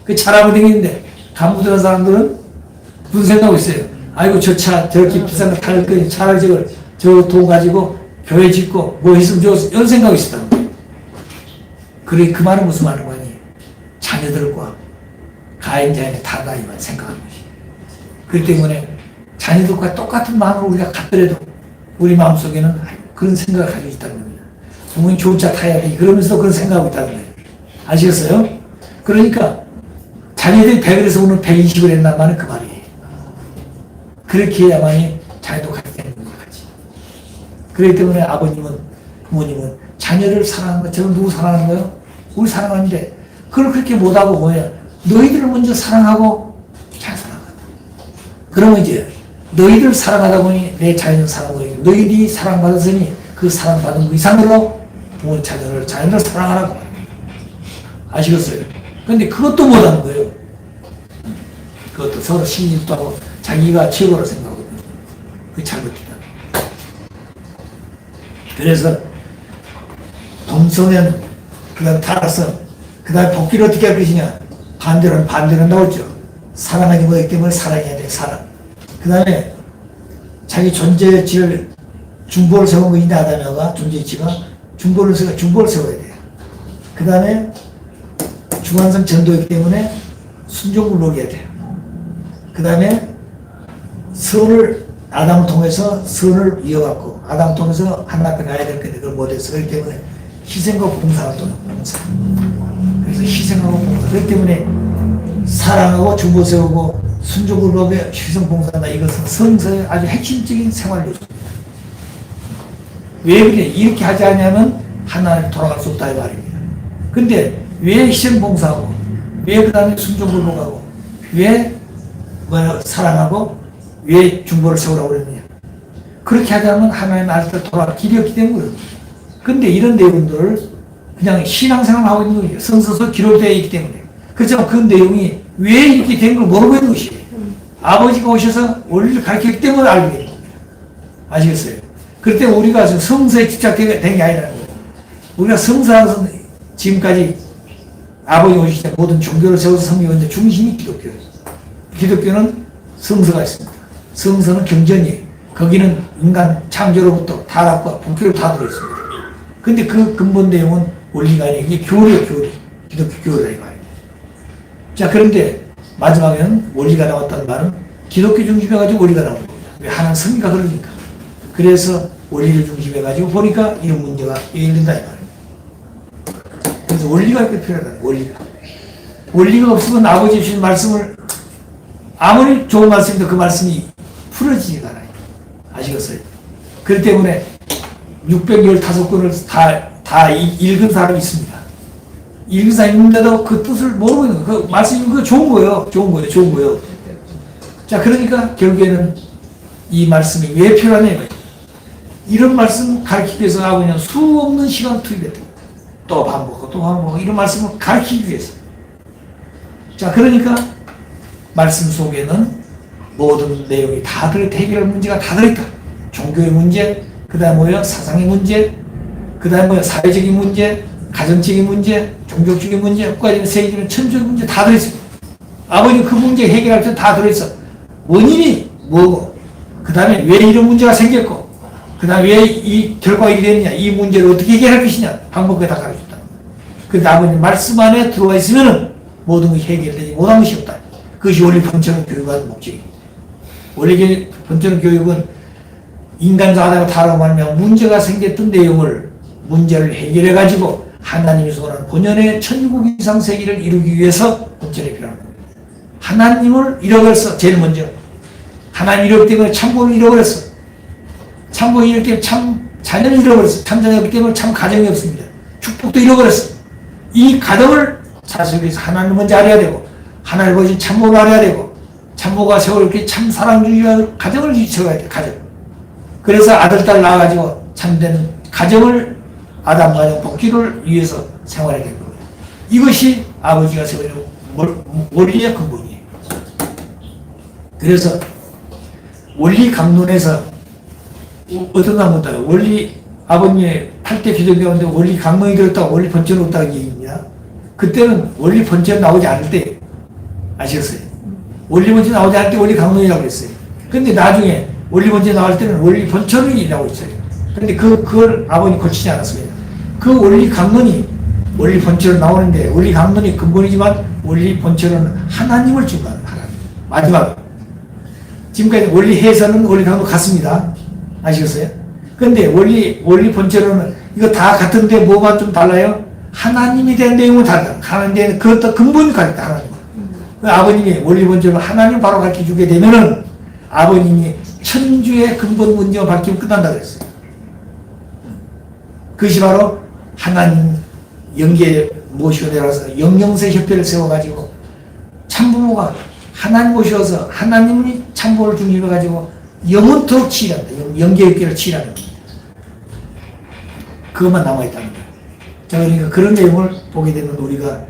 그 차라고 다니는데, 간부들한 사람들은 무슨 생각하고 있어요? 아이고, 저 차, 저렇게 비싼 거 탈 거니 차를 저 돈 가지고 교회 짓고 뭐 했으면 좋겠어. 이런 생각이 있었다는 거예요. 그래, 그 말은 무슨 말인 거니? 자녀들과 가인자인의 다다 이만 생각하는 것이. 그렇기 때문에 자녀들과 똑같은 마음을 우리가 갖더라도 우리 마음속에는 그런 생각을 가지고 있다는 겁니다. 부모님 좋은 차 타야 돼. 그러면서도 그런 생각하고 있다는 거예요. 아시겠어요? 그러니까 자녀들이 100에서 오늘 120을 했단 말은 그 말이에요. 그렇게 해야만이 자녀도 같이 되는 거지. 그렇기 때문에 아버님은 부모님은 자녀를 사랑하는 것처럼 누구 사랑하는 거예요? 우리 사랑하는데 그걸 그렇게 못하고 뭐야? 너희들을 먼저 사랑하고 잘 살아간다. 그러면 이제 너희들 사랑하다 보니 내 자녀를 사랑하고 있고 너희들이 사랑받았으니 그 사랑받은 그 이상으로 부모 자녀를 사랑하라고 아시겠어요? 근데 그것도 못하는 거예요. 그것도 서로 신입도 하고 자기가 최고로 생각하거든요. 그게 잘못이다. 그래서 동서면 그 다음 타락성 그 다음에 복귀를 어떻게 할 것이냐 반대로 나오죠. 사랑하기 뭐기 때문에 사랑해야 돼. 사랑. 그 다음에 자기 존재의 질을 중보를 세운 것인데 아담이가 존재의 지가 중보를 세워야 돼요. 그 다음에 중앙성 전도이기 때문에 순종을 녹여야 돼요. 그 다음에 선을 아담을 통해서 선을 이어갖고 아담을 통해서 하나님 앞에 가야 될 건데 그걸 못해서 그렇기 때문에 희생과 봉사가 또 봉사. 그래서 희생하고 봉사. 그렇기 때문에 사랑하고 중보 세우고 순종을 녹여 희생 봉사한다. 이것은 성서의 아주 핵심적인 생활 요소입니다. 왜 그래? 이렇게 하지 않으면 하나님 돌아갈 수 없다 이 말입니다. 근데 왜 희생 봉사하고 왜 그 다음에 순종을 녹하고 왜 사랑하고 왜 중보를 세우라고 그랬느냐. 그렇게 하자면 하나님 알때 돌아갈 길이 없기 때문에. 근데 이런 내용들을 그냥 신앙생활을 하고 있는 거예요. 성서서 기록되어 있기 때문에. 그렇지만 그 내용이 왜 이렇게 된 걸 모르고 있는 것이에요. 아버지가 오셔서 원리를 가르쳤기 때문에 알게 되는 겁니다. 아시겠어요? 그럴 때 우리가 성서에 집착된 게 아니라는 거예요. 우리가 성서에서 지금까지 아버지 오실 때 모든 종교를 세워서 섬기는데 중심이 기독교예요. 기독교는 성서가 있습니다. 성서는 경전이에요. 거기는 인간 창조로부터 타락과 복귀로 다 들어있습니다. 근데 그 근본 내용은 원리가 아니에요. 이게 교리예요, 교리. 기독교 교리라 이 말이에요. 자, 그런데 마지막에는 원리가 나왔다는 말은 기독교 중심해가지고 원리가 나오는 겁니다. 왜 하나님 성리가 그러니까. 그래서 원리를 중심해가지고 보니까 이런 문제가 해결된다 이 말이에요. 그래서 원리가 이렇게 필요하다. 원리가 없으면 아버지 주신 말씀을 아무리 좋은 말씀인데 그 말씀이 풀어지지가 않아요. 아시겠어요? 그렇기 때문에 615권을 다 읽은 사람이 있습니다. 읽은 사람이 있는데도 그 뜻을 모르고 있는 거예요. 그 말씀이 그거 좋은 거예요. 자, 그러니까 결국에는 이 말씀이 왜 필요하냐. 이런 말씀 가르치기 위해서 아버지는 수없는 시간을 투입했다. 또 반복하고 이런 말씀을 가르치기 위해서. 자, 그러니까 말씀 속에는 모든 내용이 다 들어있다. 해결할 문제가 다 들어있다. 종교의 문제, 그 다음에 사상의 문제, 그 다음에 사회적인 문제, 가정적인 문제, 종교적인 문제, 국가적인 세계적인 천주적인 문제 다 들어있습니다. 아버지는 그 문제 해결할 때 다 들어있어. 원인이 뭐고, 그 다음에 왜 이런 문제가 생겼고, 그 다음에 왜 이 결과가 이렇게 됐느냐, 이 문제를 어떻게 해결할 것이냐, 방법을 다 가르쳐줬다. 그런데 아버님 말씀 안에 들어와 있으면 모든 것이 해결되지 못한 것이 없다. 그것이 원리 본처럼 교육하는 목적입니다. 원리 본처럼 교육은 인간과 하다가 타라고 하면 문제가 생겼던 내용을 문제를 해결해가지고 하나님이 소원하는 본연의 천국 이상 세계를 이루기 위해서 본처를 필요한 겁니다. 하나님을 잃어버렸어. 제일 먼저 하나님 잃었기 때문에 참고를 잃어버렸어. 참고를 잃었기 때문에 참 자녀를 잃어버렸어. 참 자녀였기 때문에 참 가정이 없습니다. 축복도 잃어버렸어. 이 가정을 사실 위해서 하나님을 먼저 알아야 되고 하나님을 보신 참모를 알아야 되고 참모가 세월 이렇게 참 사랑주의와 가정을 지켜야 돼. 가정. 그래서 아들, 딸 낳아가지고 참된 가정을 아담 가정 복귀를 위해서 생활하게 된 거예요. 이것이 아버지가 세워진 원리의 근본이에요. 그래서 원리 강론에서 어떤 나무다 원리 아버님의 8대 기독교인데 원리 강론이 들었다고 원리 번째로 없다는 얘기입니다. 그때는 원리 번째로 나오지 않을 때 아시겠어요? 원리 번째 나오지 않을 때 원리 강론이라고 했어요. 근데 나중에 원리 번째 나올 때는 원리 번처론이라고 있어요. 그런데 그걸 아버님 고치지 않았습니다. 그 원리 강론이 원리 번처로 나오는데 원리 강론이 근본이지만 원리 번처로는 하나님을 중간하는 하나님. 마지막 지금까지 원리 해설은 원리 강론 같습니다. 아시겠어요? 근데 원리 번처로는 이거 다 같은데 뭐가 좀 달라요? 하나님에 대한 내용은 다르다. 하나님에 대한 그것도 근본이 같다. 하나님. 아버님이 원리 번처로 하나님 바로 가르쳐 주게 되면은 아버님이 천주의 근본 문제가 바뀌면 끝난다고 했어요. 그것이 바로 하나님 영계 모시고 내려와서 영영세 협회를 세워가지고 참부모가 하나님 모셔서 하나님이 참부모를 중심해가지고 영원토록 치유한다. 영계협회를 치유하는 겁니다. 그것만 남아있다는 거예요. 자, 그러니까 그런 내용을 보게 되면 우리가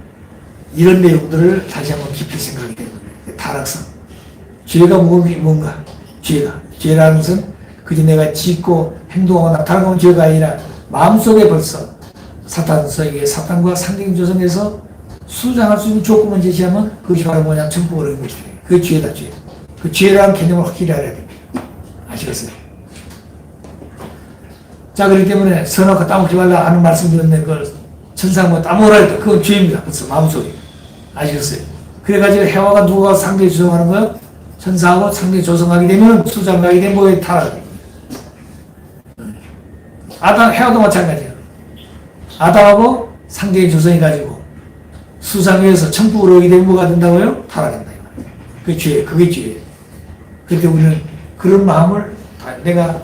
이런 내용들을 다시 한번 깊이 생각하게 되는 거예요. 타락성. 죄가 뭔가? 죄라는 것은 그저 내가 짓고 행동하고 나타나는 죄가 아니라 마음속에 벌써 사탄과 상징 조성해서 수장할 수 있는 조건을 제시하면 그것이 바로 뭐냐? 천국을 얻는 것이다. 그게 죄다, 죄. 그 죄라는 개념을 확실히 알아야 됩니다. 아시겠어요? 자, 그렇기 때문에 선악과 따먹지 말라 하는 말씀 드렸는데 그걸 천상과 따먹으라 했다. 그건 죄입니다. 벌써 마음속에. 아시겠어요? 그래가지고 해와가 누가 상대 조성하는 거예요? 천사하고 상대 조성하게 되면 수장하게 되면 뭐에 타락합니다. 해와도 마찬가지예요. 아담하고 상대의 조성해가지고 수상에서 천국으로 오게 되면 뭐가 된다고요? 타락한다. 그게 죄예요. 그게 죄예요. 그런데 우리는 그런 마음을 내가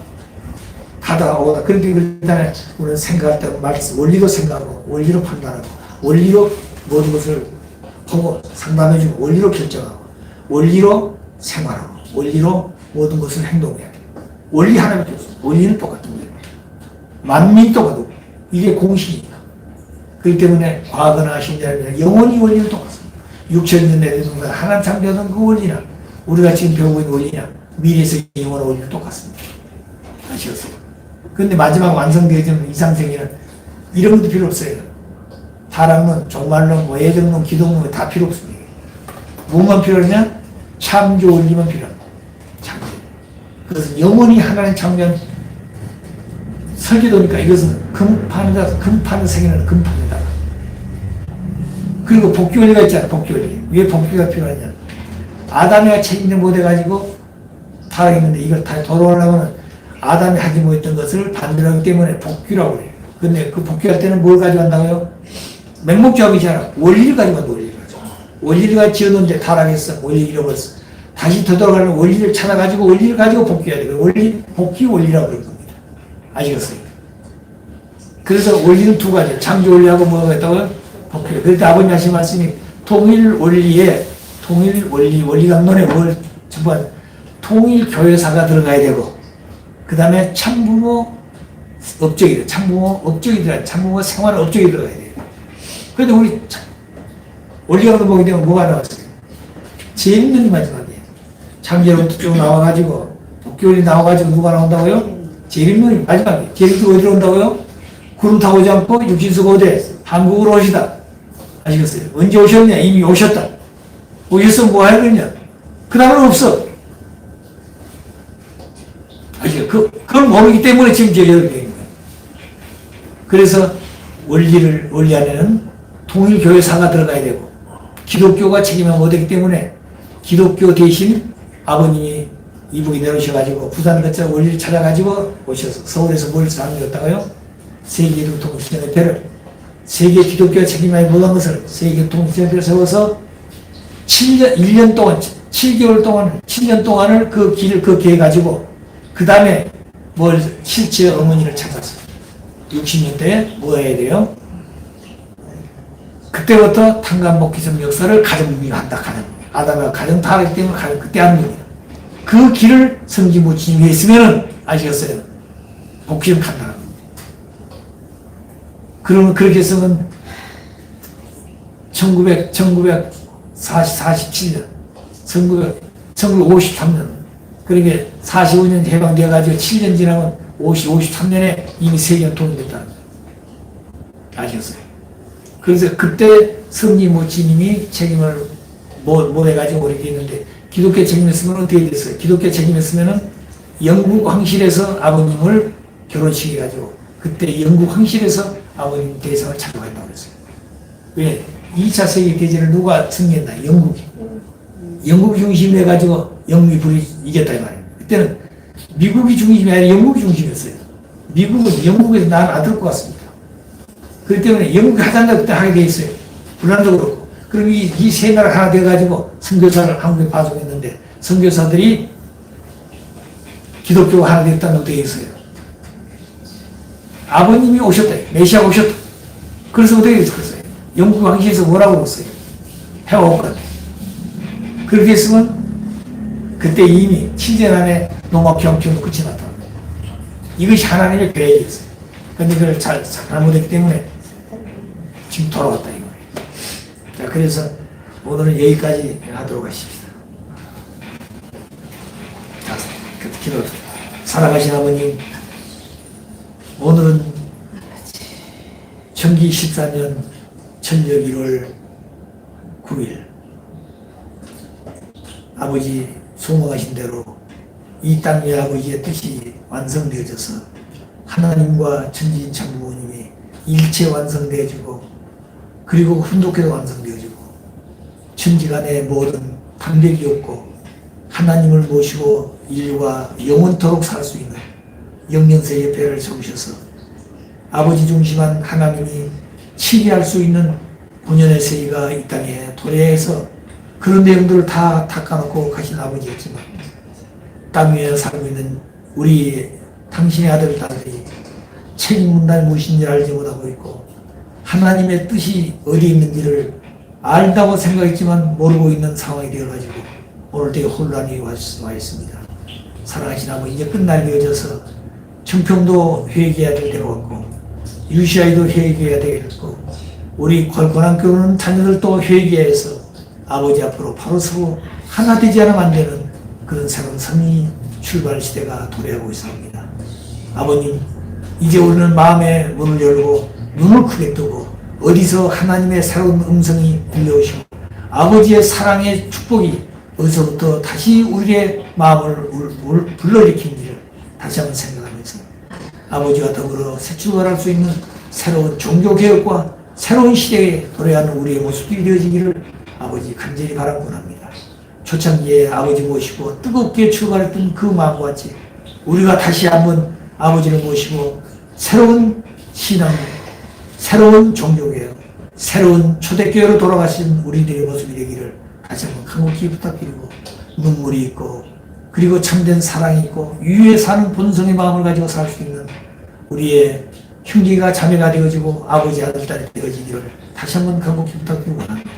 하다오다. 그런데 일단은 우리는 생각할 때 말씀, 원리로 생각하고, 원리로 판단하고, 원리로 모든 것을 보고 상담해주고, 원리로 결정하고, 원리로 생활하고, 원리로 모든 것을 행동해야 돼. 원리 하나밖에 없어. 원리는 똑같은 거예요. 만민이 똑같고, 이게 공식이니까. 그렇기 때문에 과거나 신자는 영원히 원리는 똑같습니다. 6천년 내는 하나님 창조하던 그 원리나, 우리가 지금 배우고 있는 원리나, 미래에서 영원한 원리는 똑같습니다. 아시겠어요? 근데 마지막 완성되어지는 이상생에는 이런 것도 필요 없어요. 타락론, 종말론, 뭐 예정론, 기독론 다 필요 없습니다. 뭐만 필요하냐? 창조 원리만 필요합니다. 창조. 그래서 영원히 하나님 창조한 설계도니까 이것은 금파는 세계는 금파입니다. 그리고 복귀 원리가 있잖아요. 복귀 원리. 왜 복귀가 필요하냐? 아담이가 책임을 못해가지고 타락했는데 이걸 다 돌아오려면 아담이 하지 못했던 것을 반대로 하기 때문에 복귀라고 해요. 근데 그 복귀할 때는 뭘 가져간다고요? 맹목적이지 않아. 원리를 가져간다, 원리를 가지고. 원리를 지어놓은데 타락했어. 원리 잃어버렸어. 다시 되돌아가는 원리를 찾아가지고 원리를 가지고 복귀해야 돼. 원리, 복귀 원리라고 그럴 겁니다. 아시겠어요? 그래서 원리는 두 가지. 창조 원리하고 뭐가 있다고요? 복귀. 그럴 때 아버님 하신 말씀이 통일 원리에, 통일 원리, 원리강론에 뭘, 전부 통일 교회사가 들어가야 되고, 그 다음에 참부모 업적이, 참부모 업적이 들어가야 돼. 참부모 생활 업적이 들어가야 돼요. 그런데 우리 원리강론 보게 되면 뭐가 나왔어요? 재밌는 마지막이에요. 창조로부터 쭉 나와가지고, 복귀원리 나와가지고 누가 나온다고요? 재밌는 마지막이에요. 재밌는 어디로 온다고요? 구름 타고 오지 않고 육신수 고대 한국으로 오시다. 아시겠어요? 언제 오셨냐? 이미 오셨다. 오셨으면 뭐 해야 되냐? 그 다음은 없어. 그걸 모르기 때문에 지금 제기하게 된 거예요. 그래서 원리 안에는 통일교회사가 들어가야 되고, 기독교가 책임을 못하기 때문에 기독교 대신 아버님이 이북에 내려오셔가지고 부산 거쳐 원리를 찾아가지고 오셔서 서울에서 뭘 상주했다가요? 세계교통시장협회를, 세계 기독교가 책임하지 못한 것을 세계교통시장협회를 세워서 1년 동안, 7개월 동안, 7년 동안을 그 길을 그렇게 해가지고 그 다음에 뭘 실제 어머니를 찾았어요. 60년대에 뭐 해야 돼요? 그때부터 탄간복귀점 역사를 가정주의가 한다. 아담이가 가정 타락이기 때문에 그때 하는 겁니다. 그 길을 성지부 주님이 했으면은 아시겠어요? 복귀점 간다는 겁니다. 그러면 그렇게 해서는 1947년, 1953년, 그러니까 45년 해방되어가지고 7년 지나면 53년에 이미 세계가 통일됐다는 거예요. 아시겠어요? 그래서 그때 성리 모치님이 책임을 못 해가지고 이렇게 했는데, 기독교 책임했으면 어떻게 됐어요? 기독교 책임했으면은 영국 황실에서 아버님을 결혼시켜가지고, 그때 영국 황실에서 아버님 대상을 찾아간다고 그랬어요. 왜? 2차 세계대전을 누가 승리했나? 영국이. 영국이 중심이 해가지고 영미 불이 이겼다 이 말이에요. 그때는 미국이 중심이 아니라 영국이 중심이었어요. 미국은 영국에서 난 안 들 것 같습니다. 그렇기 때문에 영국이 하단다 그때 하게 돼 있어요. 불란도 그렇고. 그럼 이 세 나라 하나 돼가지고 선교사를 한국에 파송했는데, 선교사들이 기독교가 하나 됐다는 것도 있어요. 아버님이 오셨다. 메시아가 오셨다. 그래서 어떻게 됐겠어요? 영국 왕실에서 뭐라고 그랬어요? 해왔거든. 그렇게 했으면 그때 이미 7년 안에 농업 경쟁도 끝이 났다. 이것이 하나님의 계획이었어요. 근데 그걸 잘못했기 때문에 지금 돌아왔다 이거예요. 자, 그래서 오늘은 여기까지 하도록 하십시다. 자, 기도. 살아가신 아버님, 오늘은 청기 14년 천력 1월 9일 아버지 소망하신 대로 이 땅 위에 아버지의 뜻이 완성되어져서 하나님과 천지인 참부모님이 일체 완성되어지고 그리고 훈독해서 완성되어지고 천지간의 모든 방백이 없고 하나님을 모시고 인류가 영원토록 살 수 있는 영영세의 배를 세우셔서 아버지 중심한 하나님이 치리할 수 있는 본연의 세계가 이 땅에 도래해서 그런 내용들을 다 닦아놓고 가신 아버지였지만 땅 위에 살고 있는 우리 당신의 아들, 딸들이 책임 문단이 무엇인지 알지 못하고 있고 하나님의 뜻이 어디 있는지를 알다고 생각했지만 모르고 있는 상황이 되어가지고 오늘 되게 혼란이 와 있습니다. 사랑하신 아버지, 이제 끝날 되어져서 청평도 회개해야 될 때가 왔고 유시아이도 회개해야 되겠고 우리 고난교회는 자녀들도 회개해서 아버지 앞으로 바로 서고 하나 되지 않으면 안 되는 그런 새로운 성의 출발 시대가 도래하고 있습니다. 아버님, 이제 우리는 마음의 문을 열고 눈을 크게 뜨고 어디서 하나님의 새로운 음성이 들려오시고 아버지의 사랑의 축복이 어디서부터 다시 우리의 마음을 불러일으키는지를 다시 한번 생각하면서 아버지와 더불어 새 출발할 수 있는 새로운 종교개혁과 새로운 시대에 도래하는 우리의 모습이 되어지기를 아버지 간절히 바라곤합니다. 초창기에 아버지 모시고 뜨겁게 출발했던 그 마음과 같이 우리가 다시 한번 아버지를 모시고 새로운 신앙, 새로운 종교개혁, 새로운 초대교회로 돌아가신 우리들의 모습이 되기를 다시 한번 간곡히 부탁드리고 눈물이 있고 그리고 참된 사랑이 있고 유유에 사는 본성의 마음을 가지고 살 수 있는 우리의 형제가 자매가 되어지고 아버지 아들 딸이 되어지기를 다시 한번 간곡히 부탁드리고 원합니다.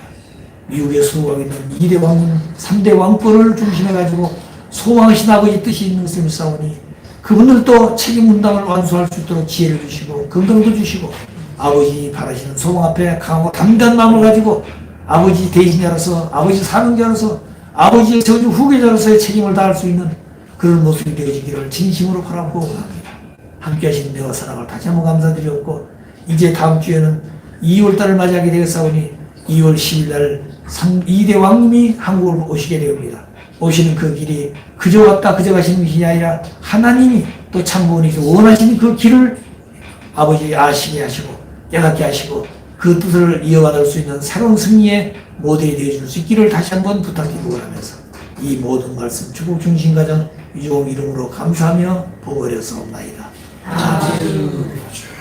미국에 수호하고 있는 2대 왕군, 3대 왕권을 중심해가지고 소망하신 아버지 뜻이 있는 것을 싸우니 그분들도 책임 분담을 완수할 수 있도록 지혜를 주시고 건강도 주시고 아버지 바라시는 소망 앞에 강하고 담대한 마음을 가지고 아버지 대신자로서 아버지 사명자로서 아버지의 저주 후계자로서의 책임을 다할 수 있는 그런 모습이 되어지기를 진심으로 바라고 합니다. 함께 하신 은혜와 사랑을 다시 한번 감사드렸고 이제 다음 주에는 2월달을 맞이하게 되겠사오니 2월 10일날 2대 왕님이 한국을 오시게 되옵니다. 오시는 그 길이 그저 왔다 그저 가시는 것이 아니라 하나님이 또 참부모님이 원하시는 그 길을 아버지 아시게 하시고 깨닫게 하시고 그 뜻을 이어받을 수 있는 새로운 승리의 모델이 되어줄 수 있기를 다시 한번 부탁드리고 하면서 이 모든 말씀 축복 중심 가정 유종 이름으로 감사하며 보고드렸사옵나이다. 아멘.